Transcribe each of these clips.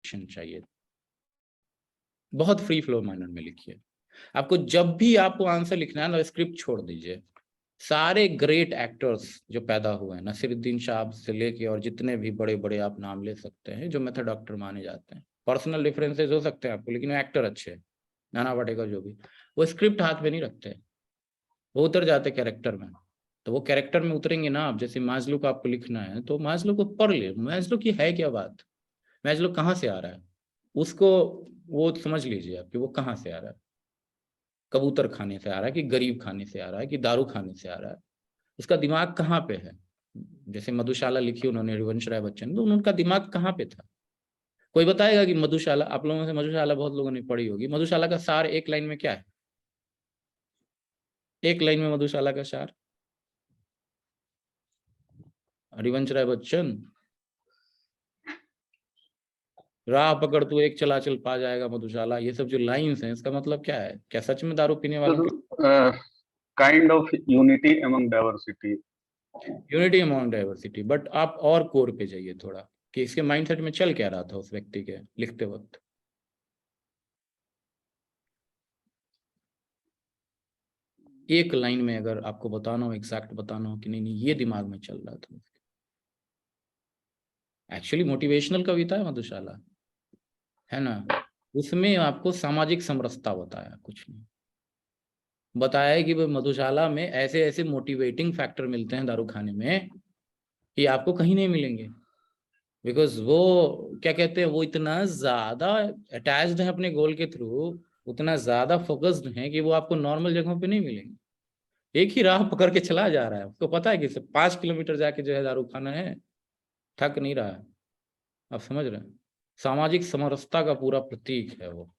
चाहिए, बहुत free flow manner में लिखिए। आपको जब भी आपको आंसर लिखना है ना, स्क्रिप्ट छोड़ दीजिए। सारे ग्रेट एक्टर्स जो पैदा हुए हैं, नसीरुद्दीन शाह से लेके और जितने भी बड़े बड़े आप नाम ले सकते हैं जो मेथड डॉक्टर माने जाते हैं, पर्सनल डिफरेंसेस हो सकते हैं आपको, लेकिन वो एक्टर अच्छे हैं, नाना पाटेकर जो भी, वो स्क्रिप्ट हाथ में नहीं रखते, वो उतर जाते कैरेक्टर में। तो वो कैरेक्टर में उतरेंगे ना आप, जैसे मास्लो को आपको लिखना है तो मास्लो को पढ़ ले, मास्लो की है क्या बात, मास्लो कहाँ से आ रहा है, उसको वो समझ लीजिए आप कि वो कहाँ से आ रहा है। कबूतर खाने से आ रहा है कि गरीब खाने से आ रहा है कि दारू खाने से आ रहा है, उसका दिमाग कहाँ पे है। जैसे मधुशाला लिखी उन्होंने हरिवंश राय बच्चन, तो उनका दिमाग कहाँ पे था। कोई बताएगा कि मधुशाला, आप लोगों से मधुशाला बहुत लोगों ने पढ़ी होगी, मधुशाला का सार एक लाइन में क्या है, एक लाइन में मधुशाला का सार, हरिवंश राय बच्चन, राह पकड़ तू एक चला चल पा जाएगा मधुशाला, ये सब जो लाइंस हैं इसका मतलब क्या है, क्या सच में दारू पीने वालों की kind of unity among diversity, unity among diversity. But आप और कोर पे जाइए थोड़ा, कि इसके माइंडसेट में चल क्या रहा था उस व्यक्ति के लिखते वक्त। एक लाइन में अगर आपको बताना हो, एग्जैक्ट बताना हो कि नहीं नहीं ये दिमाग में चल रहा था। एक्चुअली मोटिवेशनल कविता है मधुशाला, है ना, उसमें आपको सामाजिक समरसता बताया, कुछ नहीं बताया है कि वो मधुशाला में ऐसे ऐसे मोटिवेटिंग फैक्टर मिलते हैं दारू खाने में कि आपको कहीं नहीं मिलेंगे। बिकॉज वो क्या कहते हैं, वो इतना ज्यादा अटैच्ड है अपने गोल के थ्रू, उतना ज्यादा फोकस्ड है कि वो आपको नॉर्मल जगहों पे नहीं मिलेंगे। एक ही राह पकड़ के चला जा रहा है, उसको पता है कि सिर्फ 5 किलोमीटर जाके जो है दारू खाना है, थक नहीं रहा है। आप समझ रहे हैं, सामाजिक समरसता का पूरा प्रतीक है वो,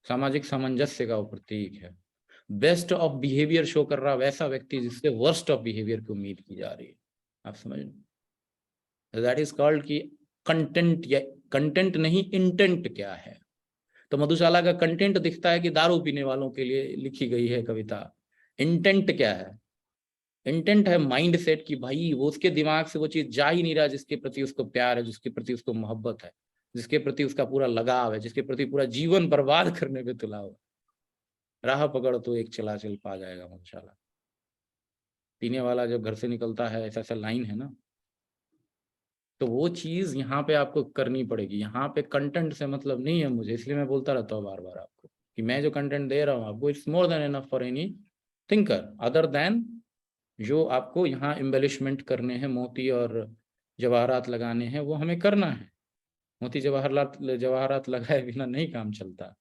सामाजिक सामंजस्य का वो प्रतीक है। बेस्ट ऑफ बिहेवियर शो कर रहा वैसा व्यक्ति जिससे वर्स्ट ऑफ बिहेवियर की उम्मीद की जा रही है। आप समझ रहे, दैट इज कॉल्ड कि कंटेंट, या कंटेंट नहीं इंटेंट क्या है। तो मधुशाला का कंटेंट दिखता है कि दारू पीने वालों के लिए लिखी गई है कविता। इंटेंट क्या है, इंटेंट है माइंड सेट की भाई वो उसके दिमाग से वो चीज जा ही नहीं रहा जिसके प्रति उसको प्यार है, जिसके प्रति उसको मोहब्बत है, जिसके प्रति उसका पूरा लगाव है, जिसके प्रति पूरा जीवन बर्बाद करने पे तुला हुआ। राह पकड़ तो एक चला चल पा जाएगा मधुशाला। पीने वाला जब घर से निकलता है, ऐसा ऐसा लाइन है ना, तो वो चीज यहाँ पे आपको करनी पड़ेगी। यहाँ पे कंटेंट से मतलब नहीं है मुझे, इसलिए मैं बोलता रहता हूँ बार बार आपको कि मैं जो कंटेंट दे रहा हूँ आपको, it's more than enough for any thinker other than जो आपको यहाँ एम्बेलिशमेंट करने हैं, मोती और जवाहरात लगाने हैं, वो हमें करना है। मोती जवाहरात जवाहरात लगाए बिना नहीं काम चलता।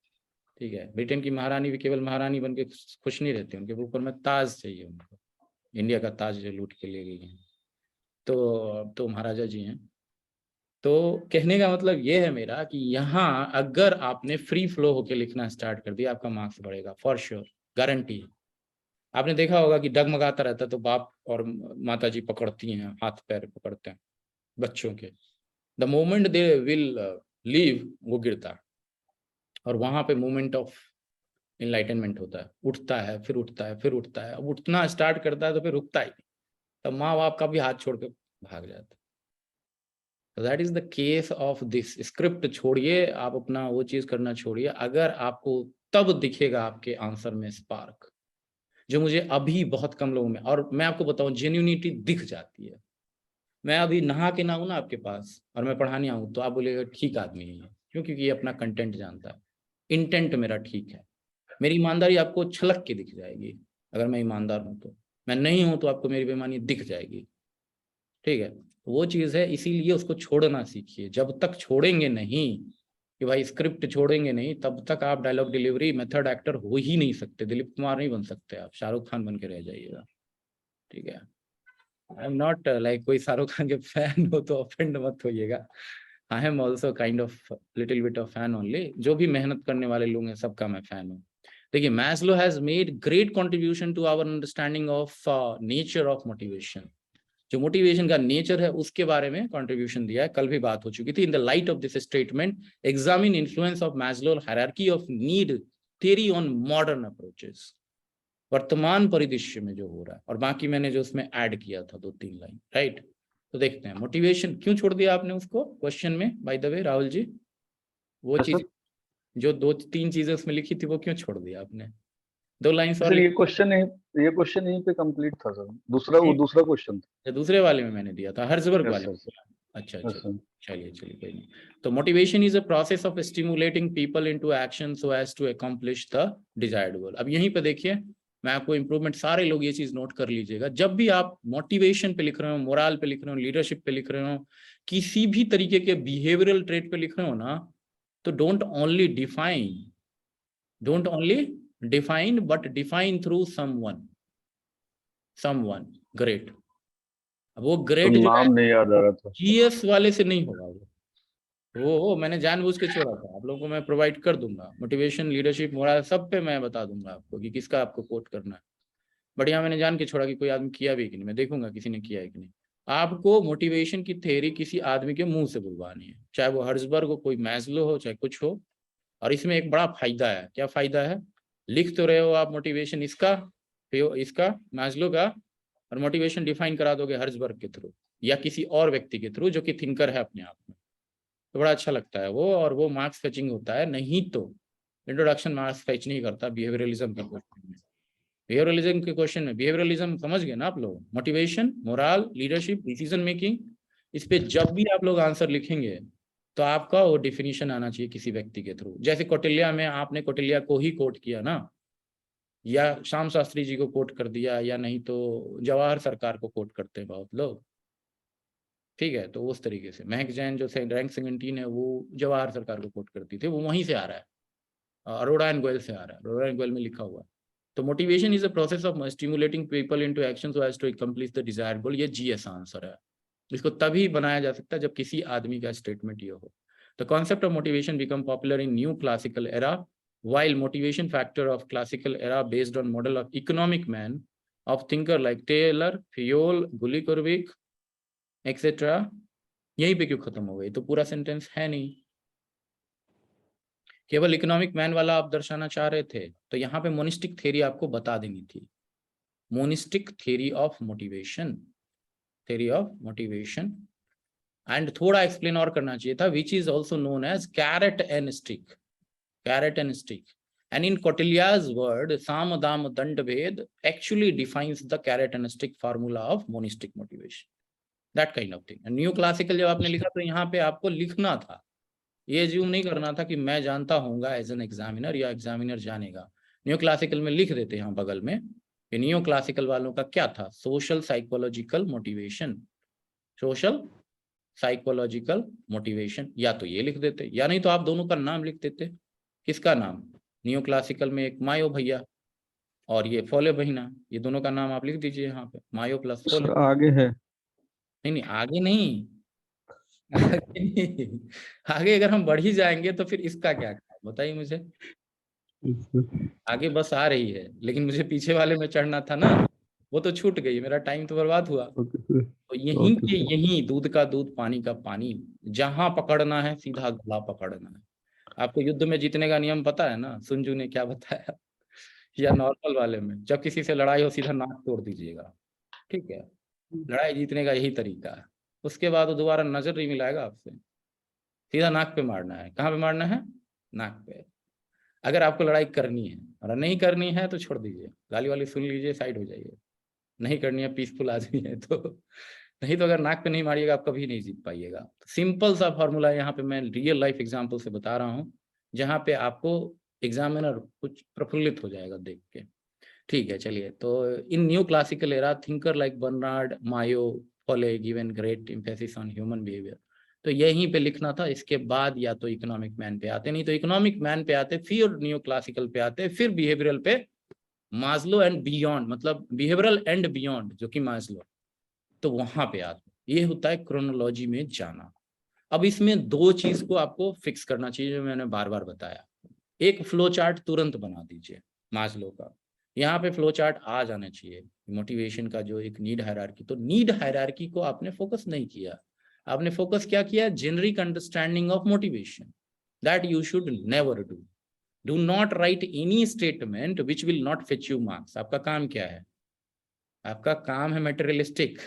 ठीक है, ब्रिटेन की महारानी भी केवल महारानी बन के खुश नहीं रहती, उनके ऊपर में ताज चाहिए उनको, इंडिया का ताज जो लूट के ले गई है। तो महाराजा जी हैं। तो कहने का मतलब ये है मेरा कि यहाँ अगर आपने फ्री फ्लो होके लिखना स्टार्ट कर दिया, आपका मार्क्स बढ़ेगा फॉर श्योर, गारंटी है। आपने देखा होगा कि डगमगाता रहता है तो बाप और माता जी पकड़ती हैं, हाथ पैर पकड़ते हैं बच्चों के, the moment they will leave वो गिरता है। और वहां पे मोमेंट ऑफ इनलाइटनमेंट होता है, उठता है फिर उठता है फिर उठता है, अब उठना स्टार्ट करता है तो फिर रुकता ही नहीं, तब माँ बाप का भी हाथ छोड़ के भाग जाता है। That is the case of this script. छोड़िए आप अपना वो चीज करना छोड़िए, अगर आपको तब दिखेगा आपके आंसर में स्पार्क, जो मुझे अभी बहुत कम लोगों में, और मैं आपको बताऊं जेन्युइनिटी दिख जाती है। मैं अभी नहा के ना हूं ना आपके पास और मैं पढ़ाने आऊं तो आप बोलेगा ठीक आदमी है ये, क्यों, क्योंकि ये अपना कंटेंट जानता है, इंटेंट मेरा ठीक है, मेरी ईमानदारी आपको छलक के दिख जाएगी। अगर मैं ईमानदार हूं तो, मैं नहीं हूं तो आपको मेरी बेईमानी दिख जाएगी। ठीक है, वो चीज है, इसीलिए उसको छोड़ना सीखिए। जब तक छोड़ेंगे नहीं कि भाई स्क्रिप्ट छोड़ेंगे नहीं, तब तक आप डायलॉग डिलीवरी मेथड एक्टर हो ही नहीं सकते। दिलीप कुमार नहीं बन सकते आप, शाहरुख खान बन के रह जाइएगा। ठीक है, आई एम नॉट लाइक कोई शाहरुख खान के फैन हो तो ऑफेंड मत होइएगा। I am also kind of little bit of fan only. जो भी मेहनत करने वाले लोग हैं सबका मैं फैन हूँ। देखिए, Maslow has made great contribution to our understanding of nature of motivation. जो मोटिवेशन का नेचर है उसके बारे में कंट्रीब्यूशन दिया है, कल भी बात हो चुकी थी। In the light of this statement examine influence of Maslow hierarchy of need theory on modern approaches. वर्तमान परिदृश्य में जो हो रहा है, और बाकी मैंने जो उसमें ऐड किया था 2-3 लाइन, राइट। तो देखते हैं मोटिवेशन क्यों छोड़ दिया आपने उसको क्वेश्चन में, by the way Rahul ji. वो अच्छा चीज जो 2-3 चीजें उसमें लिखी थी वो क्यों छोड़ दिया आपने? 2 लाइन्स और सर, लिख। ये क्वेश्चन यहीं पे कंप्लीट था सर। वो दूसरा क्वेश्चन था। या दूसरे वाले में मैंने दिया था, हर्जबर्ग यस वाले सर। में। अच्छा यस अच्छा, सर। चलिए चलिए कोई नहीं। तो motivation is a process of stimulating people into action so as to accomplish the desired goal. अब यहीं पे देखिए, मैं आपको इंप्रूवमेंट, सारे लोग ये चीज नोट कर लीजिएगा, जब भी आप मोटिवेशन पे लिख रहे हो, मोरल पे लिख रहे हो, लीडरशिप पे लिख रहे हो, किसी भी तरीके के बिहेवियरल ट्रेट पे लिख रहे हो ना, तो don't only define but define through someone great. वो तो ग्रेट जो है नाम नहीं याद आ रहा था। जीएस वाले से नहीं होगा। वो मैंने जानबूझ के छोड़ा था, आप लोगों को मैं प्रोवाइड कर दूंगा, मोटिवेशन, लीडरशिप, मोरल सब पे मैं बता दूंगा आपको कि किसका आपको कोट करना है। बढ़िया, मैंने जान के छोड़ा कि कोई आदमी किया भी कि नहीं, मैं देखूंगा किसी ने किया है कि नहीं। आपको मोटिवेशन की थ्योरी किसी आदमी के मुंह से बुलवानी है, चाहे वो हर्जबर्ग हो, कोई मैस्लो हो, चाहे कुछ हो। और इसमें एक बड़ा फायदा है। क्या फायदा है? लिख तो रहे हो आप मोटिवेशन इसका, फिर इसका, मैस्लो का, और मोटिवेशन डिफाइन करा दोगे हर्जबर्ग के थ्रू या किसी और व्यक्ति के थ्रू जो कि थिंकर है अपने आप में, तो बड़ा अच्छा लगता है वो। और वो मार्क्स फेचिंग होता है। नहीं तो इंट्रोडक्शन मार्क्स फेच नहीं करता बिहेवियरलिज्म का क्वेश्चन में। बिहेवियरलिज्म के क्वेश्चन में बिहेवियरलिज्म समझ गए ना आप लोग? Motivation, moral, leadership, decision making, इस पे जब भी आप लोग आंसर लिखेंगे तो आपका वो डिफिनीशन आना चाहिए किसी व्यक्ति के थ्रू। जैसे कौटिल्य में आपने कौटिल्य को ही कोट किया ना, या श्याम शास्त्री जी को कोट कर दिया, या नहीं तो जवाहर सरकार को कोट करते हैं बहुत लोग। ठीक है, तो उस तरीके से महक जैन जो रैंक 17 है वो जवाहर सरकार को कोट करती थी, वो वहीं से आ रहा है, अरोड़ा एंड गोयल से आ रहा है, अरोड़ा एंड गोयल में लिखा हुआ है। तो motivation is a process of stimulating people into action so as to accomplish the desired goal. ये जीएस आंसर है। इसको तभी बनाया जा सकता है जब किसी आदमी का स्टेटमेंट ये हो। The concept of motivation become popular in new classical era, while motivation factor of classical era based on model of economic man of thinker like Taylor, Fayol, Gulikovich, etc. यहीं पे क्यों खत्म हो गई? तो पूरा सेंटेंस है नहीं, केवल इकोनॉमिक मैन वाला आप दर्शाना चाह रहे थे, तो यहाँ पे मोनिस्टिक थ्योरी आपको बता देनी थी। Monistic theory of motivation, theory of motivation, and थोड़ा एक्सप्लेन और करना चाहिए था, which is also known as carrot and stick, carrot and stick. And in Kautilya's word, Sam Dam Dand Bhed actually defines the carrot and stick formula of monistic motivation. That kind of thing. And new classical जब आपने लिखा तो यहाँ पे आपको लिखना था, ये ज्यूम नहीं करना था कि मैं जानता हूँगा एज एन एग्जामिनर या एग्जामिनर जानेगा। न्यू क्लासिकल में लिख देते यहाँ बगल में कि न्यू क्लासिकल वालों का क्या था, social psychological motivation, social psychological motivation. या तो ये लिख देते, या नहीं तो आप दोनों का नाम लिख देते। किसका नाम? नियो क्लासिकल में एक मायो भैया और ये फोले बहिना, ये दोनों का नाम आप लिख दीजिए यहाँ पे, मायो प्लस फोले। सर आगे है। नहीं नहीं, आगे नहीं, आगे नहीं। आगे अगर हम बढ़ ही जाएंगे तो फिर इसका क्या बताइए मुझे। आगे बस आ रही है, लेकिन मुझे पीछे वाले में चढ़ना था ना, वो तो छूट गई, मेरा टाइम तो बर्बाद हुआ। Okay sir. तो यहीं ओके के सर। यहीं दूध का दूध पानी का पानी, जहां पकड़ना है सीधा गला पकड़ना है। आपको युद्ध में जीतने का नियम पता है ना, सुनजू ने क्या बताया? या नॉर्मल वाले में, जब किसी से लड़ाई हो सीधा नाक तोड़ दीजिएगा, ठीक है? लड़ाई जीतने का यही तरीका है। उसके बाद वो दोबारा नजर नहीं मिलाएगा आपसे, सीधा नाक पे मारना है। कहाँ पे मारना है? नाक पे। अगर आपको लड़ाई करनी है, और नहीं करनी है तो छोड़ दीजिए, गाली वाली सुन लीजिए, साइड हो जाइए। नहीं करनी है, पीसफुल आदमी है तो। नहीं तो अगर नाक पे नहीं मारिएगा आप कभी नहीं जीत पाइएगा। सिंपल सा फॉर्मूला यहाँ पे मैं रियल लाइफ एग्जांपल से बता रहा हूँ, जहाँ पे आपको एग्जामिनर कुछ प्रफुल्लित हो जाएगा देख के। ठीक है, चलिए। तो in new classical era thinker like Bernard, Mayo, Follett given great emphasis on human behaviour. तो यहीं पे लिखना था, इसके बाद या तो इकोनॉमिक मैन पे आते, नहीं तो इकोनॉमिक मैन पे आते, फिर न्यू क्लासिकल पे आते, फिर बिहेवियरल पे मास्लो एंड बियॉन्ड, मतलब बिहेवियरल एंड बियॉन्ड जो कि मास्लो, तो वहां पे आते। ये होता है क्रोनोलॉजी में जाना। अब इसमें दो चीज को आपको फिक्स करना चाहिए जो मैंने बार बार बताया। एक फ्लो चार्ट तुरंत बना दीजिए मास्लो का, यहाँ पे फ्लो चार्ट आ जाना चाहिए मोटिवेशन का, जो एक नीड हायरार्की। तो नीड हायरार्की को आपने फोकस नहीं किया, आपने फोकस क्या किया? Generic understanding of motivation, that you should never do. Do not right any statement which will not fetch you marks. आपका काम क्या है? आपका काम है मेटेरियलिस्टिक,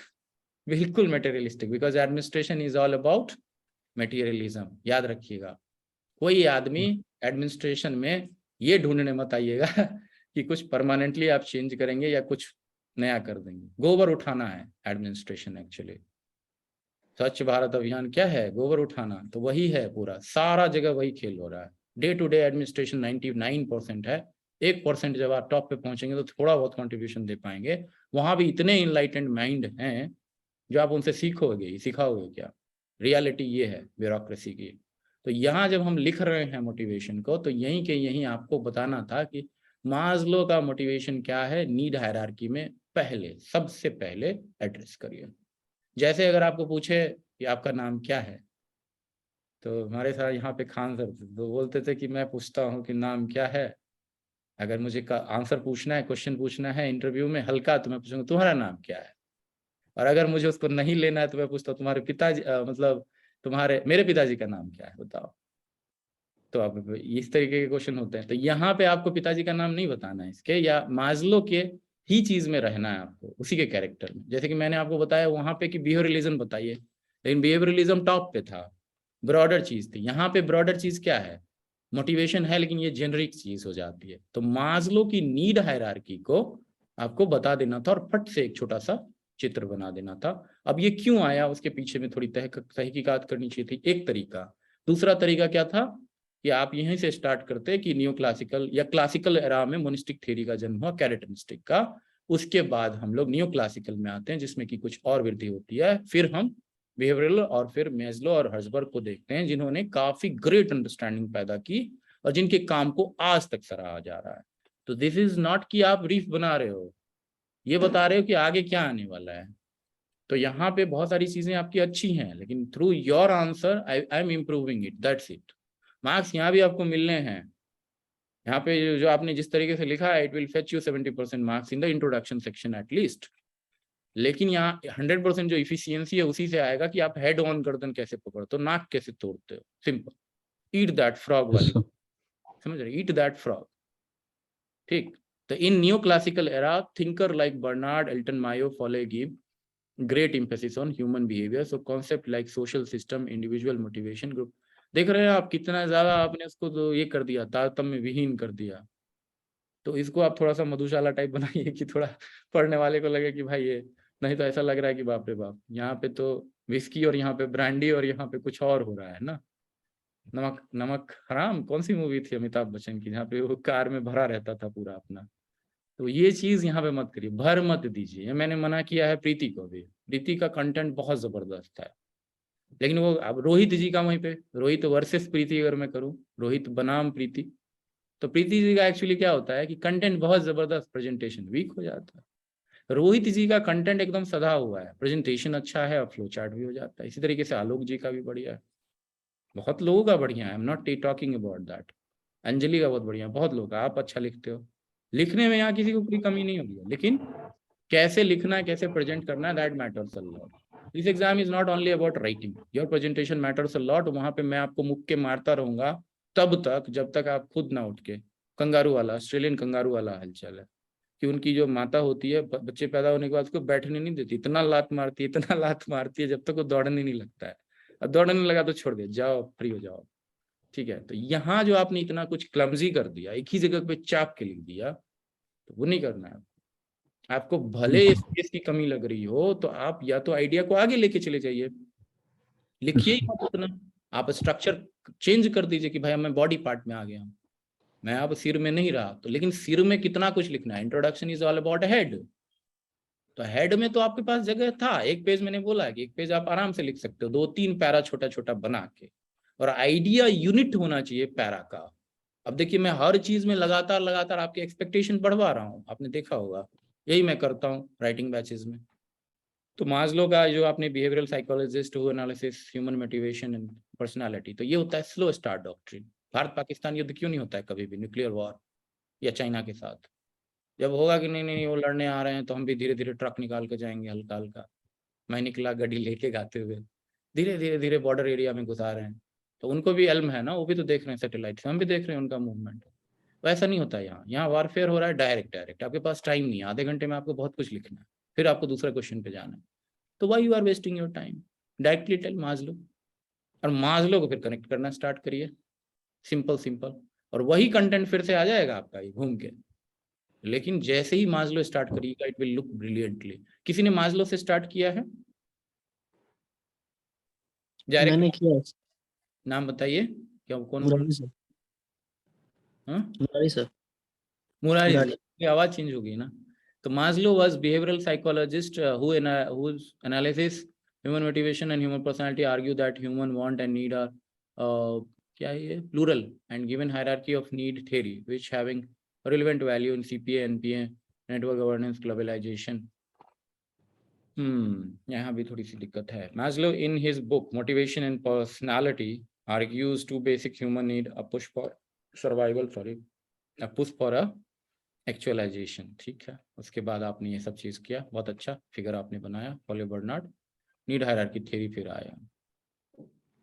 बिल्कुल materialistic, because administration is all about materialism, याद रखिएगा। कोई आदमी एडमिनिस्ट्रेशन में ये ढूंढने मत आइएगा कि कुछ परमानेंटली आप चेंज करेंगे या कुछ नया कर देंगे। गोबर उठाना है एडमिनिस्ट्रेशन एक्चुअली। स्वच्छ भारत अभियान क्या है? गोबर उठाना। तो वही है, पूरा सारा जगह वही खेल हो रहा है। डे टू डे एडमिनिस्ट्रेशन 99% है। 1% जब आप टॉप पे पहुंचेंगे तो थोड़ा बहुत कंट्रीब्यूशन दे पाएंगे। वहां भी इतने इनलाइटेंड माइंड हैं जो आप उनसे सीखोगे, सिखाओगे क्या? रियलिटी ये है ब्यूरोक्रेसी की। तो यहाँ जब हम लिख रहे हैं मोटिवेशन को, तो यहीं के यहीं आपको बताना था कि मास्लो का मोटिवेशन क्या है, नीड हायरार्की में पहले, सबसे पहले एड्रेस करिए। जैसे अगर आपको पूछे कि आपका नाम क्या है, तो हमारे साथ यहाँ पे खान सर थे, तो बोलते थे कि मैं पूछता हूँ कि नाम क्या है। अगर मुझे आंसर पूछना है, क्वेश्चन पूछना है इंटरव्यू में हल्का, तो मैं पूछूंगा तुम्हारा नाम क्या है। और अगर मुझे उसको नहीं लेना है तो मैं पूछता हूँ तुम्हारे पिताजी मतलब तुम्हारे मेरे पिताजी का नाम क्या है बताओ। तो अब इस तरीके के क्वेश्चन होते हैं। तो यहाँ पे आपको पिताजी का नाम नहीं बताना है इसके, या मास्लो के ही चीज में रहना है आपको, उसी के कैरेक्टर में। जैसे कि मैंने आपको बताया वहां पे कि बिहेवियरलिज्म बताइए, लेकिन बिहेवियरलिज्म टॉप पे था, ब्रॉडर चीज थी। यहाँ पे ब्रॉडर चीज क्या है? मोटिवेशन है, लेकिन ये जेनरिक चीज हो जाती है। तो मास्लो की नीड हायरार्की को आपको बता देना था और फट से एक छोटा सा चित्र बना देना था। अब ये क्यों आया, उसके पीछे में थोड़ी तहकीकात करनी चाहिए थी, एक तरीका। दूसरा तरीका क्या था कि आप यहीं से स्टार्ट करते कि न्यू क्लासिकल या क्लासिकल एरा में मोनिस्टिक थ्योरी का जन्म हुआ, कैरेक्टरिस्टिक का। उसके बाद हम लोग न्यू क्लासिकल में आते हैं जिसमें कि कुछ और वृद्धि होती है। फिर हम बिहेवियरल और फिर मेस्लो और हर्जबर्ग को देखते हैं, जिन्होंने काफी ग्रेट अंडरस्टैंडिंग पैदा की और जिनके काम को आज तक सराहा जा रहा है। तो दिस इज नॉट कि आप रीफ बना रहे हो, ये बता रहे हो कि आगे क्या आने वाला है। तो यहाँ पे बहुत सारी चीजें आपकी अच्छी हैं, लेकिन through your answer I am improving it, that's it. Marks यहाँ भी आपको मिलने हैं। यहाँ पे जो आपने जिस तरीके से लिखा है, it will fetch you 70% marks in the introduction section at least. लेकिन यहाँ 100% जो इफिशियंसी है उसी से आएगा कि आप हेड ऑन गर्दन कैसे पकड़ते हो, नाक कैसे तोड़ते हो। सिंपल, ईट दैट फ्रॉग वाली, समझ रहे? ईट दैट फ्रॉग, ठीक। तो in new classical era thinker like Bernard Elton Mayo Follett give great emphasis on human behavior, so concept like social system, individual motivation group। देख रहे हैं आप कितना ज्यादा आपने उसको तो ये कर दिया, तारतम्य विहीन कर दिया। तो इसको आप थोड़ा सा मधुशाला टाइप बनाइए कि थोड़ा पढ़ने वाले को लगे कि भाई ये, नहीं तो ऐसा लग रहा है कि बाप रे बाप, यहाँ पे तो विस्की और यहाँ पे ब्रांडी और यहाँ पे कुछ और हो रहा है ना। नमक नमक हराम कौन सी मूवी थी अमिताभ बच्चन की, जहाँ पे वो कार में भरा रहता था पूरा अपना। तो ये चीज यहाँ पे मत करिए, भर मत दीजिए। मैंने मना किया है प्रीति को भी, प्रीति का कंटेंट बहुत जबरदस्त है। लेकिन वो अब रोहित जी का वहीं पे, रोहित वर्सेस प्रीति अगर मैं करूं, रोहित बनाम प्रीति, तो प्रीति जी का एक्चुअली क्या होता है कि कंटेंट बहुत जबरदस्त, प्रेजेंटेशन वीक हो जाता है। रोहित जी का कंटेंट एकदम सधा हुआ है, प्रेजेंटेशन अच्छा है और फ्लो चार्ट भी हो जाता है। इसी तरीके से आलोक जी का भी बढ़िया है, बहुत लोगों का बढ़िया है। I am not talking about that. Anjali का बहुत बढ़िया, बहुत लोग का, आप अच्छा लिखते हो। लिखने में यहाँ किसी को कोई कमी नहीं होगी, लेकिन कैसे लिखना है, कैसे प्रेजेंट करना है, that matters a lot. This exam is not only about writing, your presentation matters a lot. वहां पे मैं आपको मुक्के मारता रहूंगा तब तक जब तक आप खुद ना उठ के, कंगारू वाला, ऑस्ट्रेलियन कंगारू वाला हलचल है कि उनकी जो माता होती है बच्चे पैदा होने के बाद उसको बैठने नहीं देती, इतना लात मारती है, इतना लात मारती है जब तक वो दौड़ने नहीं लगता है। अब दौड़ने लगा तो छोड़ दे, जाओ फ्री हो जाओ, ठीक है। तो यहाँ जो आपने इतना कुछ क्लमजी कर दिया, एक ही जगह पे चाप के लिख दिया, तो वो नहीं करना है। आपको भले स्पेस की कमी लग रही हो तो आप या तो आइडिया को आगे लेके चले जाइए, लिखिए ही मत उतना। आप स्ट्रक्चर चेंज कर दीजिए कि भाई मैं बॉडी पार्ट में आ गया हूँ, मैं अब सिर में नहीं रहा। तो लेकिन सिर में कितना कुछ लिखना है, introduction is all about head. तो हेड में तो आपके पास जगह था, एक पेज मैंने बोला है कि एक पेज आप आराम से लिख सकते हो, 2-3 पैरा छोटा छोटा बना के। और आइडिया यूनिट होना चाहिए पैरा का। अब देखिए मैं हर चीज में लगातार लगातार आपके एक्सपेक्टेशन बढ़वा रहा हूँ, आपने देखा होगा, यही मैं करता हूँ राइटिंग बैचेस में। तो मास्लो का जो आपने behavioural psychologist who analysis human motivation and personality, तो ये होता है slow start doctrine. Bharat Pakistan युद्ध क्यों नहीं होता है कभी भी, न्यूक्लियर वॉर या चाइना के साथ? जब होगा कि नहीं नहीं वो लड़ने आ रहे हैं तो हम भी धीरे धीरे ट्रक निकाल के जाएंगे हल्का हल्का, मैं निकला गड्डी लेके गाते हुए, धीरे धीरे धीरे बॉर्डर एरिया में घुसा रहे हैं। तो उनको भी इल्म है ना, वो भी तो देख रहे हैं सैटेलाइट से, हम भी देख रहे हैं उनका मूवमेंट। वैसा नहीं होता यहाँ, यहाँ वारफेयर हो रहा है डायरेक्ट डायरेक्ट, आपके पास टाइम नहीं है, आधे घंटे में आपको बहुत कुछ लिखना है, फिर आपको दूसरे क्वेश्चन पे जाना है। तो why you are wasting your time, directly tell Maslow. और मास्लो को फिर कनेक्ट करना स्टार्ट करिए। सिंपल सिंपल, और वही कंटेंट फिर से आ जाएगा आपका ये घूम के। लेकिन जैसे ही मास्लो स्टार्ट करिएगा, इट विल लुक ब्रिलियंटली। किसी ने मास्लो से स्टार्ट किया है? डायरेक्ट मैंने किया। नाम बताइए, क्या कौन बोल? मुरारी सर। हाँ, मुरारी सर। मुरारी मुरारी। की आवाज चेंज हो गई ना। तो Maslow was behavioral psychologist whose analysis human motivation and human personality argue that human want and need are क्या है ये, plural and given hierarchy of need theory which having relevant value in CPA, NPA, network governance, globalization. यहाँ भी थोड़ी सी दिक्कत है। Maslow in his book Motivation and Personality argues two basic human need, a push for survival, a push for a actualization. ठीक है, उसके बाद आपने ये सब चीज किया, बहुत अच्छा फिगर आपने बनाया। Polly Bernard need hierarchy theory फिर आया,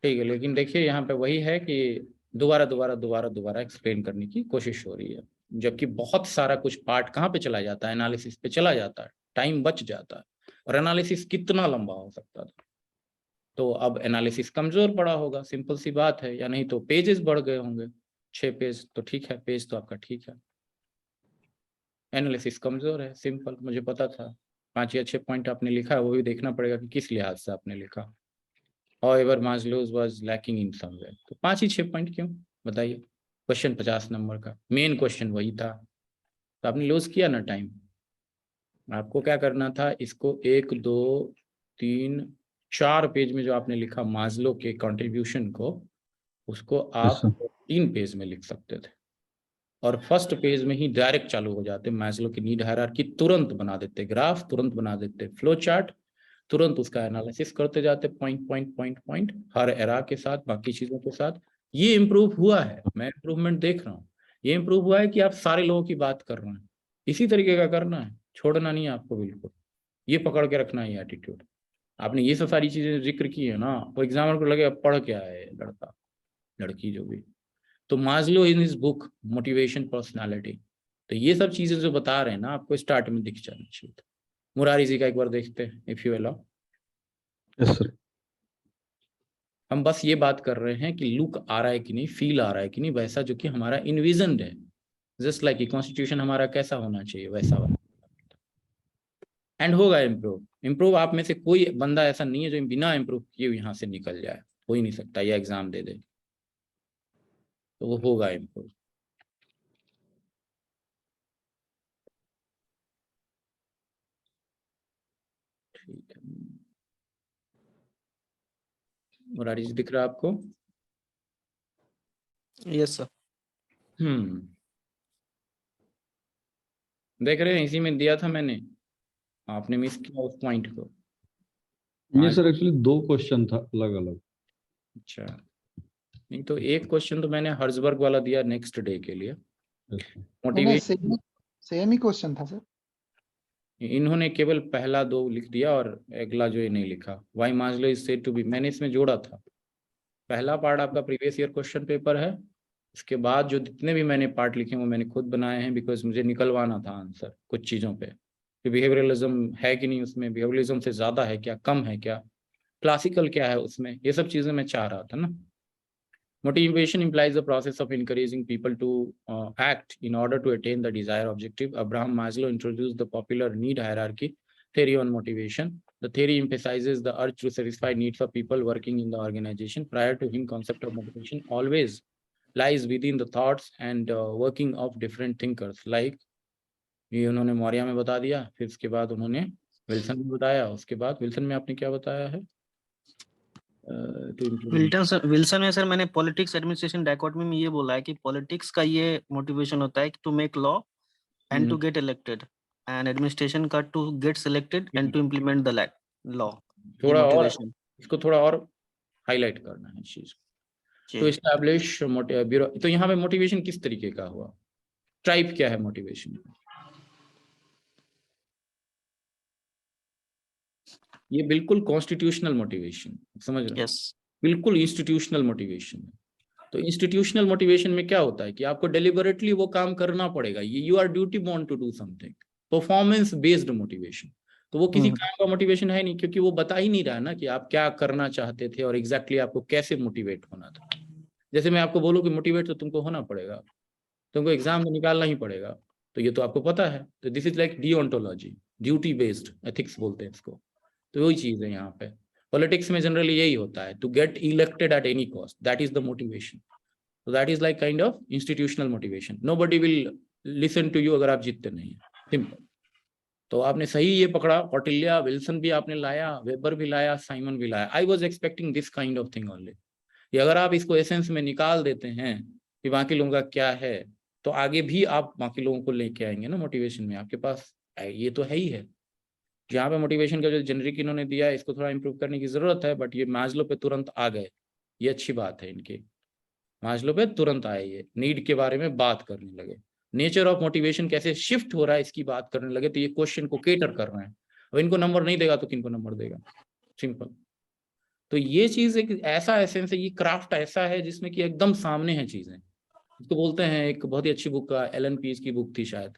ठीक है। लेकिन देखिए यहाँ पे वही है कि दोबारा एक्सप्लेन करने की कोशिश हो रही है, जबकि बहुत सारा कुछ पार्ट कहाँ पे चला जाता है, एनालिसिस पे चला जाता है, टाइम बच जाता है। और एनालिसिस कितना लंबा हो सकता था, तो अब एनालिसिस कमजोर पड़ा होगा, सिंपल सी बात है। या नहीं तो पेजेस बढ़ गए होंगे, 6 पेज तो ठीक है, पेज तो आपका ठीक है, एनालिसिस कमजोर है, सिंपल। मुझे पता था 5 या 6 पॉइंट आपने लिखा है, वो भी देखना पड़ेगा कि किस लिहाज से आपने लिखा। However, Maslow's was lacking in somewhere। तो 5 ही 6 पॉइंट क्यों बताइए? क्वेश्चन 50 नंबर का मेन क्वेश्चन वही था, तो आपने लूज किया ना टाइम। आपको क्या करना था, इसको 1 2 3 4 पेज में जो आपने लिखा मास्लो के कंट्रीब्यूशन को, उसको आप 3 पेज में लिख सकते थे, और फर्स्ट पेज में ही डायरेक्ट चालू हो जाते। मैस्लो की नीड हायरार्की तुरंत बना देते, ग्राफ तुरंत बना देते, फ्लो चार्ट तुरंत उसका एनालिसिस करते जाते, पॉइंट पॉइंट पॉइंट पॉइंट हर एरा के साथ, बाकी चीजों के साथ। ये इंप्रूव हुआ है, मैं इंप्रूवमेंट देख रहा हूँ। ये इंप्रूव हुआ है कि आप सारे लोगों की बात कर रहे हैं, इसी तरीके का करना है, छोड़ना नहीं है आपको बिल्कुल। ये पकड़ के रखना है एटीट्यूड। आपने ये सब सारी चीजें जिक्र की है ना, वो एग्जामिनर को लगे पढ़ क्या है लड़का लड़की जो भी। तो Maslow in his book motivation personality, तो ये सब चीजें जो बता रहे हैं ना, आपको स्टार्ट में दिख जाना चाहिए था। मुरारी जी का एक बार देखते हैं, if you allow. Yes sir. हम बस ये बात कर रहे हैं कि लुक आ रहा है कि नहीं, फील आ रहा है कि नहीं, वैसा जो कि हमारा इनविजन्ड है। जस्ट लाइक कॉन्स्टिट्यूशन हमारा कैसा होना चाहिए वैसा एंड होगा इम्प्रूव। इम्प्रूव आप में से कोई बंदा ऐसा नहीं है जो बिना इम्प्रूव किए यहाँ से निकल जाए, हो ही नहीं सकता, या एग्जाम दे दे, तो वो होगा इम्प्रूव। ठीक है, मुरारी जी दिख रहा है आपको? Yes sir. देख रहे हैं, इसी में दिया था मैंने, आपने मिस किया उस पॉइंट को। ये सर एक्चुअली 2 क्वेश्चन था अलग अलग। अच्छा, नहीं तो एक क्वेश्चन तो मैंने हर्जबर्ग वाला दिया नेक्स्ट डे के लिए, मोटिवेशन। सेम ही क्वेश्चन था सर। इन्होंने केवल पहला 2 लिख दिया और अगला जो ये नहीं लिखा, why Maslow is said to be, मैंने इसमें जोड़ा था। पहला पार्ट आपका प्रीवियस ईयर क्वेश्चन पेपर है, इसके बाद जो जितने भी मैंने पार्ट लिखे वो मैंने खुद बनाए हैं, बिकॉज मुझे निकलवाना था आंसर कुछ चीज़ों पे कि बिहेवियरलिज्म है कि नहीं उसमें, बिहेवियरलिज्म से ज़्यादा है क्या, कम है क्या, क्लासिकल क्या है उसमें, ये सब चीज़ें मैं चाह रहा था ना। Motivation implies the process of encouraging people to act in order to attain the desired objective. Abraham Maslow introduced the popular need hierarchy theory on motivation. The theory emphasizes the urge to satisfy needs of people working in the organization. Prior to him, concept of motivation always lies within the thoughts and working of different thinkers. Like ये उन्होंने मौर्या में बता दिया, फिर उसके बाद उन्होंने Wilson में बताया, उसके बाद विल्सन में आपने क्या बताया है? विल्सन में सर मैंने पॉलिटिक्स एडमिनिस्ट्रेशन डायकोटमी में ये बोला है कि पॉलिटिक्स का ये मोटिवेशन होता है कि to make law and to get elected, and administration का to get selected and to implement the law. थोड़ा और इसको थोड़ा और हाईलाइट करना है इस चीज को। तो एस्टैब्लिश ब्यूरो, तो यहाँ पे मोटिवेशन किस तरीके का हुआ, टाइप क्या है मोटिवेशन? ये बिल्कुल कॉन्स्टिट्यूशनल मोटिवेशन, समझ रहे हैं? बिल्कुल इंस्टीट्यूशनल मोटिवेशन। तो इंस्टीट्यूशनल मोटिवेशन में क्या होता है कि आपको डेलिबरेटली वो काम करना पड़ेगा, ये you are duty bound to do something, performance based motivation. तो वो किसी काम का मोटिवेशन है नहीं, क्योंकि वो बता ही नहीं रहा है ना कि आप क्या करना चाहते थे और एग्जैक्टली आपको कैसे मोटिवेट होना था। जैसे मैं आपको बोलूँ कि मोटिवेट तो तुमको होना पड़ेगा, तुमको एग्जाम में निकालना ही पड़ेगा, तो ये तो आपको पता है। तो this is like deontology, duty based ethics बोलते हैं इसको। तो वही चीज है यहाँ पे। पॉलिटिक्स में जनरली यही होता है, to get elected at any cost, that is the motivation. So that is like kind of institutional motivation. Nobody will listen to you अगर आप जीतते नहीं हैं, सिंपल। तो आपने सही ये पकड़ा, कौटिल्य, विल्सन भी आपने लाया, वेबर भी लाया, साइमन भी लाया। I was expecting this kind of thing only. कि अगर आप इसको एसेंस में निकाल देते हैं कि बाकी लोगों का क्या है, तो आगे भी आप बाकी लोगों को लेके आएंगे ना मोटिवेशन में। आपके पास ये तो है ही है। यहाँ पे मोटिवेशन का जो जेनरिक इन्होंने दिया है, इसको थोड़ा इंप्रूव करने की जरूरत है, बट ये मास्लो पे तुरंत आ गए, ये अच्छी बात है इनकी। मास्लो पे तुरंत आए, ये नीड के बारे में बात करने लगे, नेचर ऑफ मोटिवेशन कैसे शिफ्ट हो रहा है इसकी बात करने लगे। तो ये क्वेश्चन को केटर कर रहे हैं। अब इनको नंबर नहीं देगा तो किनको नंबर देगा, सिंपल। तो ये चीज एक ऐसा एसेंस है, ये क्राफ्ट ऐसा है जिसमें कि एकदम सामने है चीजें। इसको बोलते हैं, एक बहुत ही अच्छी बुक का एलन पीज की बुक थी शायद,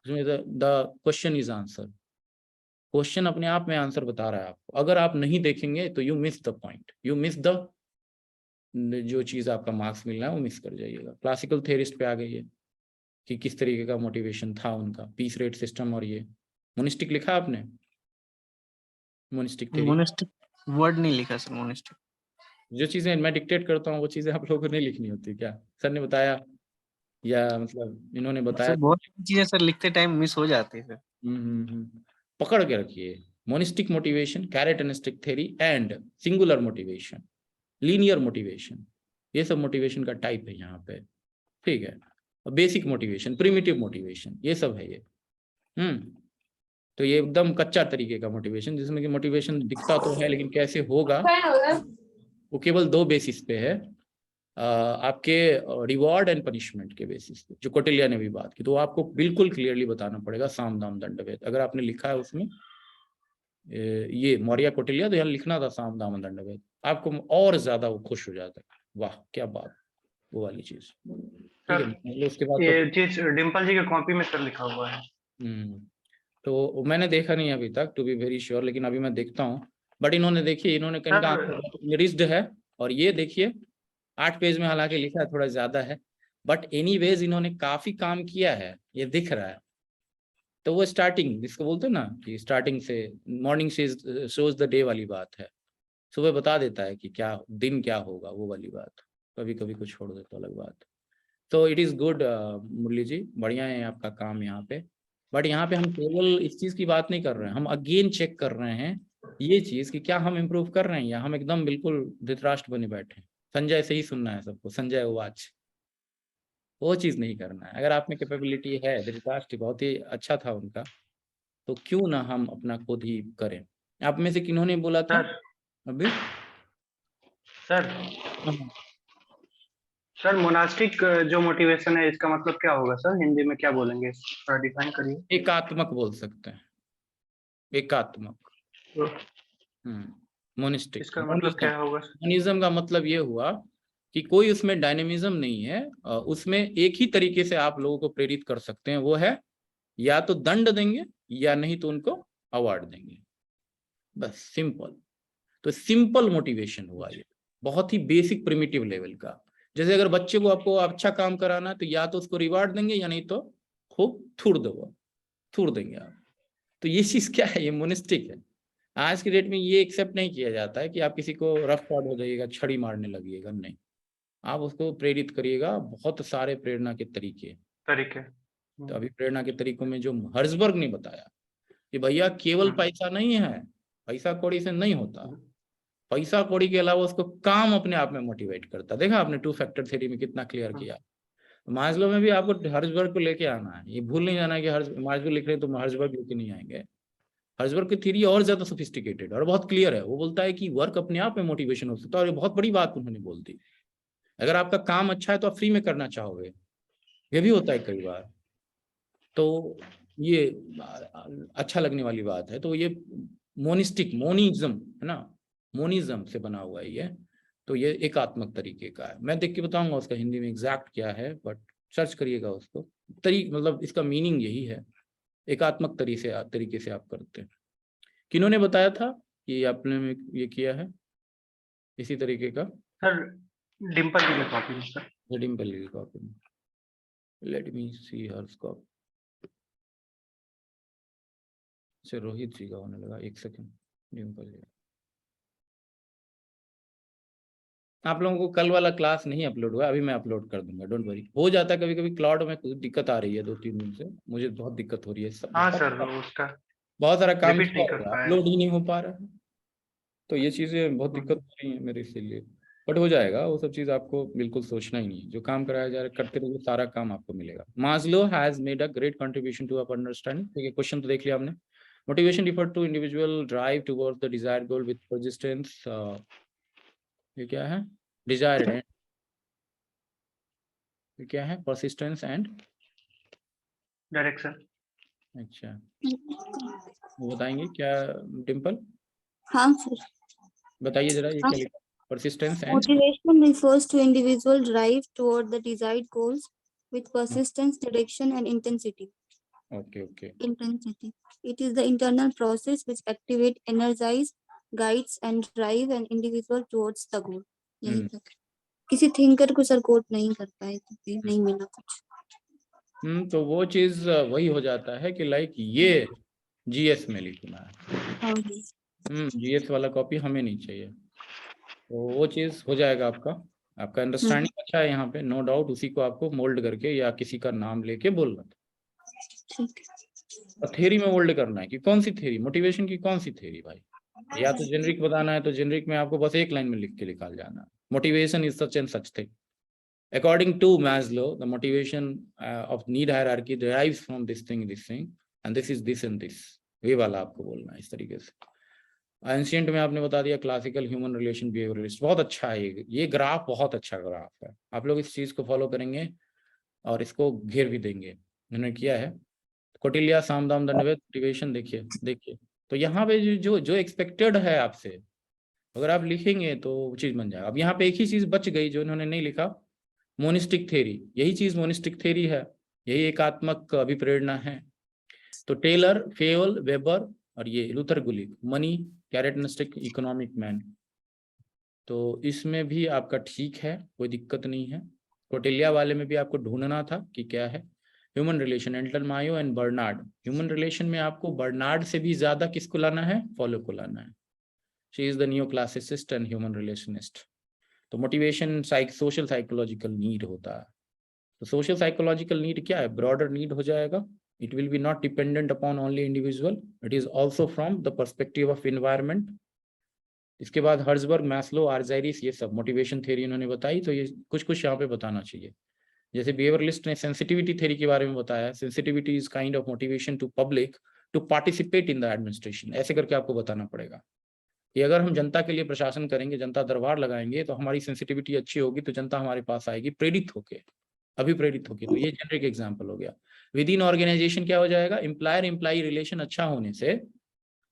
उसमें the question is answer. Question अपने आप में आंसर बता रहा है आपको। अगर आप नहीं देखेंगे तो you miss the point, you miss the जो चीज आपका मार्क्स मिलना है वो मिस कर जाइएगा। क्लासिकल थेरिस्ट पे आ गई है कि किस तरीके का मोटिवेशन था उनका, पीस रेट सिस्टम। और ये मोनिस्टिक लिखा आपने, मोनिस्टिक थेरी? मोनिस्टिक वर्ड नहीं लिखा सर, मोनिस्टिक। जो चीजें मैं डिक्टेट करता हूँ वो चीजें आप लोगों को नहीं लिखनी होती क्या? सर ने बताया या मतलब इन्होंने बताया? सर बहुत चीजें सर लिखते टाइम मिस हो जाती है सर। पकड़ के रखिए। मोनिस्टिक मोटिवेशन, कैरेटनिस्टिक theory and singular motivation, linear motivation, ये सब मोटिवेशन का टाइप है यहाँ पे, ठीक है। बेसिक मोटिवेशन, प्रिमिटिव मोटिवेशन, ये सब है ये। तो ये एकदम कच्चा तरीके का मोटिवेशन, जिसमें कि मोटिवेशन दिखता तो है लेकिन कैसे होगा वो केवल दो बेसिस पे है, आपके रिवॉर्ड एंड पनिशमेंट के बेसिस पे, जो कौटिल्य ने भी बात की। तो आपको बिल्कुल क्लियरली बताना पड़ेगा साम दाम दंड भेद। अगर आपने लिखा है उसमें ये मौर्य कौटिल्य, तो यहाँ लिखना था साम दाम दंड भेद, आपको और ज्यादा वो खुश हो जाता है। वाह क्या बात, वो वाली चीज, ठीक है। मतलब उसके बाद ये चीज डिम्पल जी के कॉपी में सर लिखा हुआ है। तो मैंने देखा नहीं अभी तक, टू बी वेरी श्योर, लेकिन अभी मैं देखता हूँ। बट इन्होंने देखिए, इन्होंने कहीं रिस्ड है, और ये देखिए 8 पेज में हालांकि लिखा है, थोड़ा ज्यादा है, बट एनीवेज इन्होंने काफी काम किया है, ये दिख रहा है। तो वो स्टार्टिंग जिसको बोलते हैं ना कि स्टार्टिंग से मॉर्निंग शोज द डे वाली बात है, सुबह बता देता है कि क्या दिन क्या होगा, वो वाली बात। कभी कभी कुछ छोड़ देता, अलग बात। तो इट इज गुड मुरली जी, बढ़िया है आपका काम यहाँ पे। बट यहाँ पे हम केवल इस चीज की बात नहीं कर रहे हैं, हम अगेन चेक कर रहे हैं ये चीज कि क्या हम इम्प्रूव कर रहे हैं, या हम एकदम बिल्कुल धृतराष्ट्र बने बैठे हैं, संजय से ही सुनना है सबको, संजय उवाच, वो चीज नहीं करना है। अगर आप में कैपेबिलिटी है, धृतराष्ट्र बहुत ही अच्छा था उनका, तो क्यों ना हम अपना खुद ही करें। आप में से किन्होंने बोला था अभी? सर मोनास्टिक जो मोटिवेशन है, इसका मतलब क्या होगा सर? हिंदी में क्या बोलेंगे, थोड़ा डिफाइन करिए। एकात्मक बोल सकते हैं, एकात्मक। मोनिस्टिक, इसका मतलब क्या होगा? मोनिज्म का मतलब ये हुआ कि कोई उसमें डायनेमिज्म नहीं है, उसमें एक ही तरीके से आप लोगों को प्रेरित कर सकते हैं, वो है या तो दंड देंगे या नहीं तो उनको अवार्ड देंगे, बस सिंपल। तो सिंपल मोटिवेशन हुआ ये, बहुत ही बेसिक प्रिमिटिव लेवल का। जैसे अगर बच्चे को आपको अच्छा काम कराना है तो या तो उसको रिवार्ड देंगे या नहीं तो खूब थूड़ देंगे आप। तो ये चीज क्या है, ये मोनिस्टिक है। आज के डेट में ये एक्सेप्ट नहीं किया जाता है कि आप किसी को रफ पार्ट हो जाइएगा, छड़ी मारने लगिएगा, नहीं। आप उसको प्रेरित करिएगा, बहुत सारे प्रेरणा के तरीके। तो अभी प्रेरणा के तरीकों में जो हर्जबर्ग ने बताया कि भैया केवल पैसा नहीं है, पैसा कौड़ी से नहीं होता, पैसा कौड़ी के अलावा उसको काम अपने आप में मोटिवेट करता। देखा आपने 2 फैक्टर थ्योरी में कितना क्लियर किया। मास्लो में भी आपको हर्जबर्ग को लेके आना है, ये भूल नहीं जाना कि मास्लो लिख रहे हैं तो हर्जबर्ग लेके नहीं आएंगे। हर्जबर्ग की थ्योरी और ज्यादा सोफिस्टिकेटेड और बहुत क्लियर है। वो बोलता है कि वर्क अपने आप में मोटिवेशन हो सकता है, और ये बहुत बड़ी बात उन्होंने बोल दी। अगर आपका काम अच्छा है तो आप फ्री में करना चाहोगे, ये भी होता है कई बार। तो ये अच्छा लगने वाली बात है। तो ये मोनिज्म है ना, मोनिज्म से बना हुआ है ये। तो ये एकात्मक तरीके का है। मैं देख के बताऊंगा उसका हिंदी में एग्जैक्ट क्या है, बट सर्च करिएगा उसको। मतलब इसका मीनिंग यही है, एकात्मक तरीके से आप करते हैं। किन्होंने बताया था कि आपने ये किया है इसी तरीके का? सर डिम्पल की कॉपी में सर। डिम्पल की कॉपी में, लेट मी सी हर्स कॉपी से रोहित जी का होने लगा, एक सेकंड। डिम्पल जी, आप लोगों को कल वाला क्लास नहीं अपलोड हुआ, अभी मैं अपलोड कर दूंगा, डोंट वरी। हो जाता है कभी कभी क्लाउड में कुछ दिक्कत आ रही है, 2-3 दिन से मुझे बहुत दिक्कत हो रही है, सब हाँ सर, उसका बहुत सारा काम रिपीट किया नहीं कर होगा, पाया। अपलोड ही नहीं हो पा रहा है, तो ये चीजें बहुत दिक्कत हो रही है मेरे, इसीलिए। बट हो जाएगा वो सब चीज, आपको बिल्कुल सोचना ही नहीं है, जो काम कराया जा रहा है करते रहिए, सारा काम आपको मिलेगा। Maslow has made a great contribution to our understanding. ठीक है, क्वेश्चन तो देख लिया आपने। Motivation refer to individual drive towards the desired goal with persistence. ये क्या है? डिजायर्ड एंड, ये क्या है? Persistence end, direction. अच्छा वो बताएंगे क्या डिम्पल? हाँ सर। बताइए जरा, ये क्या लिखा? Persistence and, Motivation refers to individual drive toward the desired goals with persistence, direction, and intensity. Okay okay, Intensity. It is the internal process which activate, energize, guides, and drive an individual towards the goal. यही तक। किसी thinker को sir coat नहीं कर पाए क्योंकि नहीं मिला कुछ। तो वो चीज वही हो जाता है कि लाइक ये जीएस में लिखना है। हाँ जीएस वाला कॉपी हमें नहीं चाहिए, तो वो चीज हो जाएगा आपका। आपका अंडरस्टैंडिंग अच्छा है यहाँ पे, नो डाउट। उसी को आपको मोल्ड करके या किसी का नाम लेके बोलना था, ठीक और थ्योरी में मोल्ड करना है कि कौन सी थ्योरी, मोटिवेशन की कौन सी थ्योरी भाई। या तो जेनरिक बताना है तो जेनरिक में आपको बस एक लाइन में लिख के निकाल जाना, motivation is such and such thing according to Maslow, the motivation of need hierarchy derives from this thing, and this is this and this। ये वाला आपको बोलना है इस तरीके से। एंशिएंट में आपने बता दिया, क्लासिकल, ह्यूमन रिलेशन, बिहेवियरलिस्ट। बहुत अच्छा है ये ग्राफ, बहुत अच्छा ग्राफ है। आप लोग इस चीज को फॉलो करेंगे और इसको घेर भी देंगे, उन्होंने किया है। कौटिल्य, सामदाम दंडभेद, मोटिवेशन, देखिए देखिए। तो यहाँ पे जो जो एक्सपेक्टेड है आपसे, अगर आप लिखेंगे तो वो चीज बन जाएगा। अब यहाँ पे एक ही चीज बच गई जो इन्होंने नहीं लिखा, मोनिस्टिक थ्योरी। यही चीज मोनिस्टिक थ्योरी है, यही एकात्मक अभिप्रेरणा है। तो टेलर, फेयोल, वेबर और ये लूथर गुलिक, मनी कैरेक्टरिस्टिक इकोनॉमिक मैन। तो इसमें भी आपका ठीक है, कोई दिक्कत नहीं है। कौटिल्या वाले में भी आपको ढूंढना था कि क्या है। ह्यूमन रिलेशन, एंटल Mayo and Bernard. Human relation में आपको बर्नार्ड से भी ज्यादा किसको लाना है? फॉलो को लाना है। She is the new classicist and human relationist. तो मोटिवेशन सोशल साइकोलॉजिकल नीड होता है। तो सोशल साइकोलॉजिकल नीड क्या है? ब्रॉडर नीड हो जाएगा। It will be not dependent upon only individual, it is also from the perspective of environment. इसके बाद हर्जबर्ग, मैस्लो, आर्जाइरिस, ये सब मोटिवेशन थ्योरी इन्होंने बताई। तो ये कुछ कुछ यहाँ पे बताना चाहिए। जैसे बिहेवियरलिस्ट ने सेंसिटिविटी थ्योरी के बारे में बताया, sensitivity is kind of motivation to public to participate in the administration. ऐसे करके आपको बताना पड़ेगा कि अगर हम जनता के लिए प्रशासन करेंगे, जनता दरबार लगाएंगे, तो हमारी सेंसिटिविटी अच्छी होगी, तो जनता हमारे पास आएगी प्रेरित होके, अभिप्रेरित होके। तो ये जेनरिक एग्जांपल हो गया। विद इन ऑर्गेनाइजेशन क्या हो जाएगा? एम्प्लॉयर एम्प्लॉई रिलेशन अच्छा होने से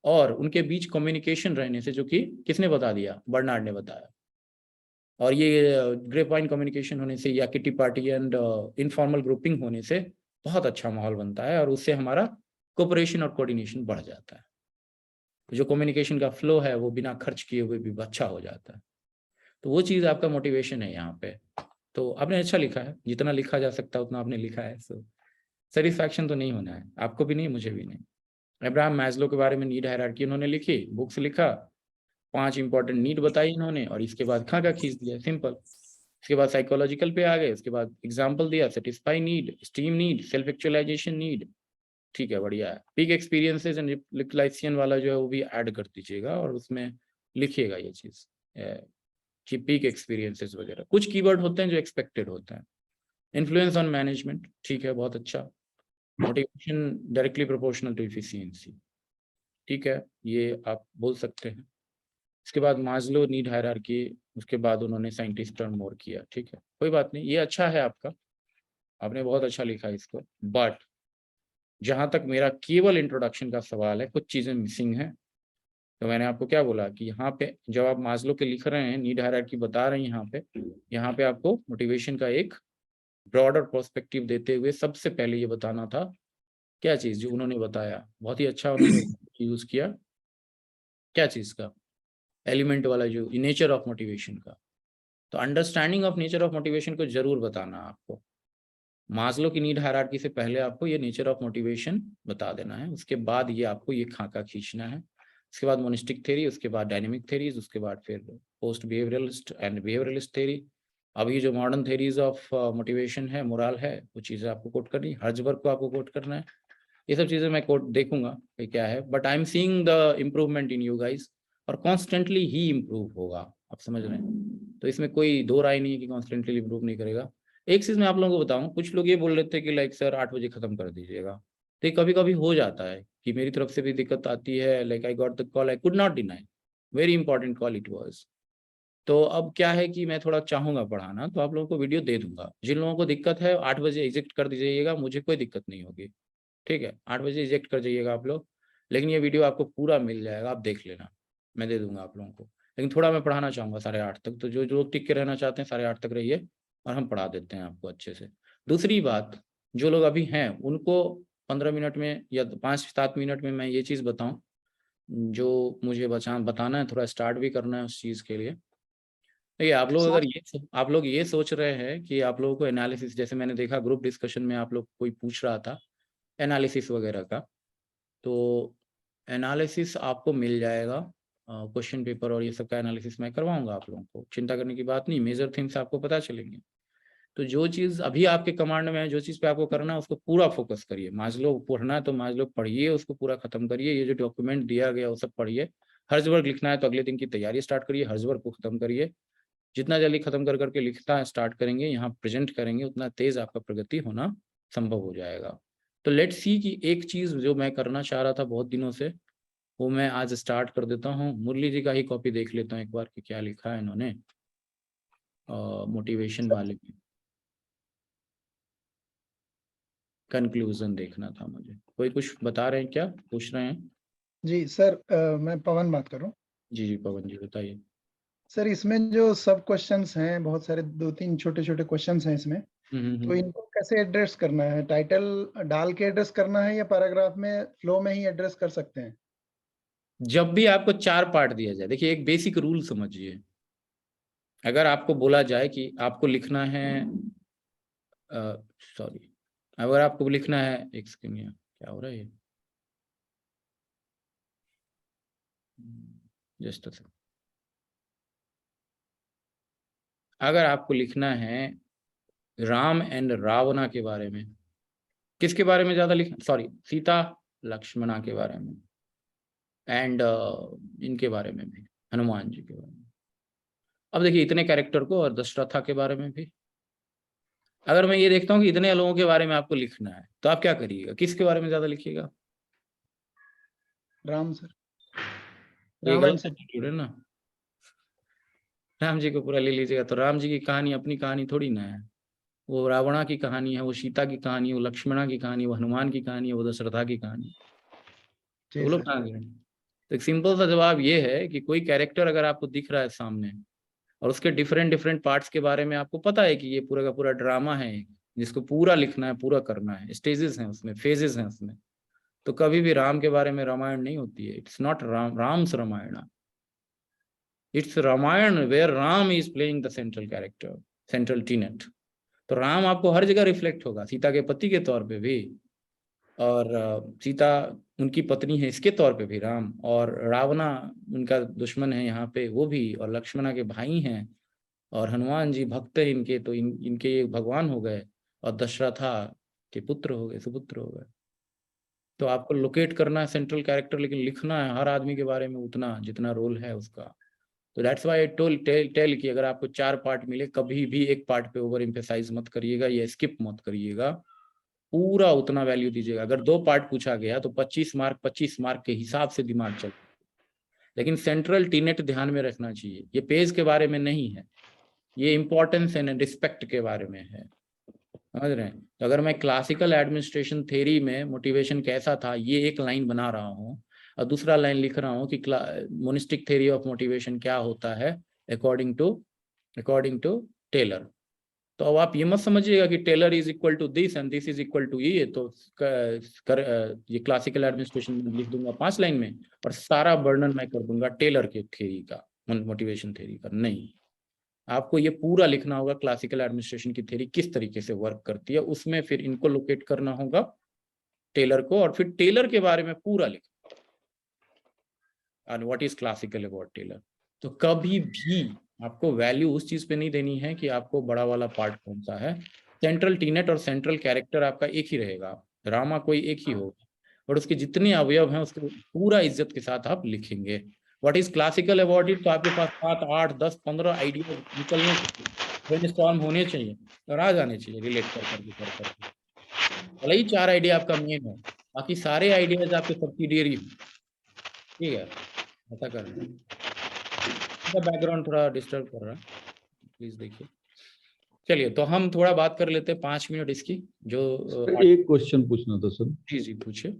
और उनके बीच कम्युनिकेशन रहने से, जो कि किसने बता दिया? बर्नार्ड ने बताया। और ये ग्रेप वाइन कम्युनिकेशन होने से या kitty party and informal grouping होने से बहुत अच्छा माहौल बनता है, और उससे हमारा कोऑपरेशन और कोऑर्डिनेशन बढ़ जाता है। जो कम्युनिकेशन का फ्लो है वो बिना खर्च किए हुए भी अच्छा हो जाता है। तो वो चीज़ आपका मोटिवेशन है यहाँ पे। तो आपने अच्छा लिखा है, जितना लिखा जा सकता है उतना आपने लिखा है। सो सेटिस्फैक्शन तो नहीं होना है, आपको भी नहीं, मुझे भी नहीं। अब्राहम मैस्लो के बारे में नीड हायरार्की उन्होंने लिखी, बुक्स लिखा, 5 इंपॉर्टेंट नीड बताई इन्होंने, और इसके बाद खाका खींच दिया, सिंपल। इसके बाद साइकोलॉजिकल पे आ गए, उसके बाद एग्जाम्पल दिया, satisfy need, esteem need, self actualization need. ठीक है, बढ़िया है। पीक एक्सपीरियंसेस एंड रिफ्लेक्शन वाला जो है वो भी ऐड कर दीजिएगा, और उसमें लिखिएगा ये चीज कि पीक एक्सपीरियंसेस वगैरह। कुछ कीवर्ड होते हैं जो एक्सपेक्टेड होते हैं। इन्फ्लुएंस ऑन मैनेजमेंट, ठीक है, बहुत अच्छा। Motivation directly proportional to efficiency, ठीक है, ये आप बोल सकते हैं। इसके बाद मास्लो नीड हायरार्की, उसके बाद उन्होंने साइंटिस्ट टर्न मोर किया, ठीक है, कोई बात नहीं, ये अच्छा है आपका, आपने बहुत अच्छा लिखा इसको। बट जहां तक मेरा केवल इंट्रोडक्शन का सवाल है, कुछ चीजें मिसिंग हैं। तो मैंने आपको क्या बोला कि यहाँ पे जब आप मास्लो के लिख रहे हैं, नीड हायरार्की बता रहे हैं, यहाँ पे आपको मोटिवेशन का एक ब्रॉडर पर्सपेक्टिव देते हुए सबसे पहले ये बताना था क्या चीज जो उन्होंने बताया, बहुत ही अच्छा उन्होंने यूज किया। क्या चीज का? एलिमेंट वाला, जो नेचर ऑफ मोटिवेशन का। तो understanding of nature of motivation को जरूर बताना आपको। मास्लो की नीड हायरार्की से पहले आपको ये नेचर ऑफ मोटिवेशन बता देना है, उसके बाद ये आपको ये खाका खींचना है, उसके बाद मोनिस्टिक थ्योरी, उसके बाद डायनेमिक थ्योरीज, उसके बाद फिर post behaviouralist and behaviouralist theory. अब ये जो मॉडर्न थ्योरीज ऑफ मोटिवेशन है, मोरल है, वो चीज़ें आपको कोट करनी, हर्जबर्ग को आपको कोट करना है। ये सब चीज़ें मैं कोट देखूंगा कि क्या है, but I am seeing the improvement in you guys, और कॉन्स्टेंटली ही इम्प्रूव होगा, आप समझ रहे हैं। तो इसमें कोई दो राय नहीं है कि कॉन्स्टेंटली इम्प्रूव नहीं करेगा। एक चीज़ मैं आप लोगों को बताऊं, कुछ लोग ये बोल रहे थे कि लाइक सर 8 बजे खत्म कर दीजिएगा, तो ये कभी कभी हो जाता है कि मेरी तरफ से भी दिक्कत आती है। Like I got the call, I could not deny, very important call it was. तो अब क्या है कि मैं थोड़ा चाहूंगा पढ़ाना, तो आप लोगों को वीडियो दे दूंगा। जिन लोगों को दिक्कत है 8 बजे एग्जिट कर दीजिएगा, मुझे कोई दिक्कत नहीं होगी, ठीक है। 8 बजे एग्जिट कर जाइएगा आप लोग, लेकिन ये वीडियो आपको पूरा मिल जाएगा, आप देख लेना, मैं दे दूंगा आप लोगों को। लेकिन थोड़ा मैं पढ़ाना चाहूँगा 8:30 तक, तो जो जो लोग टिक के रहना चाहते हैं 8:30 तक रहिए, और हम पढ़ा देते हैं आपको अच्छे से। दूसरी बात, जो लोग अभी हैं उनको 15 मिनट में या 5-7 मिनट में मैं ये चीज़ बताऊँ जो मुझे बताना है, थोड़ा स्टार्ट भी करना है उस चीज़ के लिए। देखिए आप लोग अगर आप लोग ये सोच रहे हैं कि आप लोगों को एनालिसिस, जैसे मैंने देखा ग्रुप डिस्कशन में आप लोग कोई पूछ रहा था एनालिसिस वगैरह का, तो एनालिसिस आपको मिल जाएगा, क्वेश्चन पेपर और ये सब का एनालिसिस मैं करवाऊंगा आप लोगों को, चिंता करने की बात नहीं। मेजर थिंग्स आपको पता चलेंगे। तो जो चीज़ अभी आपके कमांड में है, जो चीज़ पे आपको करना है उसको पूरा फोकस करिए। मास्लो पढ़ना है तो मास्लो पढ़िए, उसको पूरा खत्म करिए। ये जो डॉक्यूमेंट दिया गया वो सब पढ़िए। हर्जबर्ग लिखना है तो अगले दिन की तैयारी स्टार्ट करिए, हर्जबर्ग को खत्म करिए। जितना जल्दी खत्म कर करके लिखना स्टार्ट करेंगे, यहाँ प्रेजेंट करेंगे, उतना तेज आपका प्रगति होना संभव हो जाएगा। तो लेट्स सी कि एक चीज़ जो मैं करना चाह रहा था बहुत दिनों से, वो मैं आज स्टार्ट कर देता हूँ। मुरली जी का ही कॉपी देख लेता हूँ एक बार कि क्या लिखा है इन्होंने मोटिवेशन वाले में। कंक्लूजन देखना था मुझे। कोई कुछ बता रहे हैं क्या, पूछ रहे हैं? जी सर, मैं पवन बात कर रहा हूँ। जी जी पवन जी बताइए। सर इसमें जो सब क्वेश्चंस हैं, बहुत सारे 2-3 छोटे-छोटे क्वेश्चंस हैं इसमें, तो इनको कैसे एड्रेस करना है? टाइटल डाल के एड्रेस करना है या पैराग्राफ में फ्लो में ही एड्रेस कर सकते हैं? जब भी आपको 4 पार्ट दिया जाए, देखिए एक बेसिक रूल समझिए। अगर आपको बोला जाए कि आपको लिखना है, सॉरी, अगर आपको लिखना है, एक सेकंड, क्या हो रहा है ये, जस्ट अ सेकंड। अगर आपको लिखना है राम एंड रावणा के बारे में, किसके बारे में ज्यादा लिखना, सॉरी, सीता लक्ष्मणा के बारे में, एंड इनके बारे में भी, हनुमान जी के बारे में। अब देखिए इतने कैरेक्टर को, और दशरथा के बारे में भी। अगर मैं ये देखता हूँ कि इतने लोगों के बारे में आपको लिखना है, तो आप क्या करिएगा, किसके बारे में ज्यादा लिखिएगा? राम सर, ये रामायण गलत से। एटीट्यूड है ना। राम जी को पूरा ले लीजिएगा, तो राम जी की कहानी अपनी कहानी थोड़ी ना है। वो रावणा की कहानी है, वो सीता की कहानी है, वो लक्ष्मणा की कहानी, वो हनुमान की कहानी है, वो दशरथा की कहानी। तो जी वो लोग सर। कहाँ गए? तो एक सिंपल सा जवाब ये है कि कोई कैरेक्टर अगर आपको दिख रहा है सामने, और उसके डिफरेंट डिफरेंट पार्ट्स के बारे में आपको पता है कि ये पूरा का पूरा ड्रामा है जिसको पूरा लिखना है, पूरा करना है, स्टेजेस हैं उसमें, फेजेस हैं उसमें, तो कभी भी राम के बारे में रामायण नहीं होती है। It's not Ram's Ramayana, it's Ramayana where Ram is playing the central character, central tenet. तो राम आपको हर जगह रिफ्लेक्ट होगा, सीता के पति के तौर पे भी, और सीता उनकी पत्नी है इसके तौर पे भी राम, और रावणा उनका दुश्मन है यहाँ पे वो भी, और लक्ष्मणा के भाई हैं, और हनुमान जी भक्त है इनके, तो इनके ये भगवान हो गए, और दशरथा के पुत्र हो गए, सुपुत्र हो गए। तो आपको लोकेट करना है सेंट्रल कैरेक्टर, लेकिन लिखना है हर आदमी के बारे में उतना जितना रोल है उसका। तो दैट्स व्हाई आई टेल कि अगर आपको 4 पार्ट मिले, कभी भी एक पार्ट पे ओवर एम्फेसाइज मत करिएगा या स्किप मत करिएगा, पूरा उतना वैल्यू दीजिएगा। अगर 2 पार्ट पूछा गया तो 25 मार्क के हिसाब से दिमाग चल, लेकिन सेंट्रल टीनेट ध्यान में रखना चाहिए। ये पेज के बारे में नहीं है, ये इंपॉर्टेंस एंड रिस्पेक्ट के बारे में है, समझ रहे हैं। तो अगर मैं क्लासिकल एडमिनिस्ट्रेशन थ्योरी में मोटिवेशन कैसा था ये एक लाइन बना रहा हूँ, और दूसरा लाइन लिख रहा हूँ कि मोनिस्टिक थ्योरी ऑफ मोटिवेशन क्या होता है अकॉर्डिंग टू टेलर, तो अब आप ये मत समझिएगा कि Taylor is equal to this and this is equal to ये, तो ये क्लासिकल एडमिनिस्ट्रेशन में लिख दूंगा 5 लाइन में, और सारा वर्णन मैं कर दूंगा टेलर के थ्योरी का, मोटिवेशन थ्योरी का। नहीं, आपको ये पूरा लिखना होगा क्लासिकल एडमिनिस्ट्रेशन की थ्योरी किस तरीके से वर्क करती है, उसमें फिर इनको लोकेट करना होगा टेलर को, और फिर टेलर के बारे में पूरा लिखना and what is classical about Taylor. तो कभी भी आपको वैल्यू उस चीज पे नहीं देनी है कि आपको बड़ा वाला पार्ट कौन सा है। सेंट्रल टीनेट और सेंट्रल कैरेक्टर आपका एक ही रहेगा, रामा कोई एक ही होगा, और उसके जितने अवयव हैं उसको पूरा इज्जत के साथ आप लिखेंगे। What is classical about it, तो आपके पास 7, 8, 10, 15 आइडिया निकलने चाहिए, ब्रेनस्टॉर्म होने चाहिए और आ जाने चाहिए रिलेट कर भले ही 4 आइडिया आपका मेन है, बाकी सारे आइडियाज आपके सब्सिडियरी हो। ठीक है, ऐसा करना। बैकग्राउंड थोड़ा डिस्टर्ब कर रहा है, प्लीज देखिए। चलिए तो हम थोड़ा बात कर लेते हैं 5 मिनट इसकी। जो एक क्वेश्चन पूछना था सर। जी पूछिए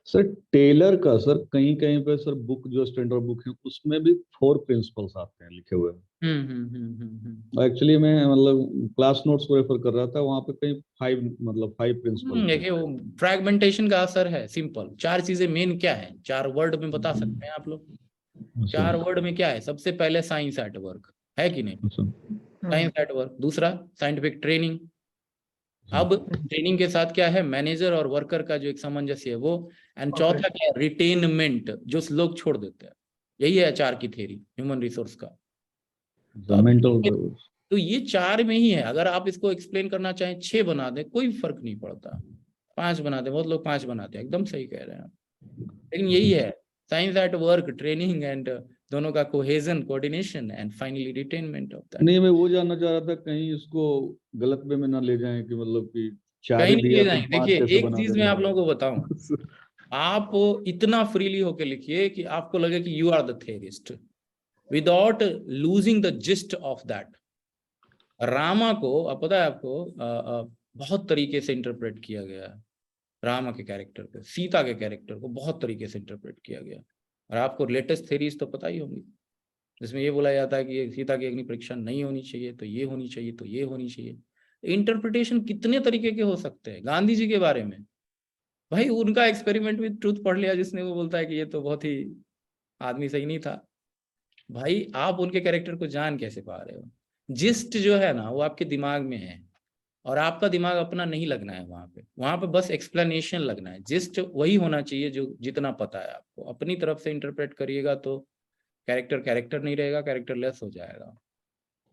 सर टेलर का सर कहीं कहीं पे सर बुक जो स्टैंडर्ड बुक है उसमें भी 4 प्रिंसिपल्स आते हैं लिखे हुए। एक्चुअली मैं मतलब क्लास नोट्स को रेफर कर रहा था, वहां पे कहीं 5 प्रिंसिपल। देखिए वो फ्रैगमेंटेशन का असर है। सिंपल 4 चीजें मेन क्या है, 4 वर्ड में बता सकते हैं आप लोग। 4 वर्ड में क्या है, सबसे पहले साइंस एट वर्क है कि नहीं, साइंस एट वर्क। दूसरा साइंटिफिक ट्रेनिंग। अब ट्रेनिंग के साथ क्या है, मैनेजर और वर्कर का जो एक सामंजस्य है वो। एंड चौथा क्या है, रिटेनमेंट, जो लोग छोड़ देते हैं। यही है HR की थ्योरी ह्यूमन रिसोर्स का। तो ये 4 में ही है। अगर आप इसको एक्सप्लेन करना चाहें 6 बना दें, कोई फर्क नहीं पड़ता। 5 बना दें, बहुत लोग 5 बनाते हैं, एकदम सही कह रहे हैं आप। लेकिन यही है science at work, training and दोनों का cohesion, coordination and finally retainment of that. नहीं, मैं वो जानना चाह रहा था कहीं इसको गलत वे में ना ले जाएं कि मतलब कि 4 कहीं ही नहीं दिया ले तो जाएंगे। 5 देखिए कैसे एक बना चीज दे मैं रहे आप लोगों को बताऊं, आप इतना फ्रीली होकर लिखिए कि आपको लगे कि you are the theorist without losing the gist of that. Rama को अब पता है आपको बहुत तरीके से इंटरप्रेट किया गया है। रामा के कैरेक्टर को, सीता के कैरेक्टर को बहुत तरीके से इंटरप्रेट किया गया। और आपको लेटेस्ट थेरीज तो पता ही होंगी, जिसमें ये बोला जाता है कि ये सीता की अग्नि परीक्षा नहीं होनी चाहिए, तो ये होनी चाहिए, तो ये होनी चाहिए। इंटरप्रिटेशन कितने तरीके के हो सकते हैं। गांधी जी के बारे में भाई उनका एक्सपेरिमेंट विद ट्रूथ पढ़ लिया जिसने, वो बोलता है कि ये तो बहुत ही आदमी सही नहीं था। भाई आप उनके कैरेक्टर को जान कैसे पा रहे हो। जिस्ट जो है ना वो आपके दिमाग में है, और आपका दिमाग अपना नहीं लगना है वहां पे बस एक्सप्लेनेशन लगना है। जिस्ट वही होना चाहिए जो जितना पता है आपको। अपनी तरफ से इंटरप्रेट करिएगा तो कैरेक्टर नहीं रहेगा, कैरेक्टर लेस हो जाएगा।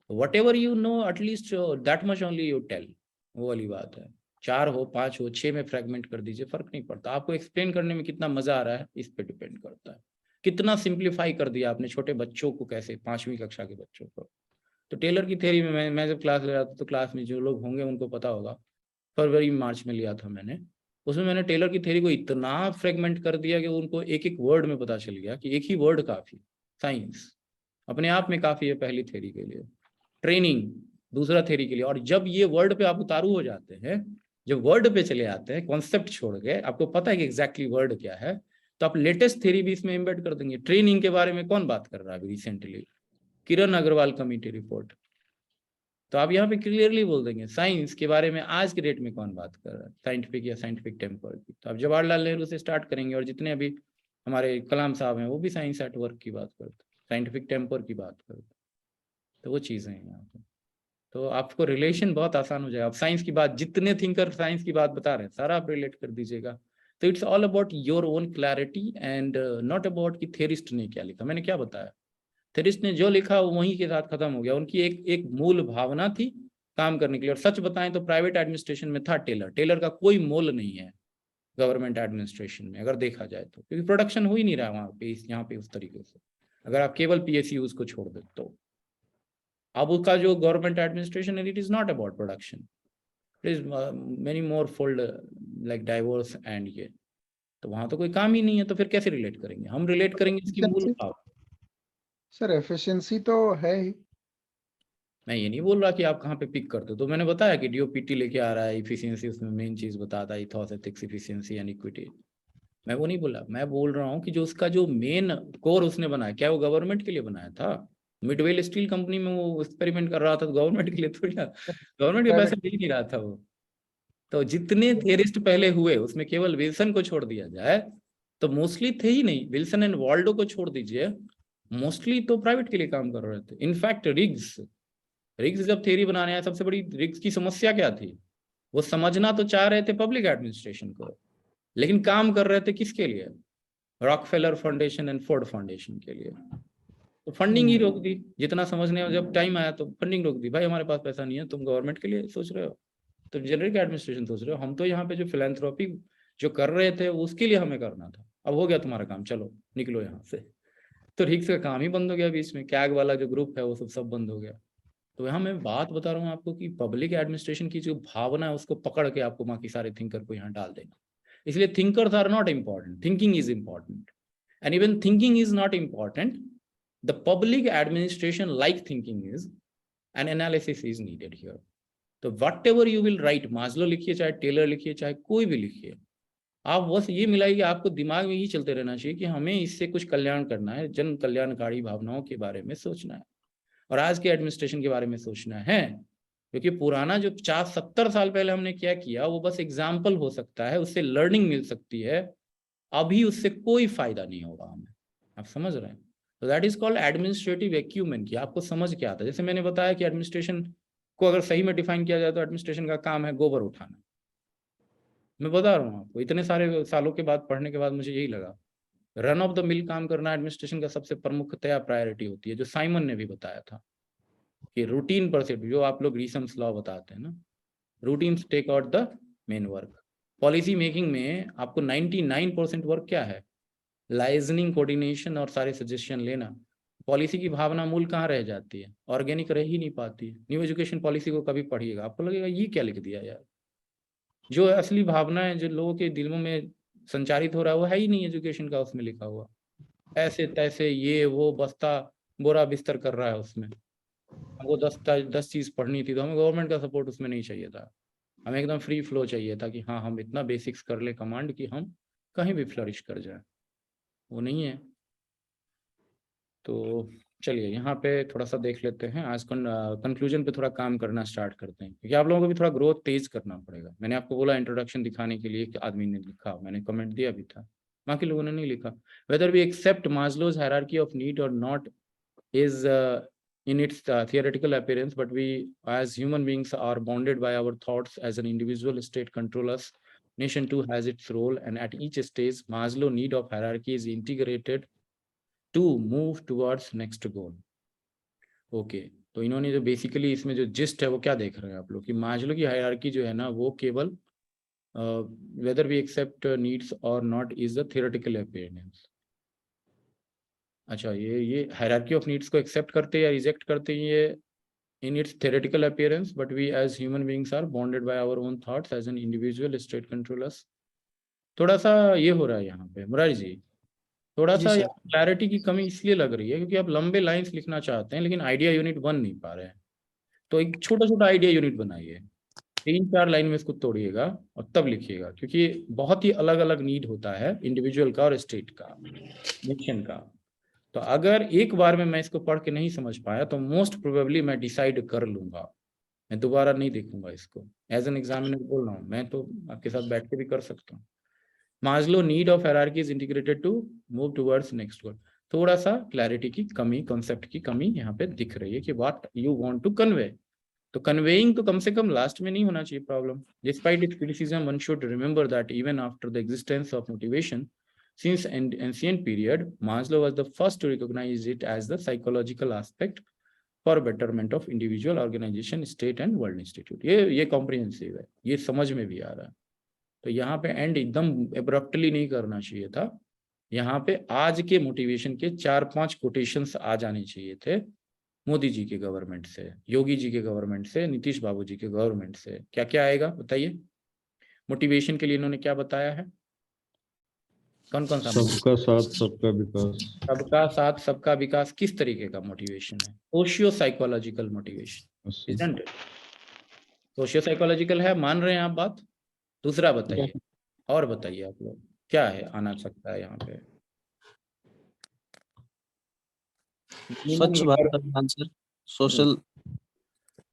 Whatever you know at least that much only you tell, वो वाली बात है। 4 हो 5 हो 6 में फ्रेगमेंट कर दीजिए, फर्क नहीं पड़ता। आपको एक्सप्लेन करने में कितना मजा आ रहा है इस पे डिपेंड करता है। कितना सिंप्लीफाई कर दिया आपने छोटे बच्चों को, कैसे 5वीं कक्षा के बच्चों को। तो टेलर की थ्योरी में मैं जब क्लास ले रहा था तो क्लास में जो लोग होंगे उनको पता होगा, फरवरी मार्च में लिया था मैंने। उसमें मैंने टेलर की थ्योरी को इतना फ्रेगमेंट कर दिया कि उनको एक एक वर्ड में पता चल गया कि एक ही वर्ड काफी। साइंस अपने आप में काफी है पहली थ्योरी के लिए, ट्रेनिंग दूसरा थ्योरी के लिए। और जब ये वर्ड पे आप उतारू हो जाते हैं, जब वर्ड पे चले आते हैं, कॉन्सेप्ट छोड़ के, आपको पता है कि एग्जैक्टली वर्ड क्या है, तो आप लेटेस्ट थ्योरी भी इसमें एम्बेड कर देंगे। ट्रेनिंग के बारे में कौन बात कर रहा है अभी रिसेंटली, किरण अग्रवाल कमेटी रिपोर्ट। तो आप यहाँ पे क्लियरली बोल देंगे साइंस के बारे में आज के डेट में कौन बात कर रहा है, साइंटिफिक या साइंटिफिक टेम्पर की। तो आप जवाहरलाल नेहरू से स्टार्ट करेंगे, और जितने अभी हमारे कलाम साहब हैं वो भी साइंस एट वर्क की बात करते, साइंटिफिक टेम्पर की बात करते। तो वो चीज़ें हैं यहाँ पे। तो आपको रिलेशन बहुत आसान हो जाएगा। आप साइंस की बात, जितने थिंकर साइंस की बात बता रहे हैं सारा आप रिलेट कर दीजिएगा। तो it's all about your own clarity and not about कि थेरिस्ट ने क्या लिखा। मैंने क्या बताया, थेरिस्ट ने जो लिखा वो वहीं के साथ खत्म हो गया। उनकी एक मूल भावना थी काम करने के लिए। और सच बताएं तो प्राइवेट एडमिनिस्ट्रेशन में था टेलर का कोई मोल नहीं है गवर्नमेंट एडमिनिस्ट्रेशन में, अगर देखा जाए तो, क्योंकि प्रोडक्शन हो ही नहीं रहा वहाँ पे, यहाँ पे उस तरीके से। अगर आप केवल PSUs को छोड़ दे तो अब उसका जो गवर्नमेंट एडमिनिस्ट्रेशन है, it is not about production, it is many more fold like diverse and ये। तो वहां तो कोई काम ही नहीं है, तो फिर कैसे रिलेट करेंगे हम? रिलेट करेंगे इसकी मूल भाव। सर एफिशिएंसी तो है ही। मैं ये नहीं बोल रहा कि आप कहाँ पे पिक करते हो। तो मैंने बताया कि DOPT लेके आ रहा है, इफिशियंसी उसमें मेन चीज बताता है, ethos, ethics, efficiency and equity. मैं वो नहीं बोला, मैं बोल रहा हूँ कि जो उसका जो मेन कोर उसने बनाया, क्या वो गवर्नमेंट के लिए बनाया था? मिडवेल स्टील कंपनी में वो एक्सपेरिमेंट कर रहा था, तो गवर्नमेंट के लिए थोड़ी ना, गवर्नमेंट के पैसे दे ही नहीं रहा था वो। तो जितने थियरिस्ट पहले हुए उसमें केवल विल्सन को छोड़ दिया जाए तो मोस्टली थे ही नहीं। विल्सन एंड वाल्डो को छोड़ दीजिए मोस्टली तो प्राइवेट के लिए काम कर रहे थे। इनफैक्ट रिग्स जब थ्योरी बनाने आया, सबसे बड़ी रिग्स की समस्या क्या थी? वो समझना तो चाह रहे थे पब्लिक एडमिनिस्ट्रेशन को, लेकिन काम कर रहे थे किसके लिए? Rockefeller foundation and Ford foundation के लिए। तो फंडिंग ही रोक दी। जितना समझने में जब टाइम आया तो फंडिंग रोक दी। भाई हमारे पास पैसा नहीं है, तुम गवर्नमेंट के लिए सोच रहे हो, तुम जेनरिक एडमिनिस्ट्रेशन सोच रहे हो, हम तो यहाँ पे जो फिलेंथ्रोपी जो कर रहे थे उसके लिए हमें करना था। अब हो गया तुम्हारा काम, चलो निकलो यहाँ से। तो रिग्स का काम ही बंद हो गया बीच में। कैग वाला जो ग्रुप है वो सब बंद हो गया। तो यहाँ मैं बात बता रहा हूँ आपको कि पब्लिक एडमिनिस्ट्रेशन की जो भावना है उसको पकड़ के आपको बाकी सारे थिंकर को यहाँ डाल देना। इसलिए thinkers are not important, thinking is important. And even thinking is not important, the public administration like thinking is, an analysis is needed here. तो whatever you will write, Maslow लिखिए चाहे टेलर लिखिए चाहे कोई भी लिखिए, आप बस ये मिलाइए कि आपको दिमाग में ही चलते रहना चाहिए कि हमें इससे कुछ कल्याण करना है, जन कल्याणकारी भावनाओं के बारे में सोचना है और आज के एडमिनिस्ट्रेशन के बारे में सोचना है। क्योंकि पुराना जो 50-70 साल पहले हमने क्या किया वो बस एग्जाम्पल हो सकता है, उससे लर्निंग मिल सकती है, अभी उससे कोई फायदा नहीं होगा हमें। आप समझ रहे हैं? तो that is called administrative acumen, कि आपको समझ क्या आता है। जैसे मैंने बताया कि एडमिनिस्ट्रेशन को अगर सही में डिफाइन किया जाए तो एडमिनिस्ट्रेशन का काम है गोबर उठाना। मैं बता रहा हूँ आपको, इतने सारे सालों के बाद पढ़ने के बाद मुझे यही लगा। रन ऑफ द मिल काम करना एडमिनिस्ट्रेशन का सबसे प्रमुखतया प्रायोरिटी होती है, जो साइमन ने भी बताया था कि रूटीन पर से, जो आप लोग ग्रीसम्स लॉ बताते हैं ना, routine take out the main work. Policy making में आपको 99% वर्क क्या है? लाइजनिंग, कोऑर्डिनेशन और सारे सजेशन लेना। पॉलिसी की भावना मूल कहाँ रह जाती है? ऑर्गेनिक रह ही नहीं पाती। न्यू एजुकेशन पॉलिसी को कभी पढ़िएगा, आपको लगेगा ये क्या लिख दिया यार। जो असली भावना है, जो लोगों के दिलों में संचारित हो रहा है, वो है ही नहीं एजुकेशन का उसमें लिखा हुआ। ऐसे तैसे ये वो बस्ता बोरा बिस्तर कर रहा है उसमें। हमको 10 चीज पढ़नी थी तो हमें गवर्नमेंट का सपोर्ट उसमें नहीं चाहिए था, हमें एकदम फ्री फ्लो चाहिए था कि हाँ हम इतना बेसिक्स कर ले कमांड कि हम कहीं भी फ्लरिश कर जाए। वो नहीं है। तो चलिए यहाँ पे थोड़ा सा देख लेते हैं, आज कंक्लूजन पे थोड़ा काम करना स्टार्ट करते हैं, क्योंकि आप लोगों को भी थोड़ा ग्रोथ तेज करना पड़ेगा। मैंने आपको बोला इंट्रोडक्शन दिखाने के लिए कि आदमी ने लिखा, मैंने कमेंट दिया भी था, बाकी लोगों ने नहीं लिखा। Whether we accept Maslow's hierarchy of need और not is in its theoretical appearance, but we as human beings are bounded by our thoughts as an individual. State control us, nation too has its role, and at each stage Maslow need of hierarchy is integrated to move towards next goal. Okay, तो इन्होंने जो basically इसमें जो gist है वो क्या देख रहे हैं आप लोग कि मास्लो की हायरार्की जो है ना वो केवल whether we accept needs or not is a theoretical appearance. अच्छा, ये हायरार्की ऑफ नीड्स को एक्सेप्ट करते या रिजेक्ट करते हैं ये in its theoretical appearance, but we as human beings are bonded by our own thoughts as an individual state controllers. थोड़ा सा ये हो रहा है यहाँ पे मुरारी जी, थोड़ा सा क्लैरिटी की कमी इसलिए लग रही है क्योंकि आप लंबे लाइंस लिखना चाहते हैं लेकिन आइडिया यूनिट बन नहीं पा रहे हैं। तो एक छोटा छोटा आइडिया यूनिट बनाइए, 3-4 लाइन में इसको तोड़िएगा और तब लिखिएगा, क्योंकि बहुत ही अलग अलग नीड होता है इंडिविजुअल का और स्टेट का, नेशन का। तो अगर एक बार में मैं इसको पढ़ के नहीं समझ पाया तो मोस्ट प्रोबेबली मैं डिसाइड कर लूंगा, मैं दोबारा नहीं देखूंगा इसको। एज एन एग्जामिनर बोल रहा हूँ, मैं तो आपके साथ बैठ के भी कर सकता हूँ। Maslow need of hierarchy is integrated to move towards next goal. थोड़ा सा क्लैरिटी की कमी, कॉन्सेप्ट की कमी यहाँ पे दिख रही है कि what you want to convey. तो कन्वेइंग तो कम से कम लास्ट में नहीं होना चाहिए problem. Despite its criticism, one should remember that even after the existence of motivation since ancient period, Maslow was the first to recognize it as the psychological aspect for betterment of individual, organization, state and world institute. ये comprehensive है, ये समझ में भी आ रहा है। तो यहाँ पे एंड एकदम एब्रप्टली नहीं करना चाहिए था। यहाँ पे आज के मोटिवेशन के 4-5 कोटेशंस आ जाने चाहिए थे, मोदी जी के गवर्नमेंट से, योगी जी के गवर्नमेंट से, नीतीश बाबू जी के गवर्नमेंट से। क्या क्या आएगा बताइए? मोटिवेशन के लिए इन्होंने क्या बताया है? कौन कौन सा? सबका साथ सबका विकास। सबका साथ सबका विकास किस तरीके का मोटिवेशन है? Socio psychological motivation, isn't it? Socio psychological है, मान रहे हैं आप बात? दूसरा बताइए, और बताइए आप लोग क्या है आना सकता है यहाँ पे? स्वच्छ भारत अभियान सर, सोशल।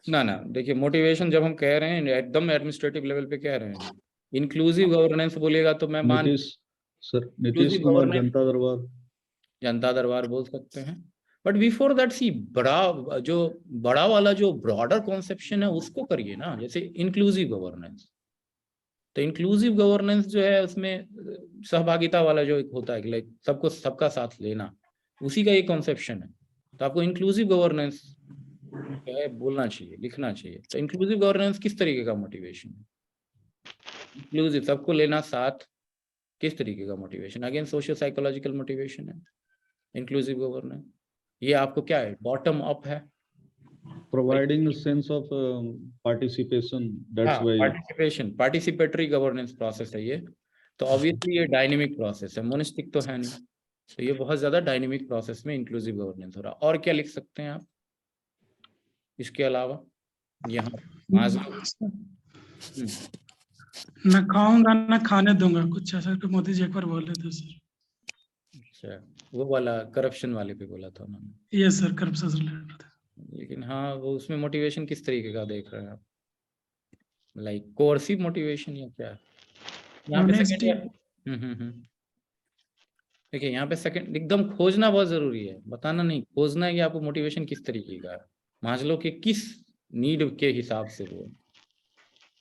ना देखिए, मोटिवेशन जब हम कह रहे हैं एकदम एडमिनिस्ट्रेटिव लेवल पे कह रहे हैं, इंक्लूसिव गवर्नेंस बोलिएगा तो मैं मान सर नीतीश कुमार जनता दरबार। जनता दरबार बोल सकते हैं। बट बिफोर दैट सी बड़ा वाला जो ब्रॉडर कॉन्सेप्शन है उसको करिए ना, जैसे इंक्लूसिव गवर्नेंस। तो इंक्लूसिव गवर्नेंस जो है उसमें सहभागिता वाला जो एक होता है, लाइक सबको सबका साथ लेना, उसी का एक कॉन्सेप्शन है। तो आपको इंक्लूसिव गवर्नेंस जो है बोलना चाहिए, लिखना चाहिए। तो इंक्लूसिव गवर्नेंस किस तरीके का मोटिवेशन है? इंक्लूसिव, सबको लेना साथ, किस तरीके का motivation? Again socio psychological motivation है इंक्लूसिव गवर्नेंस। ये आपको क्या है, बॉटम अप है, providing sense of participation, that's why participation, participatory governance process है ये। तो ऑब्वियसली ये डायनेमिक प्रोसेस है, मोनिस्टिक तो है नहीं। तो ये बहुत ज्यादा डायनेमिक प्रोसेस में इंक्लूसिव गवर्नेंस हो रहा है। और क्या लिख सकते हैं आप इसके अलावा? यहाँ मास्लो, न खाऊंगा न खाने दूंगा, कुछ ऐसा तो मोदी जी एक बार बोले थे सर। अच्छा, वो वाला करप्शन वाले पे बोला था उन्होंने। यस सर, करप्शन से रिलेटेड। लेकिन हाँ, वो उसमें मोटिवेशन किस तरीके का देख रहे हैं आप? लाइक कोर्सिव मोटिवेशन या क्या? यहाँ पे सेकंड, देखिए यहाँ पे सेकंड एकदम खोजना बहुत जरूरी है, बताना नहीं, खोजना है कि आपको मोटिवेशन किस तरीके का है, मास्लो के किस नीड के हिसाब से वो।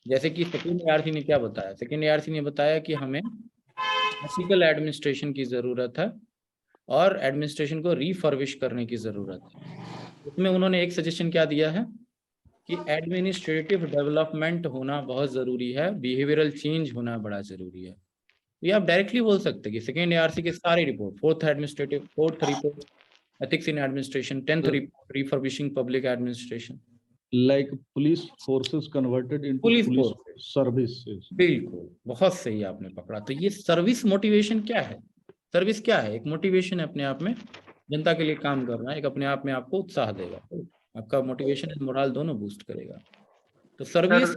जैसे कि सेकेंड ARC ने क्या बताया? सेकेंड ARC ने बताया कि हमें क्लासिकल एडमिनिस्ट्रेशन की जरूरत है और एडमिनिस्ट्रेशन को रिफर्बिश करने की जरूरत है। उसमें उन्होंने एक सजेशन क्या दिया है कि एडमिनिस्ट्रेटिव डेवलपमेंट होना बहुत जरूरी है, बिहेवियरल चेंज होना बड़ा जरूरी है। ये आप डायरेक्टली बोल सकते हैं कि सेकेंड ARC के सारे report, fourth report ethics in administration, 10th report refurbishing public administration, like police forces converted into police police services. बिल्कुल, बहुत सही आपने पकड़ा। तो ये सर्विस मोटिवेशन क्या है? सर्विस क्या है? एक मोटिवेशन है अपने आप में, जनता के लिए काम करना, एक अपने आप में आपको उत्साह देगा, आपका मोटिवेशन एंड मोरल दोनों बूस्ट करेगा। तो सर्विस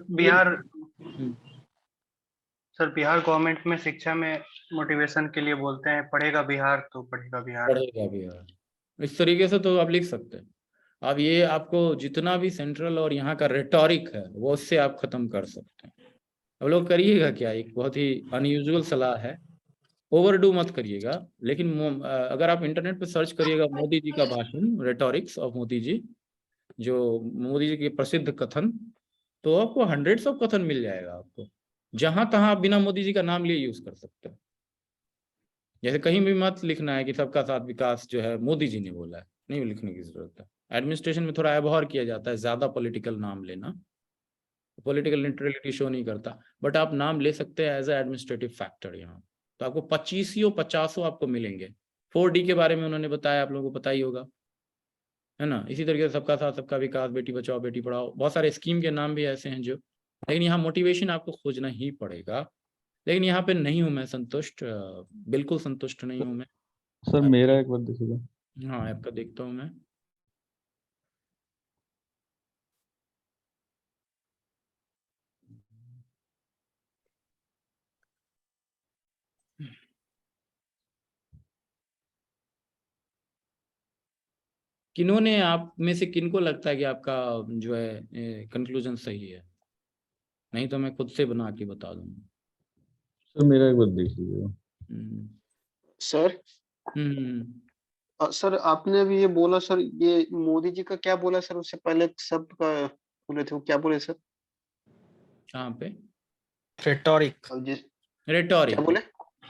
सर बिहार गवर्नमेंट में शिक्षा में मोटिवेशन के लिए बोलते हैं, पढ़ेगा बिहार तो पढ़ेगा बिहार। पढ़ेगा बिहार, इस तरीके से तो आप लिख सकते हैं। अब ये आपको जितना भी सेंट्रल और यहाँ का रेटोरिक है वो उससे आप खत्म कर सकते हैं। अब लोग करिएगा क्या, एक बहुत ही अनयूजुअल सलाह है, ओवरडू मत करिएगा। लेकिन अगर आप इंटरनेट पे सर्च करिएगा मोदी जी का भाषण, रेटोरिक्स ऑफ मोदी जी, जो मोदी जी के प्रसिद्ध कथन, तो आपको हंड्रेड्स ऑफ कथन मिल जाएगा आपको। जहां तहां आप बिना मोदी जी का नाम लिए यूज कर सकते हैं। जैसे कहीं भी मत लिखना है कि सबका साथ विकास जो है मोदी जी ने बोला है, नहीं लिखने की जरूरत है। एडमिनिस्ट्रेशन में थोड़ा एबहॉर किया जाता है ज्यादा पॉलिटिकल नाम लेना, पॉलिटिकल न्यूट्रलिटी शो नहीं करता, बट आप नाम ले सकते हैं एज ए एडमिनिस्ट्रेटिव फैक्टर। यहाँ तो आपको 25 आपको मिलेंगे। 4D के बारे में उन्होंने बताया, आप लोगों को पता ही होगा, है ना। इसी तरीके से सबका साथ सबका विकास, बेटी बचाओ बेटी पढ़ाओ, बहुत सारे स्कीम के नाम भी ऐसे हैं जो, लेकिन यहाँ मोटिवेशन आपको खोजना ही पड़ेगा। लेकिन यहाँ पे नहीं हूँ मैं संतुष्ट, बिल्कुल संतुष्ट नहीं हूँ मैं। सर मेरा एक बार देखिएगा। हाँ, आपका देखता हूँ मैं। किन्होंने, आप में से किनको लगता है कि आपका जो है कंक्लूजन सही है? नहीं तो मैं खुद से बना के बता दूंगा। सर मेरा एक बार देख लीजिएगा। सर सर आपने अभी ये बोला सर, ये मोदी जी का क्या बोला सर? उससे पहले शब्द का बोले थे, वो क्या बोले सर? कहाँ पे? रेटोरिक। रेटोरिक, क्या बोले?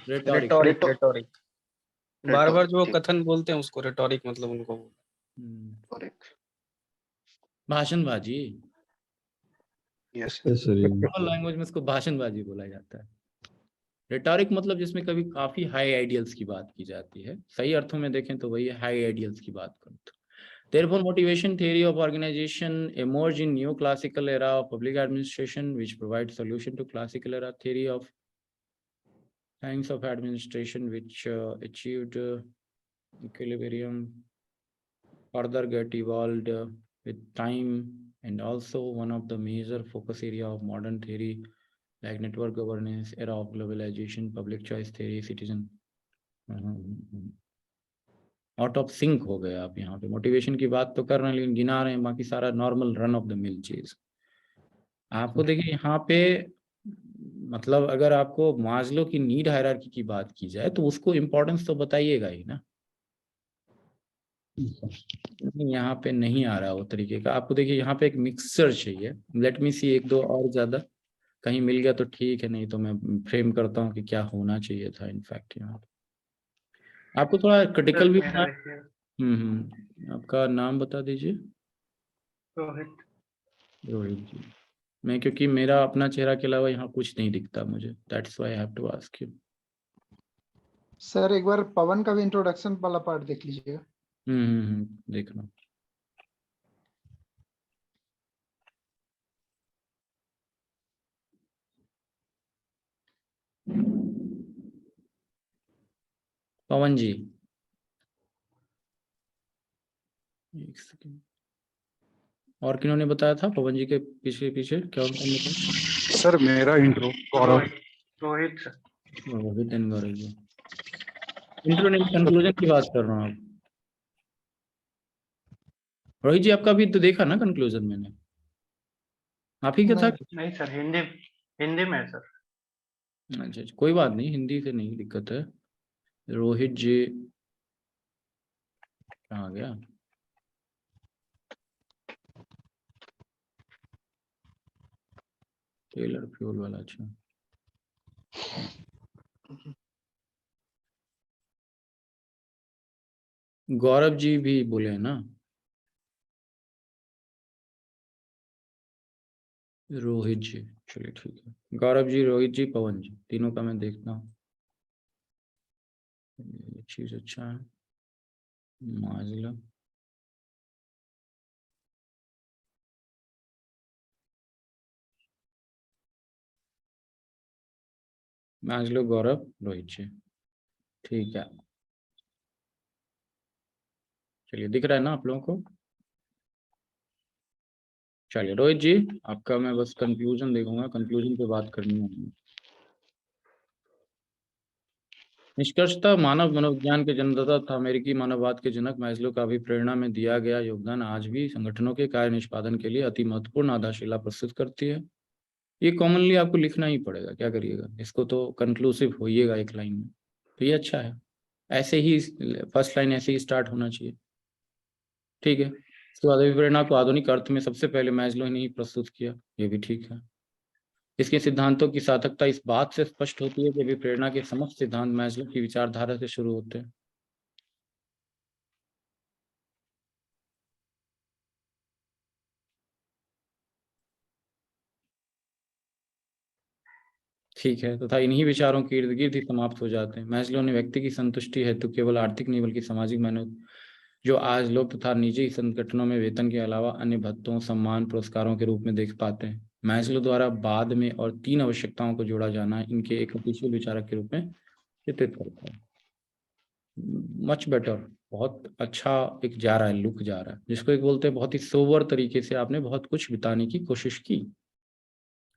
रेटोरिक बार बार जो कथन बोलते हैं उसको रेटोरिक मतलब उनको भाषणबाजी। यस लैंग्वेज में इसको भाषणबाजी बोला जाता है। रेटोरिक मतलब जिसमें कभी काफी हाई आइडियल्स की बात की जाती है, सही अर्थों में देखें तो वही हाई आइडियल्स की बात करते। Therefore, motivation theory of organization emerged in new classical era of public administration, which provides solution to classical era theory of science of administration, which achieved equilibrium, further get evolved with time, and also one of the major focus area of modern theory like network governance, era of globalization, public choice theory, citizen. Out of sync हो गए आप यहाँ पे। Motivation की बात तो कर रहे हैं लेकिन गिना रहे हैं बाकी सारा normal run of the mill चीज। आपको देखिए यहाँ पे, मतलब अगर आपको मास्लो की नीड हायरार्की की बात की जाए तो उसको इम्पोर्टेंस तो बताइएगा ही ना। यहाँ पे नहीं आ रहा वो तरीके का। आपको देखिए यहाँ पे एक मिक्सचर चाहिए। लेट मी सी, एक दो और ज्यादा कहीं मिल गया तो ठीक है, नहीं तो मैं फ्रेम करता हूँ कि क्या होना चाहिए था इनफैक्ट यहाँ पे। आपको थोड़ा क्रिटिकल भी बना। आपका नाम बता दीजिए। रोहित। रोहित जी। मैं, क्योंकि मेरा अपना चेहरा के अलावा यहाँ कुछ नहीं दिखता मुझे, that's why I have to ask you. Sir एक बार पवन का भी इंट्रोडक्शन वाला पार्ट देख लीजिएगा। देखना। पवन जी, एक सेकंड। और किन्होंने बताया था पवन जी के पीछे पीछे क्या उनका मतलब? सर मेरा intro Gaurav. Rohit sir. Rohit and Gaurav ji. Intro नहीं, कंक्लूजन की बात कर रहा हूँ आप। रोहित जी आपका भी तो देखा ना कंक्लूजन मैंने, आप ही का था? नहीं सर, हिंदी में है सर। अच्छा, कोई बात नहीं, हिंदी से नहीं दिक्कत है। रोहित जी कहाँ गया? टेलर फ्यूल वाला, अच्छा। गौरव जी भी बोले हैं ना? रोहित जी, चलिए ठीक है। गौरव जी, रोहित जी, पवन जी, तीनों का मैं देखता हूँ। ये चीज अच्छा है। माजला, माजलो, गौरव, रोहित जी, ठीक है। चलिए, दिख रहा है ना आप लोगों को? चलिए रोहित जी, आपका मैं बस कंक्लूजन देखूंगा, कंक्लूजन पे बात करनी है। निष्कर्षतः मानव मनोविज्ञान के जन्मदाता तथा अमेरिकी मानववाद के जनक मैस्लो का भी प्रेरणा में दिया गया योगदान आज भी संगठनों के कार्य निष्पादन के लिए अति महत्वपूर्ण आधारशिला प्रस्तुत करती है। ये कॉमनली आपको लिखना ही पड़ेगा, क्या करिएगा, इसको तो कंक्लूसिव होइएगा एक लाइन में, तो ये अच्छा है। ऐसे ही फर्स्ट लाइन ऐसे ही स्टार्ट होना चाहिए, ठीक है। इसके बाद अभिप्रेरणा को आधुनिक अर्थ में सबसे पहले मैस्लो ने ही प्रस्तुत किया, ये भी ठीक है। इसके सिद्धांतों की सार्थकता इस बात से स्पष्ट होती है कि अभिप्रेरणा के समस्त सिद्धांत मैस्लो की विचारधारा से शुरू होते हैं। ठीक है, तथा इन्हीं विचारों के इर्द गिर्द ही समाप्त हो जाते हैं। मैस्लो ने व्यक्ति की संतुष्टि हेतु केवल आर्थिक नहीं बल्कि सामाजिक मानव, जो आज लोग तथा निजी संगठनों में वेतन के अलावा अन्य भत्तों, सम्मान, पुरस्कारों के रूप में देख पाते हैं। मैस्लो द्वारा बाद में और 3 आवश्यकताओं को जोड़ा जाना इनके एक गतिशील विचारक के रूप में चित्रित करता है। मच बेटर, बहुत अच्छा एक जा रहा है, लुक जा रहा है, जिसको एक बोलते हैं बहुत ही सोबर तरीके से आपने बहुत कुछ बिताने की कोशिश की।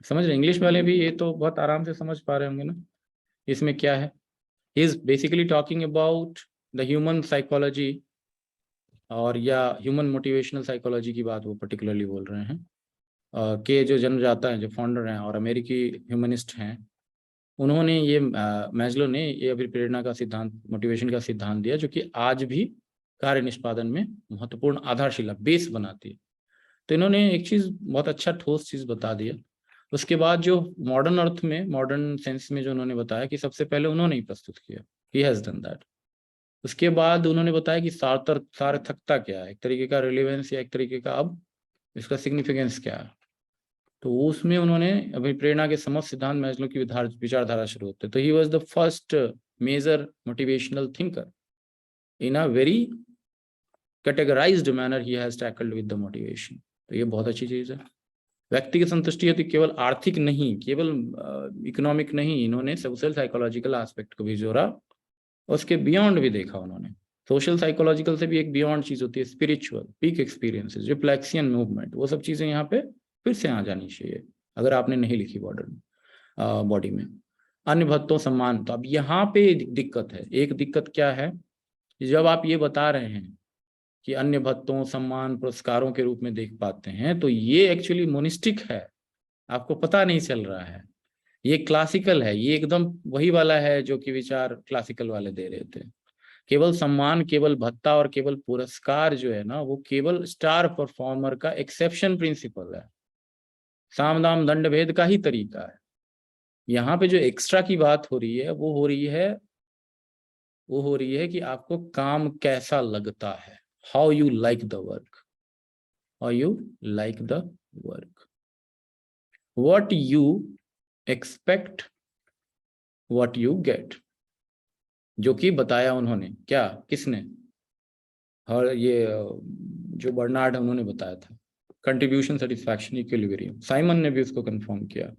समझ रहे इंग्लिश वाले भी ये तो बहुत आराम से समझ पा रहे होंगे ना इसमें क्या है। He is basically talking about the human psychology, और या ह्यूमन मोटिवेशनल साइकोलॉजी की बात वो पर्टिकुलरली बोल रहे हैं। के जो जन्मदाता हैं, जो फाउंडर हैं और अमेरिकी ह्यूमनिस्ट हैं, उन्होंने ये मैस्लो ने ये अभिप्रेरणा का सिद्धांत, मोटिवेशन का सिद्धांत दिया, जो कि आज भी कार्य निष्पादन में महत्वपूर्ण आधारशिला, बेस बनाती है। तो इन्होंने एक चीज बहुत अच्छा ठोस चीज बता दिया। उसके बाद जो मॉडर्न अर्थ में, मॉडर्न सेंस में जो उन्होंने बताया कि सबसे पहले उन्होंने ही प्रस्तुत किया, ही हैज डन दैट। उसके बाद उन्होंने बताया कि सार्थकता क्या है, एक तरीके का रिलेवेंस या एक तरीके का अब इसका सिग्निफिकेंस क्या है। तो उसमें उन्होंने अभिप्रेरणा के समस्त सिद्धांत मैस्लो की विचारधारा शुरू होते। तो he was the first major motivational thinker in a very categorised manner he has tackled with the motivation. तो ये बहुत अच्छी चीज है। व्यक्ति की संतुष्टि है तो केवल आर्थिक नहीं, केवल इकोनॉमिक नहीं, इन्होंने सोशल साइकोलॉजिकल एस्पेक्ट को भी जोड़ा, उसके बियॉन्ड भी देखा उन्होंने। सोशल साइकोलॉजिकल से भी एक बियॉन्ड चीज होती है spiritual, peak experiences, reflection, movement, वो सब चीजें यहाँ पे फिर से आ जानी चाहिए अगर आपने नहीं लिखी बॉडी में। अन्य भत्तों, सम्मान, तो अब यहाँ पे दिक्कत है। एक दिक्कत क्या है, जब आप ये बता रहे हैं कि अन्य भत्तों, सम्मान, पुरस्कारों के रूप में देख पाते हैं, तो ये एक्चुअली मोनिस्टिक है, आपको पता नहीं चल रहा है। ये क्लासिकल है, ये एकदम वही वाला है जो कि विचार क्लासिकल वाले दे रहे थे केवल सम्मान, केवल भत्ता और केवल पुरस्कार जो है ना, वो केवल स्टार परफॉर्मर का एक्सेप्शन प्रिंसिपल है, साम दाम दंड भेद का ही तरीका है। यहाँ पे जो एक्स्ट्रा की बात हो रही है वो हो रही है कि आपको काम कैसा लगता है, how you like the work, how you like the work, what you expect, what you get, जो कि बताया उन्होंने, क्या, किसने, और ये जो बर्नार्ड है उन्होंने बताया था, कंट्रीब्यूशन, सेटिस्फैक्शन, इक्विलिब्रियम। साइमन ने भी उसको कंफर्म किया,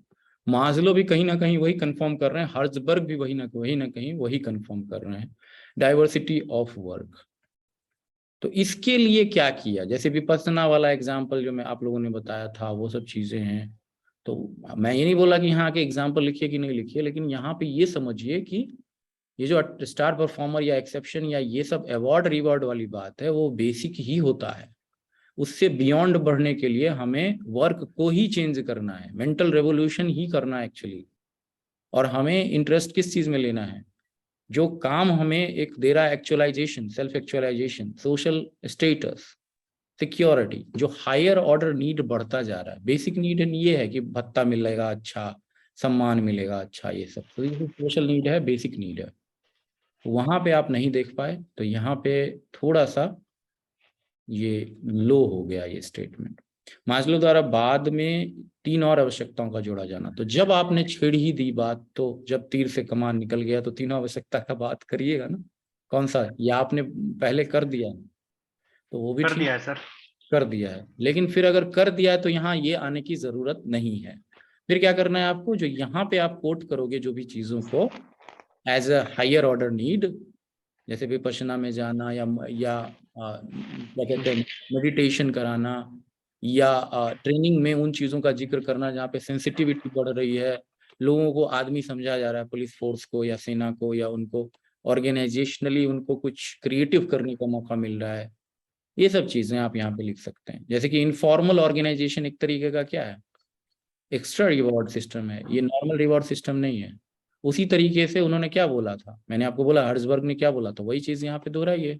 मास्लो भी कहीं ना कहीं वही कंफर्म कर रहे हैं, हर्ट्जबर्ग भी वही ना कहीं वही कंफर्म कर रहे हैं, डाइवर्सिटी ऑफ वर्क। तो इसके लिए क्या किया, जैसे विपස්සना वाला एग्जाम्पल जो मैं आप लोगों ने बताया था, वो सब चीजें हैं। तो मैं ये नहीं बोला कि यहाँ के एग्जाम्पल लिखिए कि नहीं लिखिए, लेकिन यहाँ पे ये समझिए कि ये जो स्टार परफॉर्मर या एक्सेप्शन या ये सब अवार्ड रिवॉर्ड वाली बात है, वो बेसिक ही होता है। उससे बियॉन्ड बढ़ने के लिए हमें वर्क को ही चेंज करना है, मेंटल रेवोल्यूशन ही करना है एक्चुअली। और हमें इंटरेस्ट किस चीज में लेना है, जो काम हमें एक दे रहा है, actualisation, self actualisation, social status, security, जो हायर ऑर्डर नीड बढ़ता जा रहा है। बेसिक नीड ये है कि भत्ता मिलेगा अच्छा, सम्मान मिलेगा अच्छा, ये सब तो ये सोशल नीड है, बेसिक नीड है। वहां पे आप नहीं देख पाए, तो यहाँ पे थोड़ा सा ये लो हो गया ये स्टेटमेंट। मास्लो द्वारा बाद में 3 और आवश्यकताओं का जोड़ा जाना। तो जब आपने छेड़ ही दी बात, तो जब तीर से कमान निकल गया तो तीनों आवश्यकता का बात करिएगा ना, कौन सा, या आपने पहले कर दिया, तो वो भी कर ठीक दिया है सर। कर दिया है। लेकिन फिर अगर कर दिया है तो यहाँ ये आने की जरूरत नहीं है। फिर क्या करना है आपको, जो यहाँ पे आप कोट करोगे जो भी चीजों को as a higher order need, जैसे विपश्यना में जाना या क्या कहते हैं मेडिटेशन कराना, या ट्रेनिंग में उन चीज़ों का जिक्र करना जहाँ पे सेंसिटिविटी बढ़ रही है, लोगों को आदमी समझा जा रहा है, पुलिस फोर्स को या सेना को, या उनको ऑर्गेनाइजेशनली उनको कुछ क्रिएटिव करने का मौका मिल रहा है, ये सब चीज़ें आप यहाँ पे लिख सकते हैं। जैसे कि इनफॉर्मल ऑर्गेनाइजेशन एक तरीके का क्या है, एक्स्ट्रा रिवॉर्ड सिस्टम है, ये नॉर्मल रिवॉर्ड सिस्टम नहीं है। उसी तरीके से उन्होंने क्या बोला था, मैंने आपको बोला हर्ट्जबर्ग ने क्या बोला था, वही चीज़ यहाँ पे दोहराई है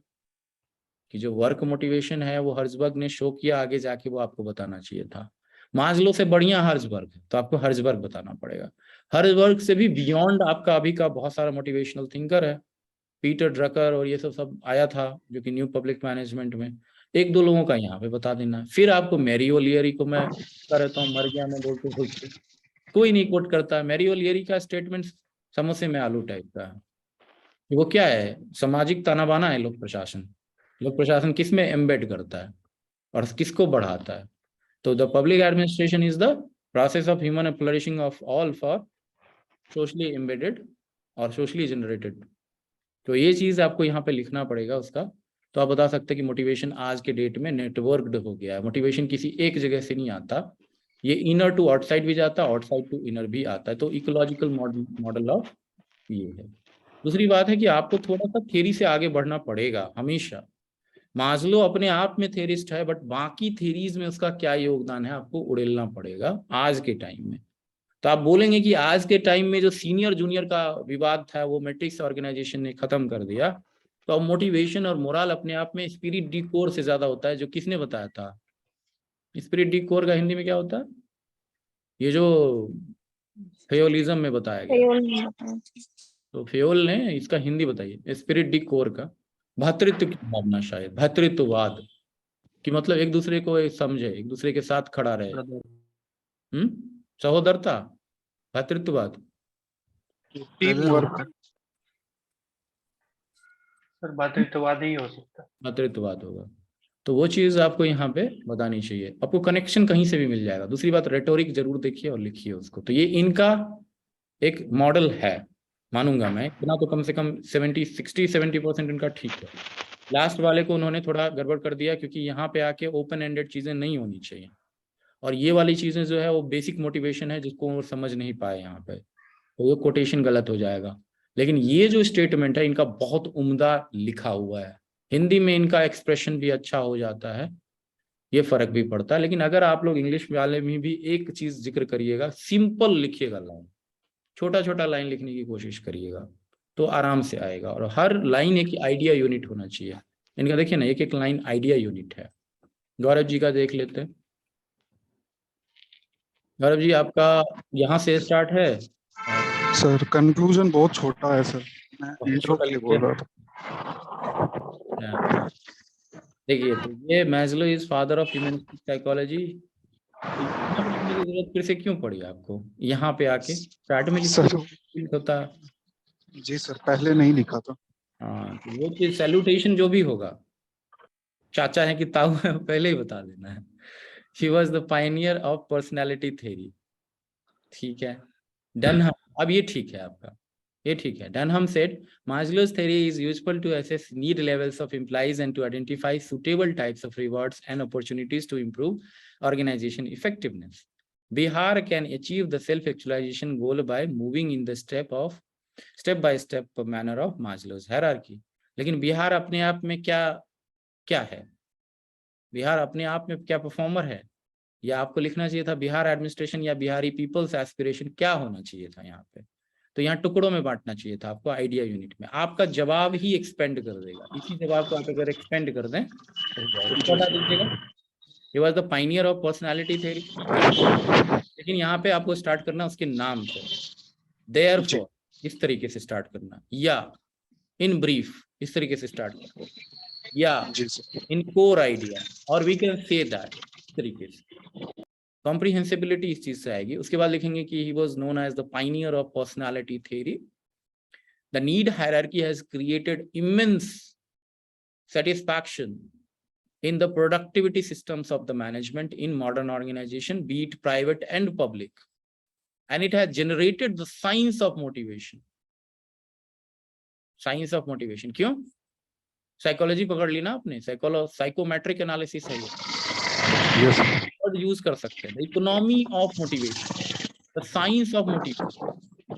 कि जो वर्क मोटिवेशन है वो हर्ट्जबर्ग ने शो किया, आगे जाके वो आपको बताना चाहिए था। मास्लो से बढ़िया हर्ट्जबर्ग है, तो आपको हर्ट्जबर्ग बताना पड़ेगा। हर्ट्जबर्ग से भी बियॉन्ड आपका अभी का बहुत सारा मोटिवेशनल थिंकर है, पीटर ड्रकर और ये सब आया था जो कि न्यू पब्लिक मैनेजमेंट में, 1-2 लोगों का यहाँ पे बता देना। फिर आपको मैरी ओलियरी को मैं रहता हूँ, मर गया मैं बोलते बोलते, कोई नहीं कोट करता है। मैरी ओलियरी का स्टेटमेंट समोसे में आलू टाइप का है। वो क्या है, सामाजिक ताना बाना है। लोक प्रशासन किस में एम्बेड करता है और किसको बढ़ाता है? तो the public administration is the process of human flourishing of all for socially embedded और सोशली जनरेटेड। तो ये चीज आपको यहाँ पे लिखना पड़ेगा उसका। तो आप बता सकते हैं कि मोटिवेशन आज के डेट में नेटवर्क्ड हो गया है। मोटिवेशन किसी एक जगह से नहीं आता, ये इनर टू आउटसाइड भी जाता है, आउटसाइड टू इनर भी आता है। तो इकोलॉजिकल मॉडल ऑफ ये है। दूसरी बात है कि आपको थोड़ा सा थ्योरी से आगे बढ़ना पड़ेगा हमेशा। मास्लो अपने आप में थेरिस्ट है, बट बाकी थेरीज में उसका क्या योगदान है आपको उड़ेलना पड़ेगा आज के टाइम में। तो आप बोलेंगे कि आज के टाइम में जो सीनियर जूनियर का विवाद था वो मैट्रिक्स ऑर्गेनाइजेशन ने खत्म कर दिया, तो अब मोटिवेशन और मोरल अपने आप में स्पिरिट डी कोर से ज्यादा होता है। जो किसने बताया था, स्पिरिट डी कोर का हिंदी में क्या होता है, ये जो फेयोलिज्म में बताया गया, तो फेयोल ने इसका हिंदी बताइए, स्पिरिट डी कोर का भ्रातृत्व की भावना, शायद भ्रातृत्ववाद कि मतलब एक दूसरे को समझे, एक दूसरे के साथ खड़ा रहे, सहोदरता, भ्रातृत्ववाद, सर भ्रातृत्ववाद ही हो सकता है, भ्रातृत्ववाद होगा। तो वो चीज आपको यहाँ पे बतानी चाहिए। आपको कनेक्शन कहीं से भी मिल जाएगा। दूसरी बात, रेटोरिक जरूर देखिए और लिखिए उसको। तो ये इनका एक मॉडल है, मानूंगा मैं इतना, तो कम से कम 60-70% इनका ठीक है। लास्ट वाले को उन्होंने थोड़ा गड़बड़ कर दिया, क्योंकि यहाँ पे आके ओपन एंडेड चीजें नहीं होनी चाहिए, और ये वाली चीजें जो है वो बेसिक मोटिवेशन है जिसको वो समझ नहीं पाए यहाँ पे, तो ये कोटेशन गलत हो जाएगा। लेकिन ये जो स्टेटमेंट है इनका बहुत उम्दा लिखा हुआ है, हिंदी में इनका एक्सप्रेशन भी अच्छा हो जाता है, ये फर्क भी पड़ता है। लेकिन अगर आप लोग इंग्लिश वाले में भी एक चीज जिक्र करिएगा, सिंपल लिखिएगा लाइन, छोटा छोटा लाइन लिखने की कोशिश करिएगा, तो आराम से आएगा। और हर लाइन एक आइडिया यूनिट होना चाहिए। इनका देखिए ना, एक एक लाइन आइडिया यूनिट है। गौरव जी का देख लेते हैं। गौरव जी, आपका यहाँ से स्टार्ट है? सर कंक्लूजन बहुत छोटा है सर, मैं बहुत इंट्रो छोटा के लिए लिखिए। बोल रहा था। देखिए, तो ये Maslow is father of humanistic psychology. यहाँ पे लिखने की जरूरत फिर से क्यों पड़ी आपको? यहाँ पे आके स्टार्ट में सर लिखिए होता। जी सर, पहले नहीं लिखा था। हाँ, तो वो चीज सैल्यूटेशन जो भी होगा, चाचा है कि ताऊ है, पहले ही बता देना है। He was the pioneer of personality theory। ठीक है। डनहम, अब ये ठीक है आपका, ये ठीक है। डनहम said Maslow's theory is useful to assess need levels of employees and to identify suitable types of rewards and opportunities to improve organization effectiveness. Bihar can achieve the self-actualization goal by moving in the step-by-step manner of Maslow's hierarchy। लेकिन बिहार अपने आप में क्या है? बिहार अपने आप में क्या परफॉर्मर है? या आपको लिखना चाहिए था बिहार एडमिनिस्ट्रेशन या बिहारी पीपल्स एस्पिरेशन क्या होना चाहिए था यहाँ पे? तो यहाँ टुकड़ों में बांटना चाहिए था आपको, आइडिया यूनिट में। आपका जवाब ही एक्सपेंड कर देगा। इसी जवाब को आप अगर एक्सपेंड कर दें तो बता दीजिएगा, ये was the pioneer of personality theory. लेकिन यहाँ पे आपको स्टार्ट करना उसके नाम से, देयरफॉर इस तरीके से स्टार्ट करना, या इन ब्रीफ इस तरीके से स्टार्ट करना, या इन कोर आइडिया, और वी कैन से दैट इस तरीके से। कॉम्प्रिहेंसिबिलिटी इस चीज से आएगी। उसके बाद लिखेंगे कि he was known as the pioneer of personality theory. The need hierarchy has created immense satisfaction in the productivity systems of the management in modern organization, be it private and public, and it has generated the science of motivation। Science of motivation क्यों? Psychology पकड़ ली ना आपने, psychometric analysis है ये, word use कर सकते हैं। Economy of motivation, the science of motivation.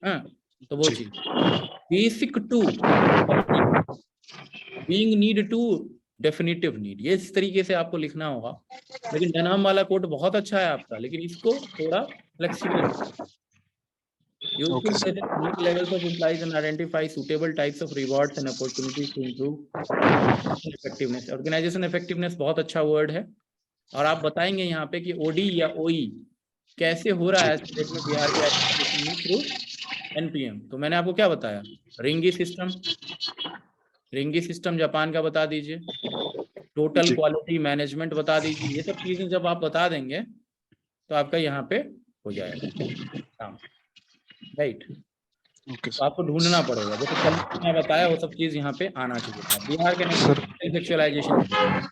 हाँ, तो वो चीज basic to being need to definitive need, ये इस तरीके से आपको लिखना होगा। लेकिन डनहम वाला कोड बहुत अच्छा है आपका, लेकिन इसको थोड़ा flexible useful to assess need levels of employees and identify suitable types of rewards and opportunities to improve effectiveness। Organization effectiveness बहुत अच्छा वर्ड है। और आप बताएंगे यहाँ पे कि ओडी या ओई कैसे हो रहा है स्टेट में बिहार के एडमिनिस्ट्रेशन में थ्रू एनपीएम। तो मैंने आपको क्या बताया? रिंगी सिस्टम जापान का बता दीजिए, टोटल क्वालिटी मैनेजमेंट बता दीजिए। ये सब चीजें जब आप बता देंगे तो आपका यहाँ पे हो जाएगा काम, राइट। तो आपको ढूंढना पड़ेगा, जैसे कल मैं बताया वो सब चीज यहाँ पे आना चाहिए था। बिहार के सेक्सुअलाइजेशन,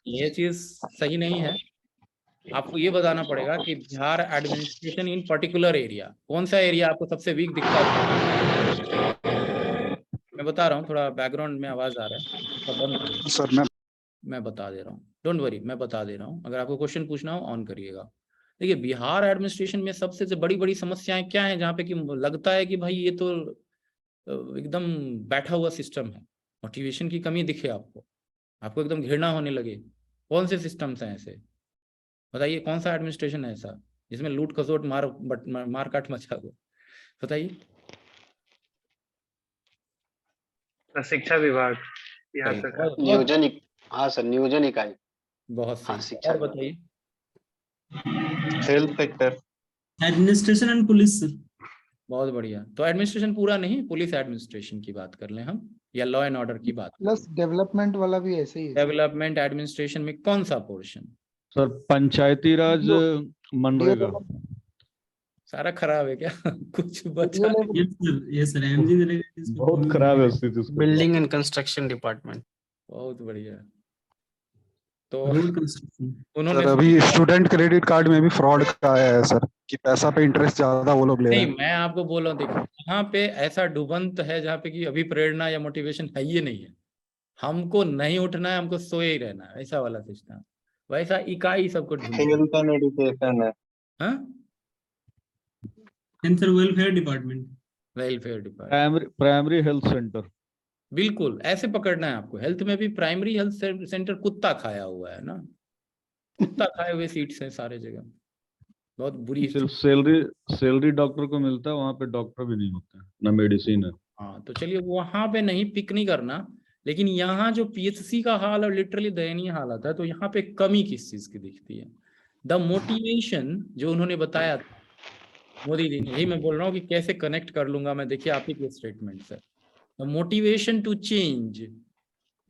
ये चीज सही नहीं है। आपको ये बताना पड़ेगा कि Bihar administration in particular area, कौन सा एरिया आपको सबसे वीक दिखता है? मैं बता रहा हूँ, थोड़ा बैकग्राउंड में आवाज आ रहा है सर, मैं बता दे रहा हूँ, डोंट वरी, मैं बता दे रहा हूँ। अगर आपको क्वेश्चन पूछना हो ऑन करिएगा। देखिए, बिहार एडमिनिस्ट्रेशन में सबसे बड़ी समस्याएं क्या हैं, जहाँ पे कि लगता है कि भाई ये तो एकदम बैठा हुआ सिस्टम है, मोटिवेशन की कमी दिखे आपको एकदम घृणा होने लगे। कौन से सिस्टम्स हैं ऐसे? बताइए, कौन सा एडमिनिस्ट्रेशन है ऐसा जिसमें लूट खसोट मारकाट मचा दो? बताइए। शिक्षा विभाग, नियोजन, हाँ सर, नियोजन इकाई। बहुत सही। और बताइए। Health sector, administration and police sir. बहुत बढ़िया। तो एडमिनिस्ट्रेशन पूरा नहीं, पुलिस एडमिनिस्ट्रेशन की बात कर लें हम, या लॉ एंड ऑर्डर की बात। प्लस डेवलपमेंट वाला भी ऐसे ही है। डेवलपमेंट एडमिनिस्ट्रेशन में कौन सा पोर्शन? सर पंचायती राज, मनरेगा। सारा खराब है क्या? कुछ बचा? यस सर, बहुत खराब है स्थिति। Building and construction department. बहुत बढ़िया। तो उन्होंने अभी स्टूडेंट क्रेडिट कार्ड में भी फ्रॉड का आया है सर, कि पैसा पे इंटरेस्ट ज्यादा वो लोग ले रहे हैं। नहीं, मैं आपको बोल रहा हूँ, देखिए यहाँ पे ऐसा डुबंत है जहाँ पे कि अभी प्रेरणा या मोटिवेशन है ही नहीं है। हमको नहीं उठना है, हमको सोए ही रहना है, ऐसा वाला सिस्टम। वैसा इकाई सबको हेल्थ एंड एजुकेशन है। हाँ, welfare department, primary health centre. बिल्कुल ऐसे पकड़ना है आपको। हेल्थ में भी प्राइमरी हेल्थ सेंटर कुत्ता खाया हुआ है ना, कुत्ता खाए हुए सीट्स हैं सारे जगह। बहुत बुरी सिर्फ सैलरी डॉक्टर को मिलता है, वहां पे डॉक्टर भी नहीं होते हैं, ना मेडिसिन है। हाँ तो चलिए वहां पे नहीं पिक नहीं करना, लेकिन यहाँ जो पीएचसी का हाल और लिटरली दयनीय हालत है, तो यहाँ पे कमी किस चीज की दिखती है? द मोटिवेशन जो उन्होंने बताया था मोदी जी ने, यही मैं बोल रहा हूँ कि कैसे कनेक्ट कर लूंगा मैं, देखिए आप ही के स्टेटमेंट से। The motivation to change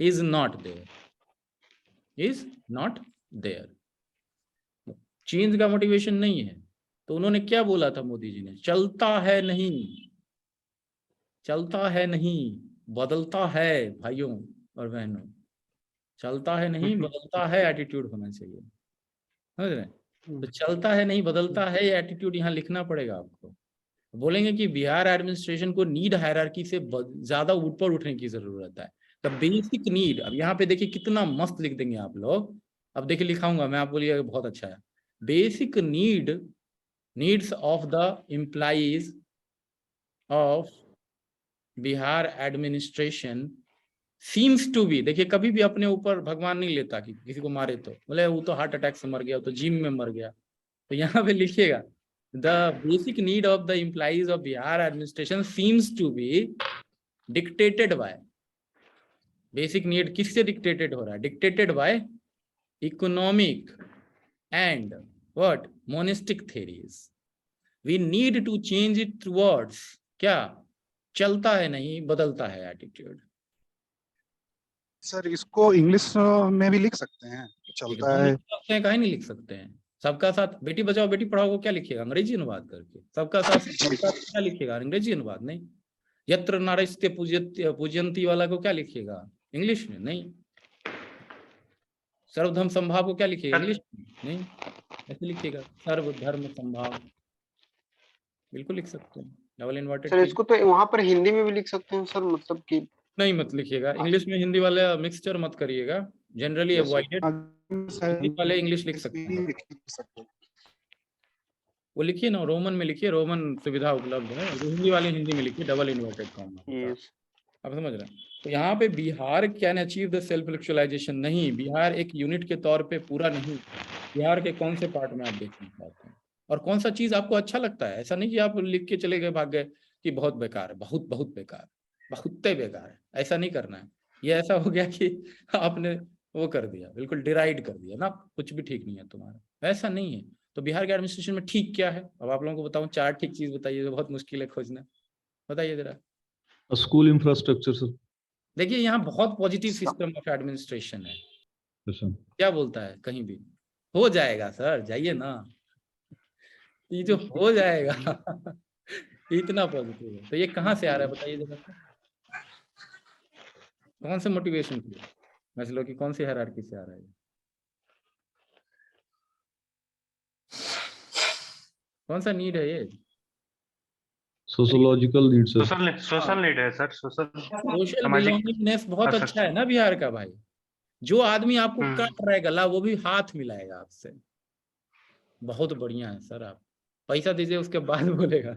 is not there, is not there. Change का मोटिवेशन नहीं है। तो उन्होंने क्या बोला था मोदी जी ने? चलता है नहीं, चलता है नहीं बदलता है भाइयों और बहनों, चलता है नहीं बदलता है एटीट्यूड होना चाहिए, समझ रहे हैं? तो चलता है नहीं बदलता है ये एटीट्यूड यहाँ लिखना पड़ेगा आपको। बोलेंगे कि बिहार एडमिनिस्ट्रेशन को नीड हायरार्की से ज्यादा ऊपर उठने की जरूरत है। द बेसिक नीड, अब यहाँ पे देखिए कितना मस्त लिख देंगे आप लोग। अब देखिए लिखाऊंगा मैं, आप बोलिएगा बहुत अच्छा है। Basic needs of the employees of Bihar administration seems to be, देखिए कभी भी अपने ऊपर भगवान नहीं लेता कि किसी को मारे तो बोले वो तो हार्ट अटैक से मर गया, तो जिम में मर गया। तो यहाँ पे लिखिएगा the basic need of the employees of Bihar administration seems to be dictated by, basic need किससे डिक्टेटेड हो रहा है? Dictated by economic and what monistic theories. We need to change it towards क्या? चलता है नहीं बदलता है एटीट्यूड। सर इसको इंग्लिश में भी लिख सकते हैं, चलता है कहीं नहीं लिख सकते हैं। सबका साथ बेटी बचाओ बेटी पढ़ाओ को क्या लिखिएगा? अंग्रेजी अनुवाद करके। सबका साथ क्या लिखिएगा? अंग्रेजी अनुवाद नहीं। यत्र नारस्ते पूजयंती वाला को क्या लिखिएगा? इंग्लिश में नहीं। सर्वधर्म संभाव को क्या लिखिएगा? इंग्लिश में नहीं, ऐसे लिखिएगा सर्वधर्म संभाव, बिल्कुल लिख सकते हैं। Double inverted. सर इसको तो वहां पर हिंदी में भी लिख सकते हैं सर, मतलब कि नहीं मत लिखिएगा इंग्लिश में हिंदी वाले मिक्सचर मत करिएगा, जनरली अवॉइडेड। हिंदी वाले इंग्लिश लिख सकते हैं, वो लिखिए ना, रोमन में लिखिए, रोमन सुविधा उपलब्ध है। हिंदी वाले हिंदी में लिखिए डबल इन्वर्टेड कॉमा, आप समझ रहे हैं? तो यहाँ पे Bihar can achieve the self actualisation नहीं, बिहार एक यूनिट के तौर पे पूरा नहीं। बिहार के कौन से पार्ट में आप देखना चाहते हैं और कौन सा चीज आपको अच्छा लगता है? ऐसा नहीं कि आप लिख के चले गए भाग गए कि बहुत बेकार है, बहुत बहुत बेकार, बहुत बेकार है, ऐसा नहीं करना है। ये ऐसा हो गया कि आपने वो कर दिया, बिल्कुल डिराइड कर दिया ना, कुछ भी ठीक नहीं है तुम्हारा, ऐसा नहीं है। तो बिहार के एडमिनिस्ट्रेशन में ठीक क्या है? अब आप लोगों को बताऊं, 4 ठीक चीज बताइए, तो बहुत मुश्किल है खोजना, बताइए जरा। School infrastructure sir. देखिए यहाँ बहुत पॉजिटिव सिस्टम ऑफ एडमिनिस्ट्रेशन है। क्या बोलता है? कहीं भी हो जाएगा सर, जाइए ना, ये जो हो जाएगा इतना पॉजिटिव है। तो ये कहाँ से आ रहा है बताइए जरा, कौन से मोटिवेशन की मसलों की कौन सी हायरार्की से आ रहा है? कौन सा नीड है ये? Sociological need sir. Social need है सर, सोशल बिलोंगिंगनेस बहुत अच्छा है ना बिहार का भाई। जो आदमी आपको काट रहा है गला, वो भी हाथ मिलाएगा आपसे, बहुत बढ़िया है सर। आप पैसा दीजिए उसके बाद बोलेगा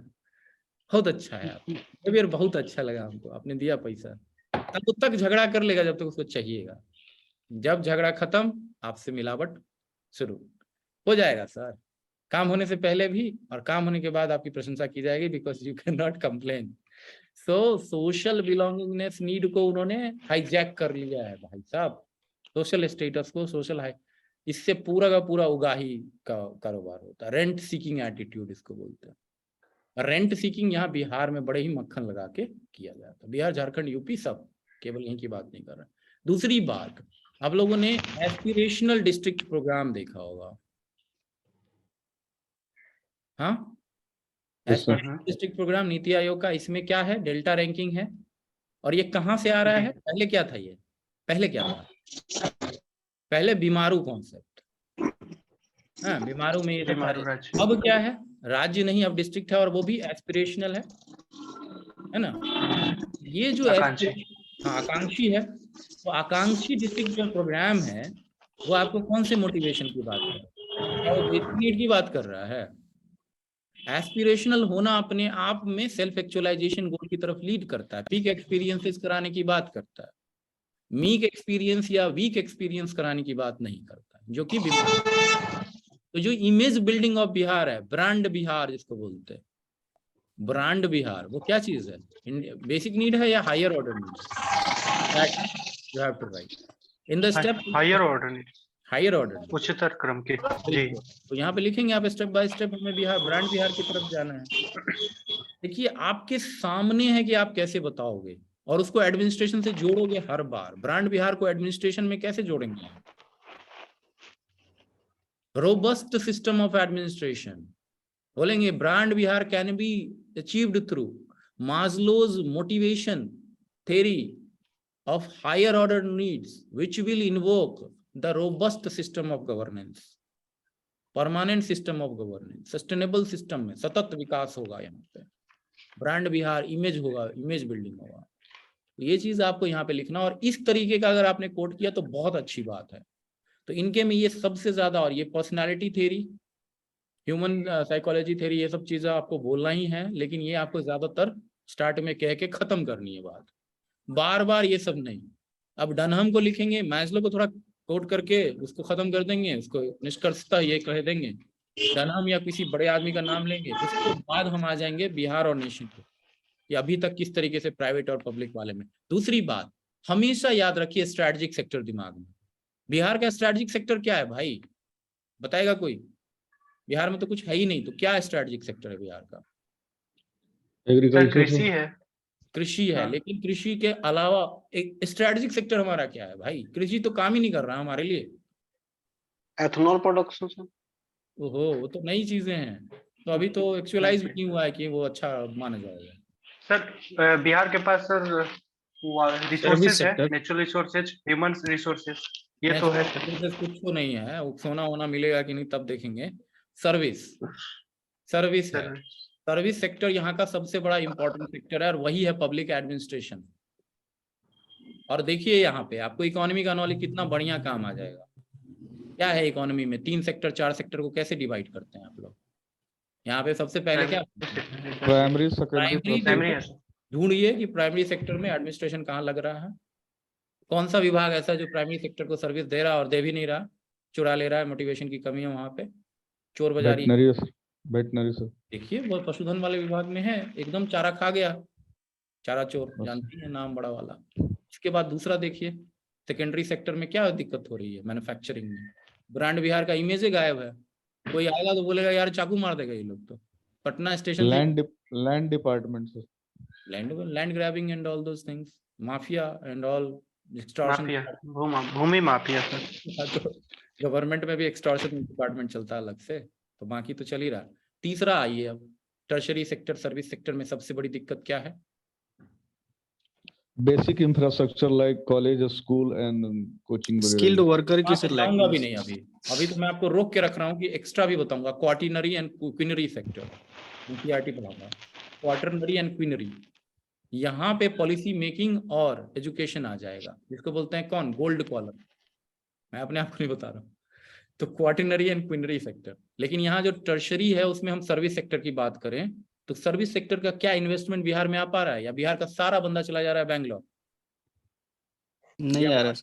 बहुत अच्छा है आप, बिहेवियर बहुत अच्छा लगा हमको, आपने दिया पैसा, तब तक झगड़ा कर लेगा जब तक उसको चाहिएगा। जब झगड़ा खत्म, आपसे मिलावट शुरू हो जाएगा सर। काम होने से पहले भी और काम होने के बाद आपकी प्रशंसा की जाएगी, because you can not complain. So social belongingness need को उन्होंने हाईजैक कर लिया है भाई साहब, सोशल स्टेटस को, सोशल हाई, इससे पूरा का पूरा उगाही का कारोबार होता है। रेंट सीकिंग एटीट्यूड इसको बोलते हैं। रेंट सीकिंग यहाँ बिहार में बड़े ही मक्खन लगा के किया जाता है। बिहार, झारखंड, यूपी सब, केवल यहीं की बात नहीं कर रहा। दूसरी बात, आप लोगों ने एस्पिरेशनल डिस्ट्रिक्ट प्रोग्राम देखा होगा, हाँ? Aspirational district programme NITI Aayog का, इसमें क्या है? डेल्टा रैंकिंग है। और ये कहाँ से आ रहा है? पहले क्या था ये? पहले क्या था? पहले बीमारू कॉन्सेप्ट, हाँ बीमारू में ये था। अब क्या है? राज्य नहीं, अब डिस्ट्रिक्ट है, और वो भी एस्पिरेशनल है ना? ये जो आकांक्षी है, तो आकांक्षी डिस्ट्रिक्ट जो प्रोग्राम है वो आपको कौन से मोटिवेशन की बात कर रहा है? वो बेसिक नीड की बात कर रहा है। एस्पिरेशनल होना अपने आप में सेल्फ एक्चुअलाइजेशन गोल की तरफ लीड करता है। पीक एक्सपीरियंसेस कराने की बात करता है, मीक एक्सपीरियंस या वीक एक्सपीरियंस कराने की बात नहीं करता, जो कि तो जो इमेज बिल्डिंग ऑफ बिहार है, ब्रांड बिहार जिसको बोलते हैं, ब्रांड बिहार, वो क्या चीज है? बेसिक नीड है या higher order need? You have to write in the step higher order need, higher order, उच्चतर क्रम की। जी तो यहाँ पे लिखेंगे आप स्टेप बाय स्टेप हमें बिहार, ब्रांड बिहार की तरफ जाना है। देखिए आपके सामने है कि आप कैसे बताओगे और उसको एडमिनिस्ट्रेशन से जोड़ोगे हर बार। ब्रांड बिहार को एडमिनिस्ट्रेशन में कैसे जोड़ेंगे? रोबस्ट सिस्टम ऑफ एडमिनिस्ट्रेशन बोलेंगे। Brand Bihar can be achieved through Maslow's motivation theory of higher order needs which will invoke the robust system of governance, permanent system of governance, sustainable system में सतत विकास होगा। यहाँ पे brand Bihar image होगा, image building होगा। ये चीज आपको यहाँ पे लिखना, और इस तरीके का अगर आपने कोट किया तो बहुत अच्छी बात है। तो इनके में ये सबसे ज्यादा, और ये personality theory, human psychology theory, ये सब चीजें आपको बोलना ही है, लेकिन ये आपको ज्यादातर स्टार्ट में कह के खत्म करनी है बात, बार बार ये सब नहीं। अब डनहम को लिखेंगे, मैस्लो को थोड़ा कोट करके उसको खत्म कर देंगे, उसको निष्कर्षता ये कह देंगे, डनहम या किसी बड़े आदमी का नाम लेंगे। उसके बाद हम आ जाएंगे बिहार और नेशन को, कि अभी तक किस तरीके से प्राइवेट और पब्लिक वाले में। दूसरी बात, हमेशा याद रखिए स्ट्रैटेजिक सेक्टर दिमाग में। बिहार का स्ट्रैटेजिक सेक्टर क्या है भाई, बताएगा कोई? बिहार में तो कुछ है ही नहीं, तो क्या स्ट्रैटेजिक सेक्टर है बिहार का? एग्रीकल्चर, कृषि है, कृषि है। लेकिन कृषि के अलावा एक स्ट्रैटेजिक सेक्टर हमारा क्या है भाई? कृषि तो काम ही नहीं कर रहा हमारे लिए। Ethanol production sir. ओहो, वो तो नई चीजें हैं, तो अभी तो एक्चुअलाइज नहीं हुआ है कि वो अच्छा माना जाएगा। सर बिहार के पास सर रिसोर्सेज है, नेचुरल रिसोर्सेज, ह्यूमन रिसोर्सेज, ये तो है। कुछ तो नहीं है, सोना वोना मिलेगा कि नहीं तब देखेंगे। सर्विस, सर्विस है। सर्विस सेक्टर यहाँ का सबसे बड़ा इंपॉर्टेंट सेक्टर है, और वही है पब्लिक एडमिनिस्ट्रेशन। और देखिए यहाँ पे आपको इकोनॉमी का नॉलेज कितना बढ़िया काम आ जाएगा। क्या है इकोनॉमी में? 3 सेक्टर 4 सेक्टर को कैसे डिवाइड करते हैं आप लोग? यहाँ पे सबसे पहले क्या, प्राइमरी सेकेंडरी, ढूंढिए कि प्राइमरी सेक्टर में एडमिनिस्ट्रेशन कहाँ लग रहा है। कौन सा विभाग ऐसा जो प्राइमरी सेक्टर को सर्विस दे रहा है और दे भी नहीं रहा, चुरा ले रहा है, मोटिवेशन की कमी है वहाँ पे, चोर बाजारी। वेटनरी सर, देखिए वो पशुधन वाले विभाग में है, एकदम चारा खा गया, चारा चोर, जानती है नाम बड़ा वाला। इसके बाद दूसरा देखिए, सेकेंडरी सेक्टर में क्या दिक्कत हो रही है? मैन्युफैक्चरिंग में ब्रांड बिहार का इमेज ही गायब है। कोई आएगा तो बोलेगा यार चाकू मार देगा ये लोग। तो Patna station, land department sir, land grabbing and all those things, mafia and all, extortion, भूमि माफिया सर। गवर्नमेंट में भी एक्सटॉर्शन डिपार्टमेंट चलता है अलग से, तो बाकी तो चल ही रहा। तीसरा आइए अब, टर्शरी सेक्टर, सर्विस सेक्टर में सबसे बड़ी दिक्कत क्या है? Basic infrastructure like college, school and coaching, skilled worker की सर बताऊंगा भी नहीं अभी तो मैं आपको रोक के रख रहा हूँ कि एक्स्ट्रा भी बताऊंगा। Quaternary and quinary sector, NCERT पढ़ाऊंगा। क्वार्टरनरी एंड क्विनरी, यहाँ पे पॉलिसी मेकिंग और एजुकेशन आ जाएगा, जिसको बोलते हैं कौन, गोल्ड कॉलर। मैं अपने आप को नहीं बता रहा हूँ। तो क्वार्टिनरी एंड क्विनरी सेक्टर। लेकिन यहाँ जो टर्शरी है उसमें हम सर्विस सेक्टर की बात करें तो सर्विस सेक्टर का क्या इन्वेस्टमेंट बिहार में आ पा रहा है, या बिहार का सारा बंदा चला जा रहा है बैंगलोर? नहीं आ रहा,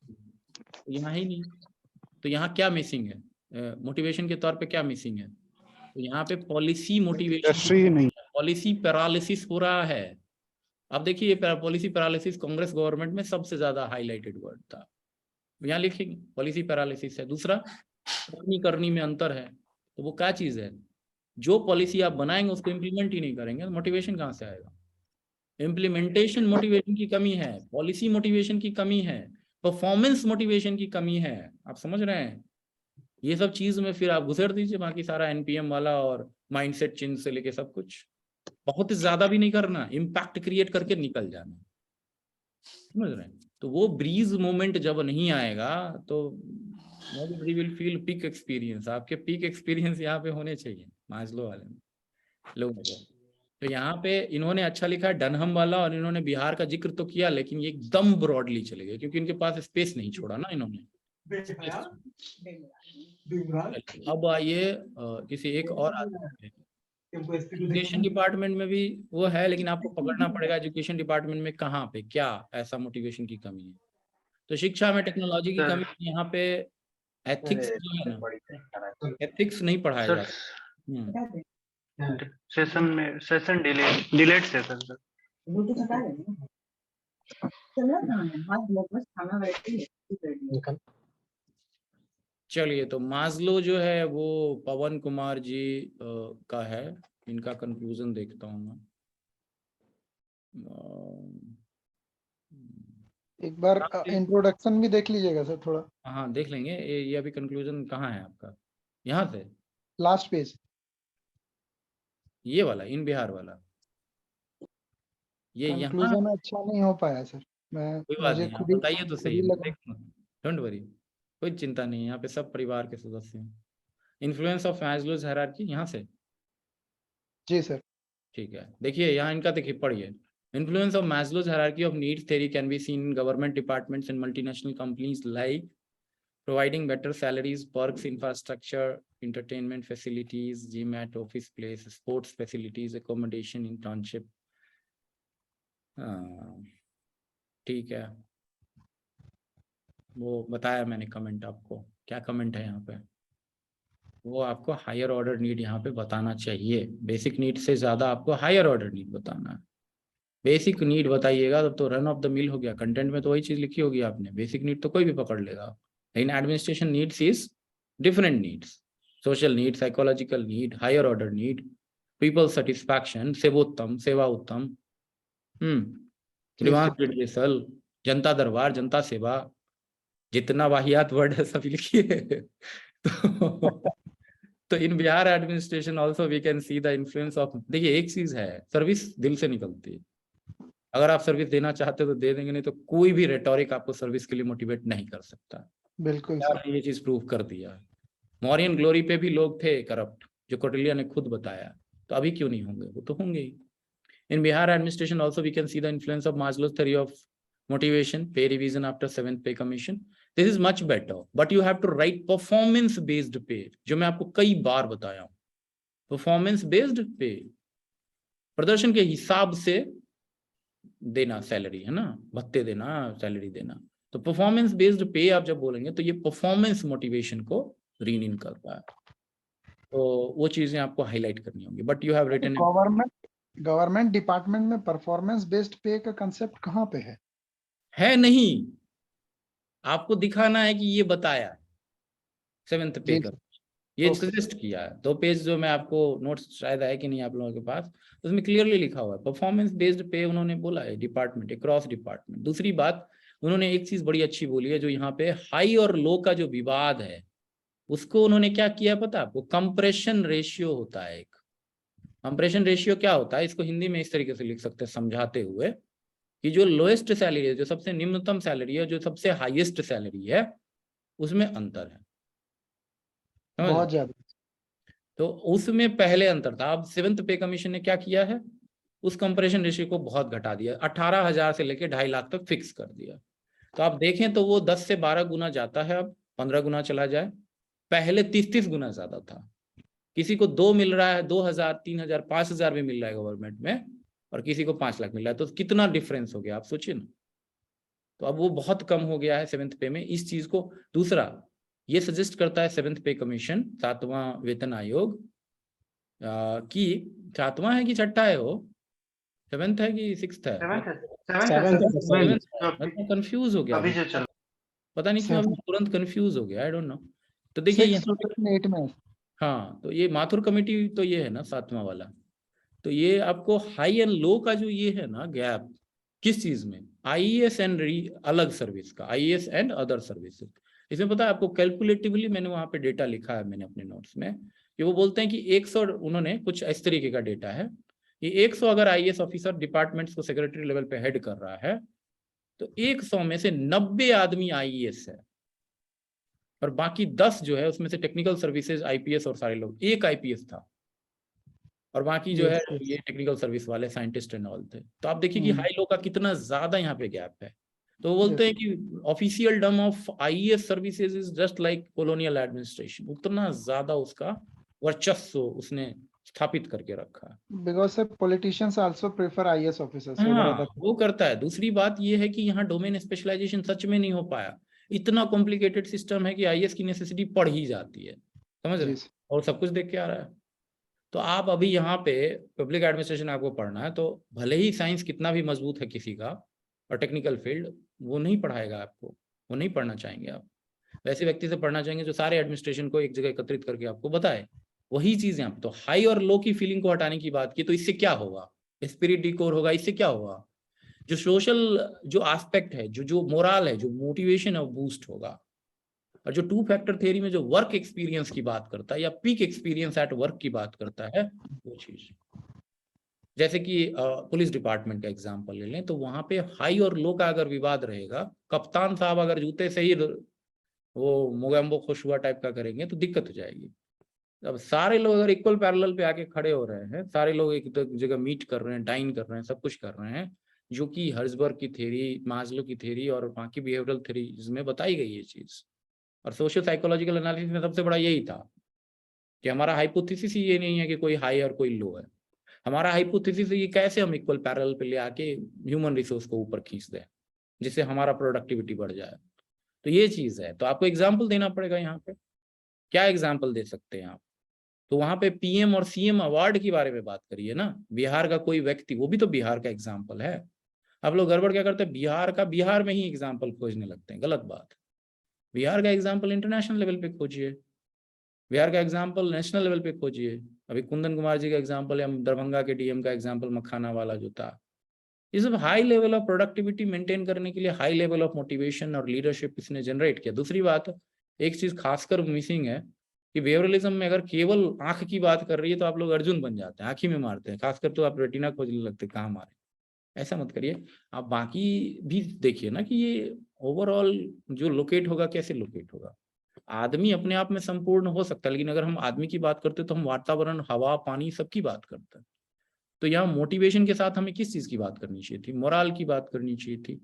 यहाँ ही नहीं। तो यहाँ क्या मिसिंग है? मोटिवेशन के तौर पे क्या मिसिंग है? तो यहाँ पे पॉलिसी मोटिवेशन, पॉलिसी पैरालिसिस हो रहा है। अब देखिए ये पॉलिसी पैरालिसिस कांग्रेस गवर्नमेंट में सबसे ज्यादा हाईलाइटेड वर्ड था, यहाँ लिखेंगे पॉलिसी पैरालिसिस है। दूसरा, करनी में अंतर है। तो वो क्या चीज है? जो पॉलिसी आप बनाएंगे उसको इम्प्लीमेंट ही नहीं करेंगे, मोटिवेशन कहाँ से आएगा? इम्प्लीमेंटेशन मोटिवेशन की कमी है, पॉलिसी मोटिवेशन की कमी है, परफॉर्मेंस मोटिवेशन की कमी है। आप समझ रहे हैं? ये सब चीज में फिर आप घुसेड़ दीजिए बाकी सारा एनपीएम वाला और माइंडसेट चेंज से लेके सब कुछ। बहुत ज्यादा भी नहीं करना, इम्पैक्ट क्रिएट करके निकल जाना। समझ रहे हैं? तो वो ब्रीज मोमेंट जब नहीं आएगा तो nobody will feel peak experience। आपके पीक एक्सपीरियंस यहाँ पे होने चाहिए मास्लो वाले में लोगों को। तो यहाँ पे इन्होंने अच्छा लिखा है डनहम वाला, और इन्होंने बिहार का जिक्र तो किया लेकिन ये एकदम ब्रॉडली चले गए क्योंकि इनके पास स्पेस नहीं छोड़ा ना इन्होंने। अब आइए किसी एक और आदमी, एजुकेशन डिपार्टमेंट में भी वो है, लेकिन आपको पकड़ना पड़ेगा एजुकेशन डिपार्टमेंट में कहाँ पे क्या ऐसा मोटिवेशन की कमी है। तो शिक्षा में टेक्नोलॉजी की कमी यहाँ पे एथिक्स जो है ना, एथिक्स नहीं पढ़ाया सर जाता। Session delete session sir. चलिए, तो मास्लो जो है वो पवन कुमार जी का है, इनका कंक्लूजन देखता हूँ मैं। एक बार इंट्रोडक्शन भी देख लीजिएगा सर थोड़ा। हाँ देख लेंगे। ये अभी कंक्लूजन कहाँ है आपका? यहाँ से लास्ट पेज, ये वाला, इन बिहार वाला, ये यहाँ। कंक्लूजन अच्छा नहीं हो पाया सर, मैं कोई बात मुझे नहीं, आप खुद ही बताइए तो सही, लगा। डोंट वरी, कोई चिंता नहीं है, यहाँ पे सब परिवार के सदस्य हैं। इन्फ्लुएंस ऑफ मैस्लोज हायरार्की, यहाँ से। जी सर। ठीक है, देखिए यहाँ इनका, देखिए पढ़िए। Influence of Maslow's hierarchy of needs theory can be seen in government departments and multinational companies like providing better salaries, perks, infrastructure, entertainment facilities, gym at office place, sports facilities, accommodation, internship. ठीक है, वो बताया मैंने comment आपको। क्या comment है यहाँ पे? वो आपको हायर ऑर्डर नीड यहाँ पे बताना चाहिए। बेसिक नीड से ज्यादा आपको हायर ऑर्डर नीड बताना है। बेसिक नीड बताइएगा तो रन ऑफ द मिल हो गया, कंटेंट में तो वही चीज लिखी होगी आपने। बेसिक नीड तो कोई भी पकड़ लेगा, लेकिन administration needs is different needs. Social need, psychological need, higher order need, people satisfaction, Sevottam, सेवा उत्तम, ग्रीवांस रिड्रेसल, जनता दरबार, जनता सेवा, जितना वाहियात वर्ड है सब लिखिए। तो in Bihar administration also we can see the influence of. देखिए एक चीज है, सर्विस दिल से निकलती है। अगर आप सर्विस देना चाहते हो तो दे देंगे, नहीं तो कोई भी रेटोरिक आपको सर्विस के लिए मोटिवेट नहीं कर सकता। बिल्कुल ये चीज प्रूव कर दिया। मॉरियन ग्लोरी पे भी लोग थे करप्ट, जो कौटिल्य ने खुद बताया, तो अभी क्यों नहीं होंगे? वो तो होंगे ही। In Bihar administration also we can see the influence of Maslow's theory of motivation, pay revision after 7th pay commission. This is much better, but you have to write performance based pay, जो मैं आपको कई बार बताया हूँ। Performance based पे, प्रदर्शन के हिसाब से देना सैलरी, है ना, भत्ते देना, सैलरी देना। तो परफॉर्मेंस बेस्ड पे आप जब बोलेंगे तो ये परफॉर्मेंस मोटिवेशन को रीन इन करता है। तो वो चीजें आपको हाईलाइट करनी होंगी। But you have written government department में परफॉर्मेंस बेस्ड पे का कंसेप्ट कहाँ पे है नहीं, आपको दिखाना है कि ये बताया 7th पे का, ये सजेस्ट किया है। 2 पेज जो मैं आपको नोट्स शायद है कि नहीं आप लोगों के पास, उसमें क्लियरली लिखा हुआ है परफॉर्मेंस बेस्ड पे उन्होंने बोला है डिपार्टमेंट, अक्रॉस डिपार्टमेंट। दूसरी बात, उन्होंने एक चीज बड़ी अच्छी बोली है, जो यहाँ पे हाई और लो का जो विवाद है उसको उन्होंने क्या किया पता है आपको? कंप्रेशन रेशियो होता है एक। कंप्रेशन रेशियो क्या होता है, इसको हिंदी में इस तरीके से लिख सकते हैं समझाते हुए, कि जो लोएस्ट सैलरी है, जो सबसे निम्नतम सैलरी है, जो सबसे हाईएस्ट सैलरी है, उसमें अंतर है बहुत ज्यादा। तो उसमें पहले अंतर था। अब 7th पे कमीशन ने क्या किया है, उस कंपैरिजन रेशियो को बहुत घटा दिया, 18,000 से लेके 2.5 लाख तक फिक्स कर दिया। तो आप देखें तो वो 10 से 12 गुना जाता है, अब 15 गुना चला जाए। पहले 30 गुना ज्यादा था। किसी को 2 मिल रहा है, 2,000, 3,000, 5,000 भी मिल रहा है गवर्नमेंट में, और किसी को 5 लाख मिल रहा है। तो कितना डिफरेंस हो गया आप सोचिए ना। तो अब वो बहुत कम हो गया है 7th पे में इस चीज को। दूसरा, ये सजेस्ट करता है 7th पे कमीशन, 7वां वेतन आयोग, कि 7वां है कि 6ठा है वो, 7th है कि 6th है? 7th कंफ्यूज हो गया, पता नहीं क्यों तुरंत कंफ्यूज हो गया, आई डोंट नो। तो देखिए यहाँ, हाँ, तो ये माथुर कमेटी तो ये है ना 7वां वाला। तो ये आपको हाई एंड लो का जो ये है ना गैप, किस चीज में? आईएएस एंड अलग सर्विस का, आईएएस एंड अदर सर्विसेज। इसमें पता है आपको, कैलकुलेटिवली मैंने वहां पे डेटा लिखा है मैंने अपने नोट्स में, कि वो बोलते हैं कि 100, उन्होंने कुछ इस तरीके का डेटा है कि 100 अगर आईएएस ऑफिसर डिपार्टमेंट्स को सेक्रेटरी लेवल पे हेड कर रहा है, तो 100 में से 90 आदमी आईएएस है, और बाकी 10 जो है उसमें से टेक्निकल सर्विसेज, आईपीएस और सारे लोग। एक आईपीएस था और बाकी जो है ये टेक्निकल सर्विस वाले साइंटिस्ट एंड ऑल थे। तो आप देखिए कि हाई लो का कितना ज्यादा यहाँ पे गैप है। तो बोलते हैं कि ऑफिशियल डम of IAS services is just like colonial administration, उतना ज्यादा उसका वर्चस्व उसने स्थापित करके रखा। Because politicians also prefer IAS officers. हाँ, वो करता है। दूसरी बात ये है कि यहाँ डोमेन स्पेशलाइजेशन सच में नहीं हो पाया। इतना कॉम्प्लिकेटेड सिस्टम है कि आईएएस की नेसेसिटी पड़ ही जाती है, समझ रहे, और सब कुछ देख के आ रहा है। तो आप अभी यहाँ पे पब्लिक एडमिनिस्ट्रेशन आपको पढ़ना है, तो भले ही साइंस कितना भी मजबूत है किसी का और टेक्निकल फील्ड, वो नहीं पढ़ाएगा आपको, वो नहीं पढ़ना चाहेंगे आप। वैसे व्यक्ति से पढ़ना चाहेंगे जो सारे एडमिनिस्ट्रेशन को एक जगह एकत्रित करके आपको बताए। वही चीज यहाँ पे तो हाई और लो की फीलिंग को हटाने की बात की, तो इससे क्या होगा, स्पिरिट डिकोर होगा, इससे क्या होगा, जो सोशल जो एस्पेक्ट है, जो मोरल है, जो मोटिवेशन है, वो बूस्ट होगा। और जो 2 फैक्टर थ्योरी में जो वर्क एक्सपीरियंस की बात करता है या पीक एक्सपीरियंस एट वर्क की बात करता है, वो चीज, जैसे कि पुलिस डिपार्टमेंट का एग्जांपल ले लें, तो वहां पे हाई और लो का अगर विवाद रहेगा, कप्तान साहब अगर जूते से ही वो मोगैम्बो खुश हुआ टाइप का करेंगे तो दिक्कत हो जाएगी। अब सारे लोग अगर इक्वल पैरेलल पे आके खड़े हो रहे हैं, सारे लोग एक जगह मीट कर रहे हैं, डाइन कर रहे हैं, सब कुछ कर रहे हैं, जो कि हर्जबर्ग की थ्योरी, मास्लो की थ्योरी और बाकी बिहेवियरल थ्योरीज में बताई गई ये चीज। और सोशल साइकोलॉजिकल एनालिसिस में सबसे बड़ा यही था कि हमारा हाइपोथेसिस ये नहीं है कि कोई हाई और कोई लो है, हमारा हाइपोथेसिस ये कैसे हम इक्वल पैरेलल पे ले आके ह्यूमन रिसोर्स को ऊपर खींच दें जिससे हमारा प्रोडक्टिविटी बढ़ जाए। तो ये चीज है। तो आपको एग्जाम्पल देना पड़ेगा यहाँ पे, क्या एग्जाम्पल दे सकते हैं आप, तो वहां पे पीएम और सीएम अवार्ड के बारे में बात करिए ना। बिहार का कोई व्यक्ति, वो भी तो बिहार का एग्जाम्पल है। आप लोग गड़बड़ क्या करते हैं, बिहार का बिहार में ही एग्जाम्पल खोजने लगते हैं, गलत बात। बिहार का एग्जाम्पल इंटरनेशनल लेवल पे खोजिए, बिहार का एग्जाम्पल नेशनल लेवल पे खोजिए। अभी कुंदन कुमार जी का एग्जाम्पल या दरभंगा के डीएम का एग्जाम्पल मखाना वाला जो था, ये सब high level of productivity maintain करने के लिए हाई लेवल ऑफ मोटिवेशन और लीडरशिप इसने जनरेट किया। दूसरी बात, एक चीज खासकर मिसिंग है कि बिहेवियरलिज्म में अगर केवल आंख की बात कर रही है तो आप लोग अर्जुन बन जाते हैं, आंख ही में मारते हैं, खासकर तो आप रेटिना खोजने लगते हैं कहाँ मारे। ऐसा मत करिए, आप बाकी भी देखिए ना कि ये ओवरऑल जो लोकेट होगा कैसे लोकेट होगा। आदमी अपने आप में संपूर्ण हो सकता है, लेकिन अगर हम आदमी की बात करते हैं तो हम वातावरण, हवा, पानी सबकी बात करते हैं। तो यहाँ मोटिवेशन के साथ हमें किस चीज की बात करनी चाहिए थी, मोरल की बात करनी चाहिए थी,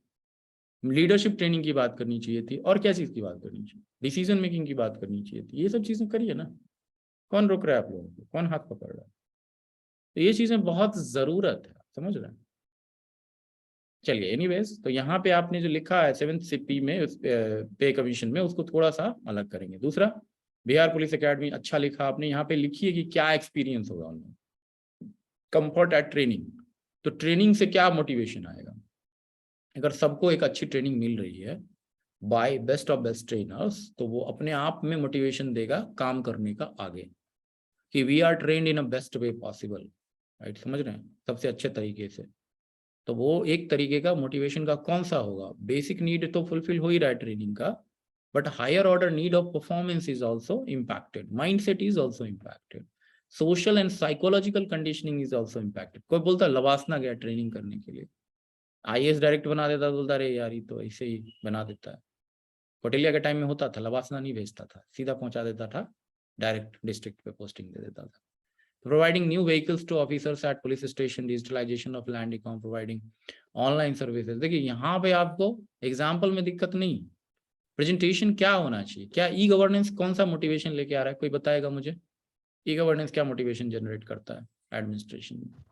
लीडरशिप ट्रेनिंग की बात करनी चाहिए थी, और क्या चीज की बात करनी चाहिए, डिसीजन मेकिंग की बात करनी चाहिए थी। ये सब चीजें करिए ना, कौन रोक रहा है आप लोगों को, कौन हाथ पकड़ रहा है। तो ये चीजें बहुत जरूरत है, समझ रहे हैं। चलिए एनीवेज, तो यहाँ पे आपने जो लिखा है 7th CP में पे कमीशन में, उसको थोड़ा सा अलग करेंगे। दूसरा, बिहार पुलिस एकेडमी, अच्छा लिखा आपने, यहाँ पे लिखिए कि क्या एक्सपीरियंस होगा उनमें, कंफर्ट एट ट्रेनिंग। तो ट्रेनिंग से क्या मोटिवेशन आएगा, अगर सबको एक अच्छी ट्रेनिंग मिल रही है by best of best trainers, तो वो अपने आप में मोटिवेशन देगा काम करने का आगे, कि we are trained in a best way possible, right, समझ रहे हैं, सबसे अच्छे तरीके से। तो वो एक तरीके का मोटिवेशन का कौन सा होगा, बेसिक नीड तो फुलफिल हो ही रहा है ट्रेनिंग का, but higher order need of performance is also impacted, mindset is also impacted, social and psychological conditioning is also impacted. कोई बोलता लवासना गया ट्रेनिंग करने के लिए, आईएएस डायरेक्ट बना देता, बोलता अरे यार ये तो ऐसे ही बना देता है। कौटिल्य के टाइम में होता था, लवासना नहीं भेजता था, सीधा पहुंचा देता था, डायरेक्ट डिस्ट्रिक्ट पे पोस्टिंग दे देता था। Providing new vehicles to officers at police station, digitalization of land account, providing online services। देखिए यहाँ पे आपको एग्जाम्पल में दिक्कत नहीं, प्रेजेंटेशन क्या होना चाहिए, क्या ई गवर्नेंस कौन सा मोटिवेशन लेके आ रहा है, कोई बताएगा मुझे, ई गवर्नेंस क्या मोटिवेशन जनरेट करता है एडमिनिस्ट्रेशन में,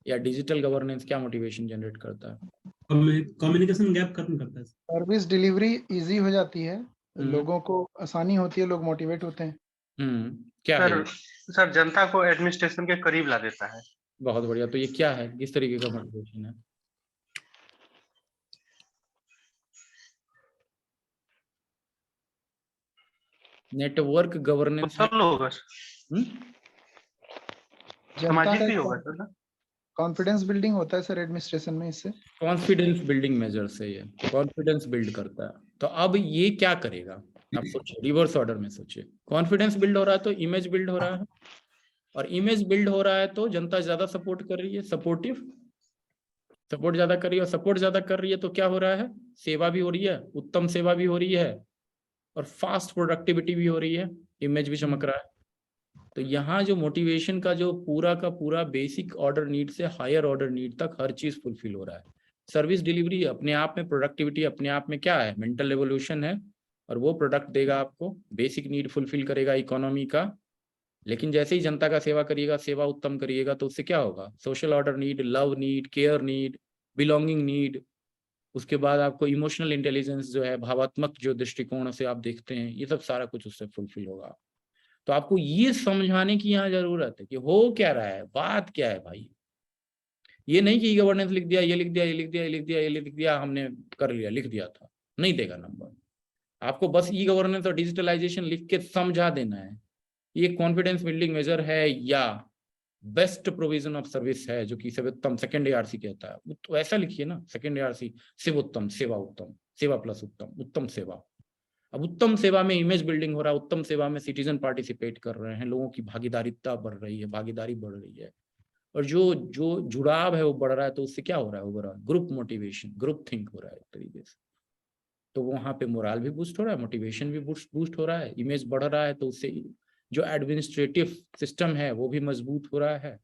या डिजिटल गवर्नेंस क्या मोटिवेशन जनरेट करता है। कम्युनिकेशन गैप खत्म करता है, सर्विस डिलीवरी इजी हो जाती है, लोगों को आसानी होती है, लोग मोटिवेट होते हैं। क्या है सर जनता को एडमिनिस्ट्रेशन के करीब ला देता है। बहुत बढ़िया। तो ये क्या है, किस तरीके का मोटिवेशन है। नेटवर्क गवर्नेंस होगा, सामाजिक भी होगा सर, कॉन्फिडेंस बिल्डिंग होता है सर एडमिनिस्ट्रेशन में, इससे कॉन्फिडेंस बिल्डिंग मेजर से ये कॉन्फिडेंस बिल्ड करता है। तो अब ये क्या करेगा, आप सोचिए, रिवर्स ऑर्डर में सोचिए, कॉन्फिडेंस बिल्ड हो रहा है तो इमेज बिल्ड हो रहा है, और इमेज बिल्ड हो रहा है तो जनता ज्यादा सपोर्ट कर रही है, सपोर्टिव सपोर्ट ज्यादा कर रही है, और सपोर्ट ज्यादा कर रही है तो क्या हो रहा है, सेवा भी हो रही है, उत्तम सेवा भी हो रही है, और फास्ट प्रोडक्टिविटी भी हो रही है, इमेज भी चमक रहा है। तो यहाँ जो मोटिवेशन का जो पूरा का पूरा बेसिक ऑर्डर नीड से हायर ऑर्डर नीड तक हर चीज फुलफिल हो रहा है। सर्विस डिलीवरी अपने आप में, प्रोडक्टिविटी अपने आप में क्या है, मेंटल रेवोल्यूशन है, और वो प्रोडक्ट देगा आपको, बेसिक नीड फुलफिल करेगा इकोनॉमी का। लेकिन जैसे ही जनता का सेवा करिएगा, सेवा उत्तम करिएगा, तो उससे क्या होगा, social order need, love need, care need, belonging need, उसके बाद आपको इमोशनल इंटेलिजेंस जो है, भावात्मक जो दृष्टिकोण से आप देखते हैं, ये सब सारा कुछ उससे फुलफिल होगा। तो आपको ये समझाने की यहाँ जरूरत है कि हो क्या रहा है, बात क्या है भाई। ये नहीं कि गवर्नेंस लिख दिया, ये लिख दिया, ये लिख दिया, ये लिख दिया, ये लिख दिया, हमने कर लिया, लिख दिया था, नहीं देगा नंबर। आपको बस ई गवर्नेंस और डिजिटलाइजेशन लिख के समझा देना है। ये कॉन्फिडेंस बिल्डिंग मेजर है या बेस्ट प्रोविजन ऑफ सर्विस है, जो कि सर्वोत्तम सेकंड ARC कहता है, तो ऐसा लिखिए ना, सेकंड ARC शिवोत्तम, सेवा उत्तम, सेवा प्लस उत्तम, उत्तम सेवा। अब उत्तम सेवा में इमेज बिल्डिंग हो रहा है, उत्तम सेवा में सिटीजन पार्टिसिपेट कर रहे हैं, लोगों की भागीदारिता बढ़ रही है, भागीदारी बढ़ रही है, और जो जो जुड़ाव है वो बढ़ रहा है, तो उससे क्या हो रहा है, overall group motivation, group think हो रहा है एक तरीके से। तो वहां पे मोरल भी बूस्ट हो रहा है, मोटिवेशन भी बूस्ट हो रहा है, इमेज बढ़ रहा है, तो उससे जो एडमिनिस्ट्रेटिव सिस्टम है वो भी मजबूत हो रहा है।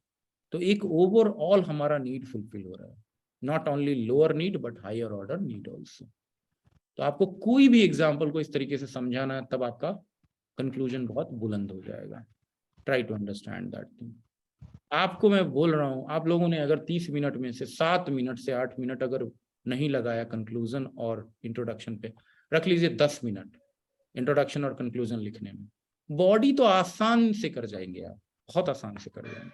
तो एक ओवरऑल हमारा नीड फुलफिल हो रहा है, not only lower need but higher order need also. तो आपको कोई भी एग्जाम्पल को इस तरीके से समझाना है, तब आपका कंक्लूजन बहुत बुलंद हो जाएगा। Try to understand that thing. आपको मैं बोल रहा हूँ, आप लोगों ने अगर 30 मिनट में से 7 मिनट से 8 मिनट अगर नहीं लगाया कंक्लूजन और इंट्रोडक्शन पे, रख लीजिए 10 मिनट इंट्रोडक्शन और कंक्लूजन लिखने में, बॉडी तो आसान से कर जाएंगे आप, बहुत आसान से कर जाएंगे।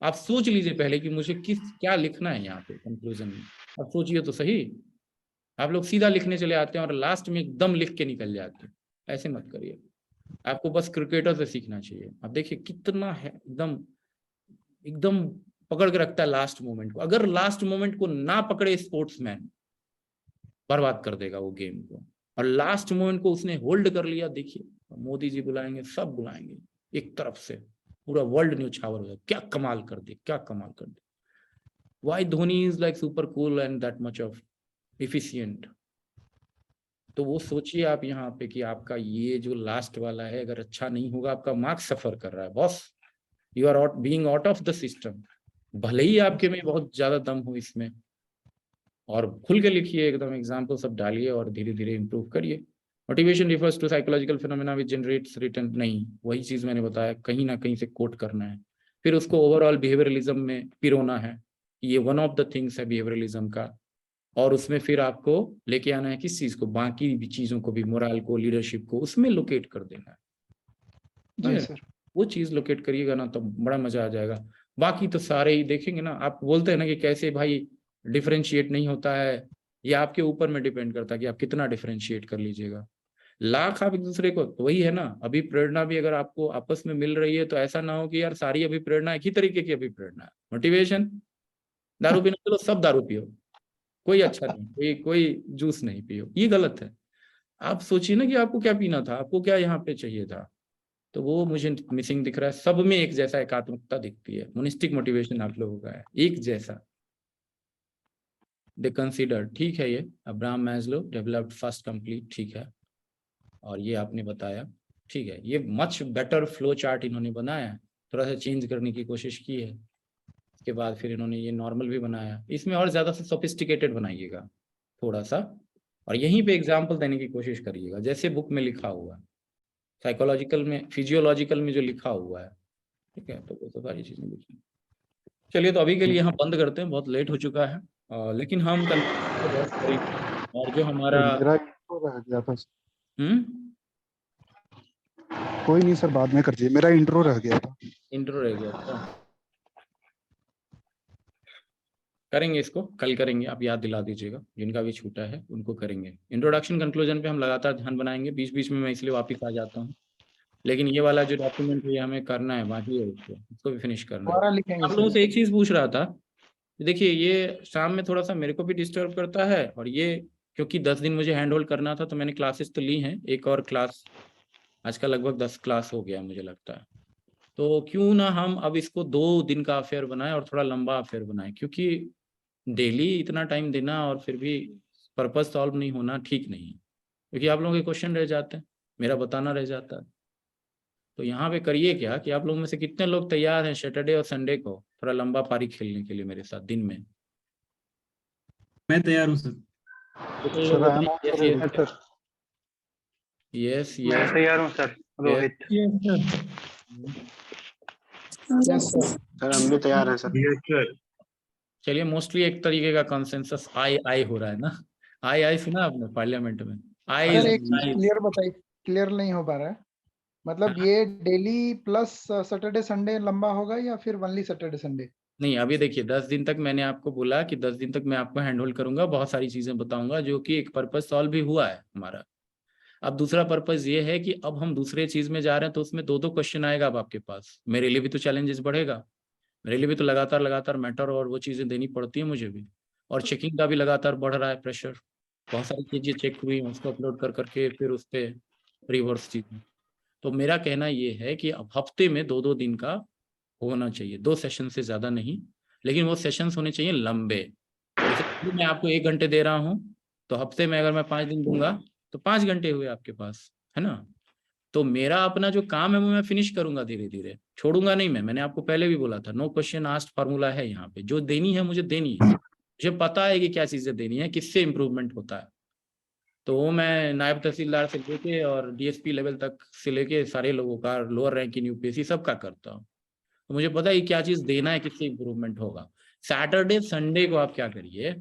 आप सोच लीजिए पहले कि मुझे क्या लिखना है यहाँ पे कंक्लूजन में, आप सोचिए तो सही। आप लोग सीधा लिखने चले आते हैं और लास्ट में एकदम लिख के निकल जाते हैं, ऐसे मत करिए। आपको बस क्रिकेटर से सीखना चाहिए। आप देखिए कितना है, एकदम एकदम पकड़ के रखता है लास्ट मोमेंट को। अगर लास्ट मोमेंट को ना पकड़े स्पोर्ट्समैन, बर्बाद कर देगा वो गेम को। और लास्ट मोमेंट को उसने होल्ड कर लिया, देखिए मोदी जी बुलाएंगे, सब बुलाएंगे, एक तरफ से पूरा वर्ल्ड न्यूज़ हो, क्या कमाल कर दे, क्या कमाल कर दे। Why Dhoni is like super cool and that much of efficient. तो वो सोचिए आप यहाँ पे कि आपका ये जो लास्ट वाला है अगर अच्छा नहीं होगा, आपका मार्क्स सफर कर रहा है boss, you are being out of the system. भले ही आपके में बहुत ज्यादा दम हो इसमें, और खुल के लिखिए, एकदम एग्जाम्पल सब डालिए और धीरे धीरे इंप्रूव करिए। Motivation refers to psychological phenomena which generates return, नहीं, वही चीज मैंने बताया, कहीं ना कहीं से कोट करना है, फिर उसको ओवरऑल बिहेवियरलिज्म में पिरोना है, ये वन ऑफ द थिंग्स है बिहेवियरलिज्म का। और उसमें फिर आपको लेके आना है किस चीज को, बाकी भी चीजों को भी, मोरल को, लीडरशिप को, उसमें लोकेट कर देना है। जी सर। वो चीज लोकेट करिएगा ना तो बड़ा मजा आ जाएगा। बाकी तो सारे ही देखेंगे ना। आप बोलते हैं ना कि कैसे भाई डिफरेंशिएट नहीं होता है, ये आपके ऊपर में डिपेंड करता है कि आप कितना डिफरेंशिएट कर लीजिएगा। लाख आप एक दूसरे को, तो वही है ना, अभी प्रेरणा भी अगर आपको आपस में मिल रही है तो ऐसा ना हो कि यार सारी अभी प्रेरणा एक ही तरीके की अभी प्रेरणा है। मोटिवेशन, दारू पीना, चलो सब दारू पियो, कोई अच्छा नहीं, कोई जूस नहीं पियो, ये गलत है। आप सोचिए ना कि आपको क्या पीना था, आपको क्या यहाँ पे चाहिए था, तो वो मुझे मिसिंग दिख रहा है। सब में एक जैसा एकात्मकता दिखती है। मोनिस्टिक मोटिवेशन आप लोगों का है एक जैसा। दे कंसीडर, ठीक है, ये Abraham Maslow developed first complete, ठीक है, और ये आपने बताया, ठीक है, ये मच बेटर फ्लो चार्ट इन्होंने बनाया है, थोड़ा सा चेंज करने की कोशिश की है। उसके बाद फिर इन्होंने ये नॉर्मल भी बनाया, इसमें और ज्यादा से सोफिस्टिकेटेड बनाइएगा थोड़ा सा, और यहीं पे एग्जाम्पल देने की कोशिश करिएगा जैसे बुक में लिखा हुआ है, साइकोलॉजिकल में, फिजियोलॉजिकल में जो लिखा हुआ है, ठीक है, तो वो तो सारी चीजें लिखी। चलिए, तो अभी के लिए यहाँ बंद करते हैं, बहुत लेट हो चुका है, लेकिन हम कल और जो हमारा मेरा इंट्रो रह गया था। हम्म, कोई नहीं सर, बाद में कर दिए, मेरा इंट्रो रह गया था। इंट्रो रह गया था, करेंगे इसको कल करेंगे, आप याद दिला दीजिएगा, जिनका भी छूटा है उनको करेंगे। इंट्रोडक्शन कंक्लूजन पे हम लगातार ध्यान बनाएंगे, बीच बीच में मैं इसलिए वापस आ जाता हूँ, लेकिन ये वाला जो डॉक्यूमेंट है हमें करना है, बाकी है उसको भी फिनिश करना है। आप लोगों से एक चीज पूछ रहा था, देखिए ये शाम में थोड़ा सा मेरे को भी डिस्टर्ब करता है, और ये क्योंकि 10 दिन मुझे हैंड होल्ड करना था, तो मैंने क्लासेस तो ली हैं, एक और क्लास, आज का लगभग 10 क्लास हो गया मुझे लगता है। तो क्यों ना हम अब इसको 2 दिन का अफेयर बनाएं और थोड़ा लंबा अफेयर बनाएं, क्योंकि डेली इतना टाइम देना और फिर भी पर्पस सॉल्व नहीं होना ठीक नहीं है, क्योंकि आप लोगों के क्वेश्चन रह जाते हैं, मेरा बताना रह जाता है। तो यहाँ पे करिए क्या कि आप लोगों में से कितने लोग तैयार हैं सैटरडे और संडे को थोड़ा लंबा पारी खेलने के लिए मेरे साथ दिन में? मैं तैयार हूँ सर। यस मैं तैयार हूँ सर। रोहित। सर हम भी तैयार हैं सर। चलिए, मोस्टली एक तरीके का कंसेंसस आई हो रहा है ना। आई सुना आपने पार्लियामेंट में? आई सर एक चीज क्लियर बताइए, क्लियर नहीं हो पा रहा है, मतलब ये डेली प्लस सैटरडे संडे लंबा होगा या फिर ओनली सैटरडे संडे? नहीं, अभी देखिए 10 दिन तक मैंने आपको बोला कि 10 दिन तक मैं आपको हैंड होल्ड करूंगा, बहुत सारी चीजें बताऊंगा, जो कि एक पर्पज सॉल्व भी हुआ है हमारा। अब दूसरा पर्पज ये है कि अब हम दूसरे चीज में जा रहे हैं, तो उसमें दो क्वेश्चन आएगा अब आपके पास। मेरे लिए भी तो चैलेंजेस बढ़ेगा, मेरे लिए भी तो लगातार मैटर और वो चीजें देनी पड़ती है मुझे भी, और चेकिंग का भी लगातार बढ़ रहा है प्रेशर। बहुत सारी चीजें चेक हुई, उसको अपलोड कर करके फिर उस पर रिवर्स चीजें। तो मेरा कहना ये है कि अब हफ्ते में 2-2 दिन का होना चाहिए, 2 सेशन से ज्यादा नहीं, लेकिन वो सेशंस होने चाहिए लंबे। जैसे मैं आपको 1 घंटे दे रहा हूँ, तो हफ्ते में अगर मैं 5 दिन दूंगा तो 5 घंटे हुए आपके पास, है ना। तो मेरा अपना जो काम है वो मैं फिनिश करूंगा धीरे धीरे, छोड़ूंगा नहीं मैं। मैंने आपको पहले भी बोला था, नो क्वेश्चन आस्क्ड फार्मूला है यहाँ पे, जो देनी है मुझे देनी है, मुझे पता है कि क्या चीजें देनी है, किससे इंप्रूवमेंट होता है। तो वो मैं नायब तहसीलदार से लेके और डीएसपी लेवल तक से लेके सारे लोगों का, लोअर रैंक इन यूपीएससी सबका करता हूँ। तो मुझे पता है कि क्या चीज देना है, किससे इंप्रूवमेंट होगा। सैटरडे संडे को आप क्या करिए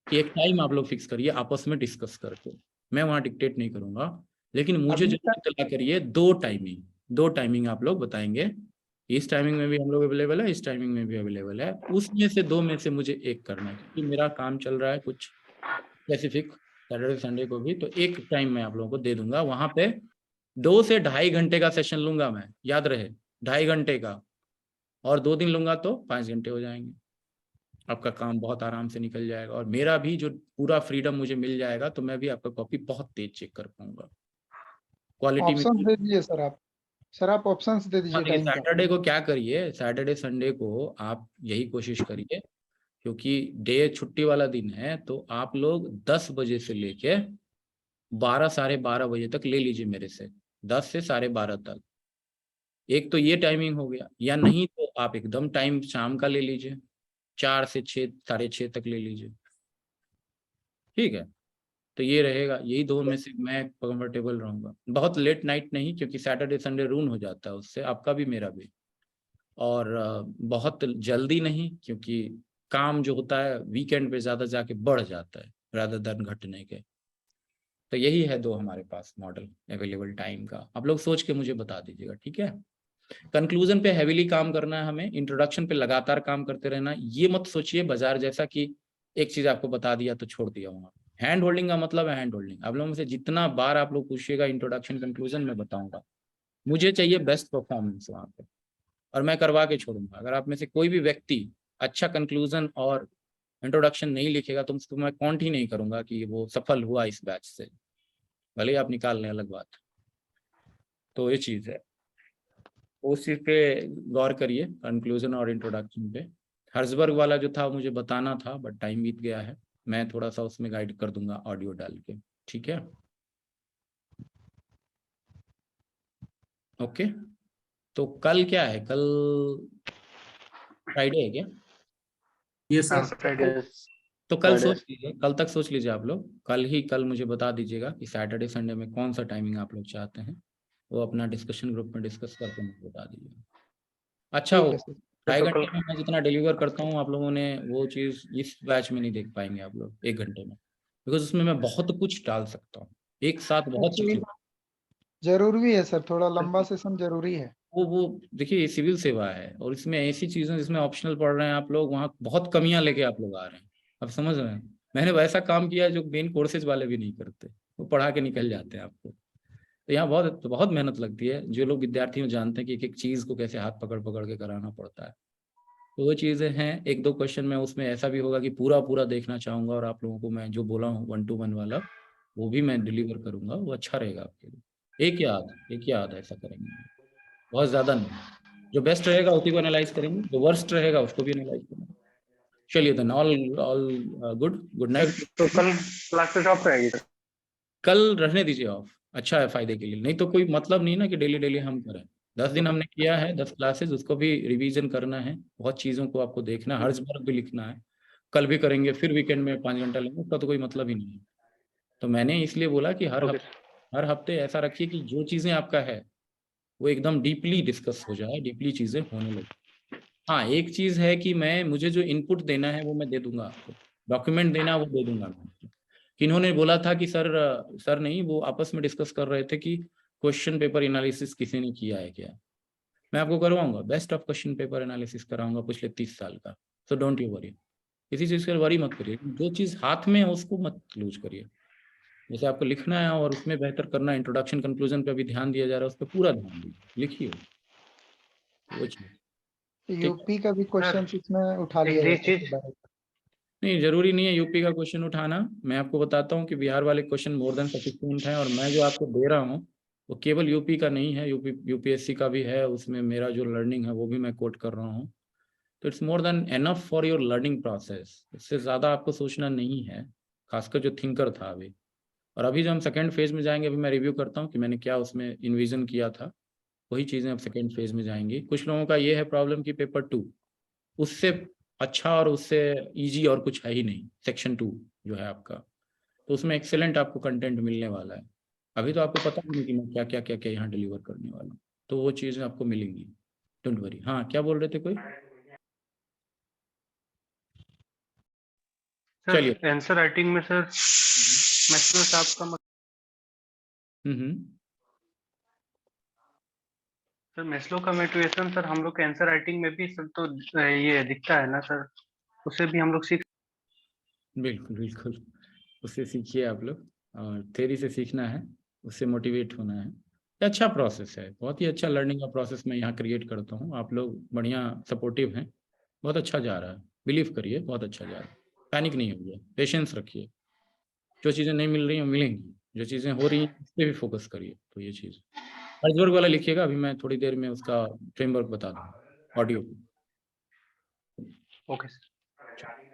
कि एक टाइम आप लोग फिक्स करिए आपस में डिस्कस करके, मैं वहां डिक्टेट नहीं करूंगा, लेकिन मुझे जरूर इत्तला करिए। 2 टाइमिंग आप लोग बताएंगे, इस टाइमिंग में भी हम लोग अवेलेबल है, इस टाइमिंग में भी अवेलेबल है, उसमें से 2 में से मुझे एक करना है, क्योंकि मेरा काम चल रहा है कुछ स्पेसिफिक सैटरडे संडे को भी। तो एक टाइम मैं आप लोगों को दे दूंगा, वहां पे 2 से 2.5 घंटे का सेशन लूंगा मैं, याद रहे 2.5 घंटे का, और 2 दिन लूंगा तो 5 घंटे हो जाएंगे। आपका काम बहुत आराम से निकल जाएगा, और मेरा भी जो पूरा फ्रीडम मुझे मिल जाएगा, तो मैं भी आपका कॉपी बहुत तेज चेक कर पाऊंगा। क्वालिटी में ऑप्शंस दे दीजिए सर आप, सर आप ऑप्शंस दे दीजिए टाइम का। सैटरडे को क्या करिए, सैटरडे संडे को आप यही कोशिश करिए, क्योंकि डे छुट्टी वाला दिन है, तो आप लोग 10 बजे से लेके 12 साढ़े 12 बजे तक ले लीजिए मेरे से, 10 से साढ़े 12 तक। एक तो ये टाइमिंग हो गया, या नहीं तो आप एकदम टाइम शाम का ले लीजिए, 4 से 6 साढ़े 6 तक ले लीजिए, ठीक है। तो ये रहेगा, यही 2 में से मैं कंफर्टेबल रहूंगा। बहुत लेट नाइट नहीं, क्योंकि सैटरडे संडे रून हो जाता है उससे, आपका भी मेरा भी। और बहुत जल्दी नहीं, क्योंकि काम जो होता है वीकेंड पे ज्यादा जाके बढ़ जाता है रादर देन घटने के। तो यही है 2 हमारे पास मॉडल अवेलेबल टाइम का, आप लोग सोच के मुझे बता दीजिएगा, ठीक है। कंक्लूजन पे हैवीली काम करना है हमें, इंट्रोडक्शन पे लगातार काम करते रहना। ये मत सोचिए बाजार जैसा कि एक चीज आपको बता दिया तो छोड़ दिया वहां। हैंड होल्डिंग का मतलब है हैंड होल्डिंग। आप लोगों में से जितना बार आप लोग पूछिएगा इंट्रोडक्शन कंक्लूजन में बताऊंगा, मुझे चाहिए बेस्ट परफॉर्मेंस वहां पे, और मैं करवा के छोड़ूंगा। अगर आप में से कोई भी व्यक्ति अच्छा कंक्लूजन और इंट्रोडक्शन नहीं लिखेगा तो उसको मैं काउंट ही नहीं करूंगा कि वो सफल हुआ इस बैच से, भले ही आप निकाल लें, अलग बात। तो ये चीज है, उस चीज पे गौर करिए, कंक्लूजन और इंट्रोडक्शन पे। हर्जबर्ग वाला जो था मुझे बताना था, बट टाइम बीत गया है, मैं थोड़ा सा उसमें गाइड कर दूंगा ऑडियो डाल के, ठीक है। ओके, तो कल क्या है, कल फ्राइडे है क्या? यस हाँ सर। फ्राइडे। तो कल सोच लीजिए, कल तक सोच लीजिए आप लोग, कल मुझे बता दीजिएगा कि सैटरडे संडे में कौन सा टाइमिंग आप लोग चाहते हैं, वो अपना डिस्कशन ग्रुप में डिस्कस करके मुझे बता दीजिएगा। अच्छा हो, 2.5 घंटे में मैं जितना डिलीवर करता हूँ, आप लोगों ने वो चीज़ इस बैच में नहीं देख पाएंगे आप लोग 1 घंटे में, बिकॉज उसमें मैं बहुत कुछ डाल सकता हूँ एक साथ, बहुत चीज़ें। जरूरी भी है सर, थोड़ा लंबा सेशन जरूरी है। वो देखिए, ये सिविल सेवा है, और इसमें ऐसी चीजें जिसमें ऑप्शनल पढ़ रहे हैं आप लोग, वहाँ बहुत कमियां लेके आप लोग आ रहे हैं। अब समझ रहे हैं, मैंने वैसा काम किया जो मेन कोर्सेज वाले भी नहीं करते, वो पढ़ा के निकल जाते हैं आपको। तो यहाँ बहुत बहुत मेहनत लगती है, जो लोग विद्यार्थी में जानते हैं कि एक एक चीज को कैसे हाथ पकड़ पकड़ के कराना पड़ता है। तो वो चीजें हैं। 1-2 क्वेश्चन में उसमें ऐसा भी होगा कि पूरा पूरा देखना चाहूंगा, और आप लोगों को मैं जो बोला हूँ 1-to-1 वाला, वो भी मैं डिलीवर करूंगा, वो अच्छा रहेगा आपके लिए। एक याद ऐसा करेंगे, बहुत ज्यादा नहीं। जो बेस्ट रहेगा उसी को एनालाइज करेंगे, जो वर्स्ट रहेगा उसको भी एनालाइज करेंगे। चलिए देन, ऑल गुड नाइट। तो कल क्लासेस ऑफ रहेगी? कल रहने दीजिए ऑफ, अच्छा है फायदे के लिए, नहीं तो कोई मतलब नहीं ना कि डेली डेली हम करें। 10 दिन हमने किया है, 10 क्लासेस, उसको भी रिवीजन करना है, बहुत चीज़ों को आपको देखना है, हर्जबर्ग भी लिखना है। कल भी करेंगे, फिर वीकेंड में 5 घंटा लेंगे, उसका तो कोई मतलब ही नहीं है। तो मैंने इसलिए बोला कि हर हफ्ते ऐसा रखिए कि जो चीज़ें आपका है वो एकदम डीपली डिस्कस हो जाए, डीपली चीज़ें होने लगे, हाँ, एक चीज है कि मुझे जो इनपुट देना है वो मैं दे दूंगा आपको, डॉक्यूमेंट देना वो दे दूंगा मैं। किन्होंने बोला था कि सर नहीं, वो आपस में डिस्कस कर रहे थे कि क्वेश्चन पेपर एनालिसिस किसी ने किया है क्या। मैं आपको करवाऊंगा, best of question paper analysis कराऊंगा पिछले 30 साल का। सो डोंट यू वरी, किसी चीज का वरी मत करिए, जो चीज हाथ में है उसको मत लूज करिए। जैसे आपको लिखना है और उसमें बेहतर करना, इंट्रोडक्शन कंक्लूजन पे भी ध्यान दिया जा रहा है, उस पर पूरा ध्यान दीजिए, लिखिए वो चीज। यूपी का भी क्वेश्चन इसमें उठा लिया जाता है। नहीं, जरूरी नहीं है यूपी का क्वेश्चन उठाना। मैं आपको बताता हूँ कि बिहार वाले क्वेश्चन मोर देन सफिशिएंट है, और मैं जो आपको दे रहा हूँ वो केवल यूपी का नहीं है, यूपीएससी का भी है, उसमें मेरा जो लर्निंग है वो भी मैं कोट कर रहा हूँ। तो it's more than enough for your learning process, इससे ज़्यादा आपको सोचना नहीं है, खासकर जो थिंकर था अभी। और अभी जो हम सेकेंड फेज में जाएंगे, अभी मैं रिव्यू करता हूँ कि मैंने क्या उसमें इन्विजन किया था, वही चीज़ें अब सेकेंड फेज में जाएंगी। कुछ लोगों का ये है प्रॉब्लम कि पेपर 2 उससे अच्छा और उससे इजी और कुछ है ही नहीं, सेक्शन 2 जो है आपका, तो उसमें एक्सेलेंट आपको कंटेंट मिलने वाला है। अभी तो आपको पता नहीं कि मैं क्या क्या क्या क्या यहाँ डिलीवर करने वाला हूँ, तो वो चीज़ें आपको मिलेंगी, डोंट वरी। हाँ, क्या बोल रहे थे कोई? चलिए, आंसर राइटिंग में सर मैस्लो साहब का सर मैस्लो का मोटिवेशन सर हम लोग के आंसर राइटिंग में भी सर तो ये दिखता है ना सर, उससे भी हम लोग सीख। बिल्कुल बिल्कुल, उससे सीखिए आप लोग, और थ्योरी से सीखना है, उससे मोटिवेट होना है। ये अच्छा प्रोसेस है, बहुत ही अच्छा लर्निंग का प्रोसेस मैं यहाँ क्रिएट करता हूँ। आप लोग बढ़िया सपोर्टिव हैं, बहुत अच्छा जा रहा है, बिलीव करिए बहुत अच्छा जा रहा है। पैनिक नहीं होइए, पेशेंस रखिए, जो चीज़ें नहीं मिल रही हैं मिलेंगी, जो चीज़ें हो रही हैं उस पर भी फोकस करिए। तो ये चीज़ हर्जबर्ग वाला लिखिएगा, अभी मैं थोड़ी देर में उसका फ्रेमवर्क बता दूँ ऑडियो। Okay sir.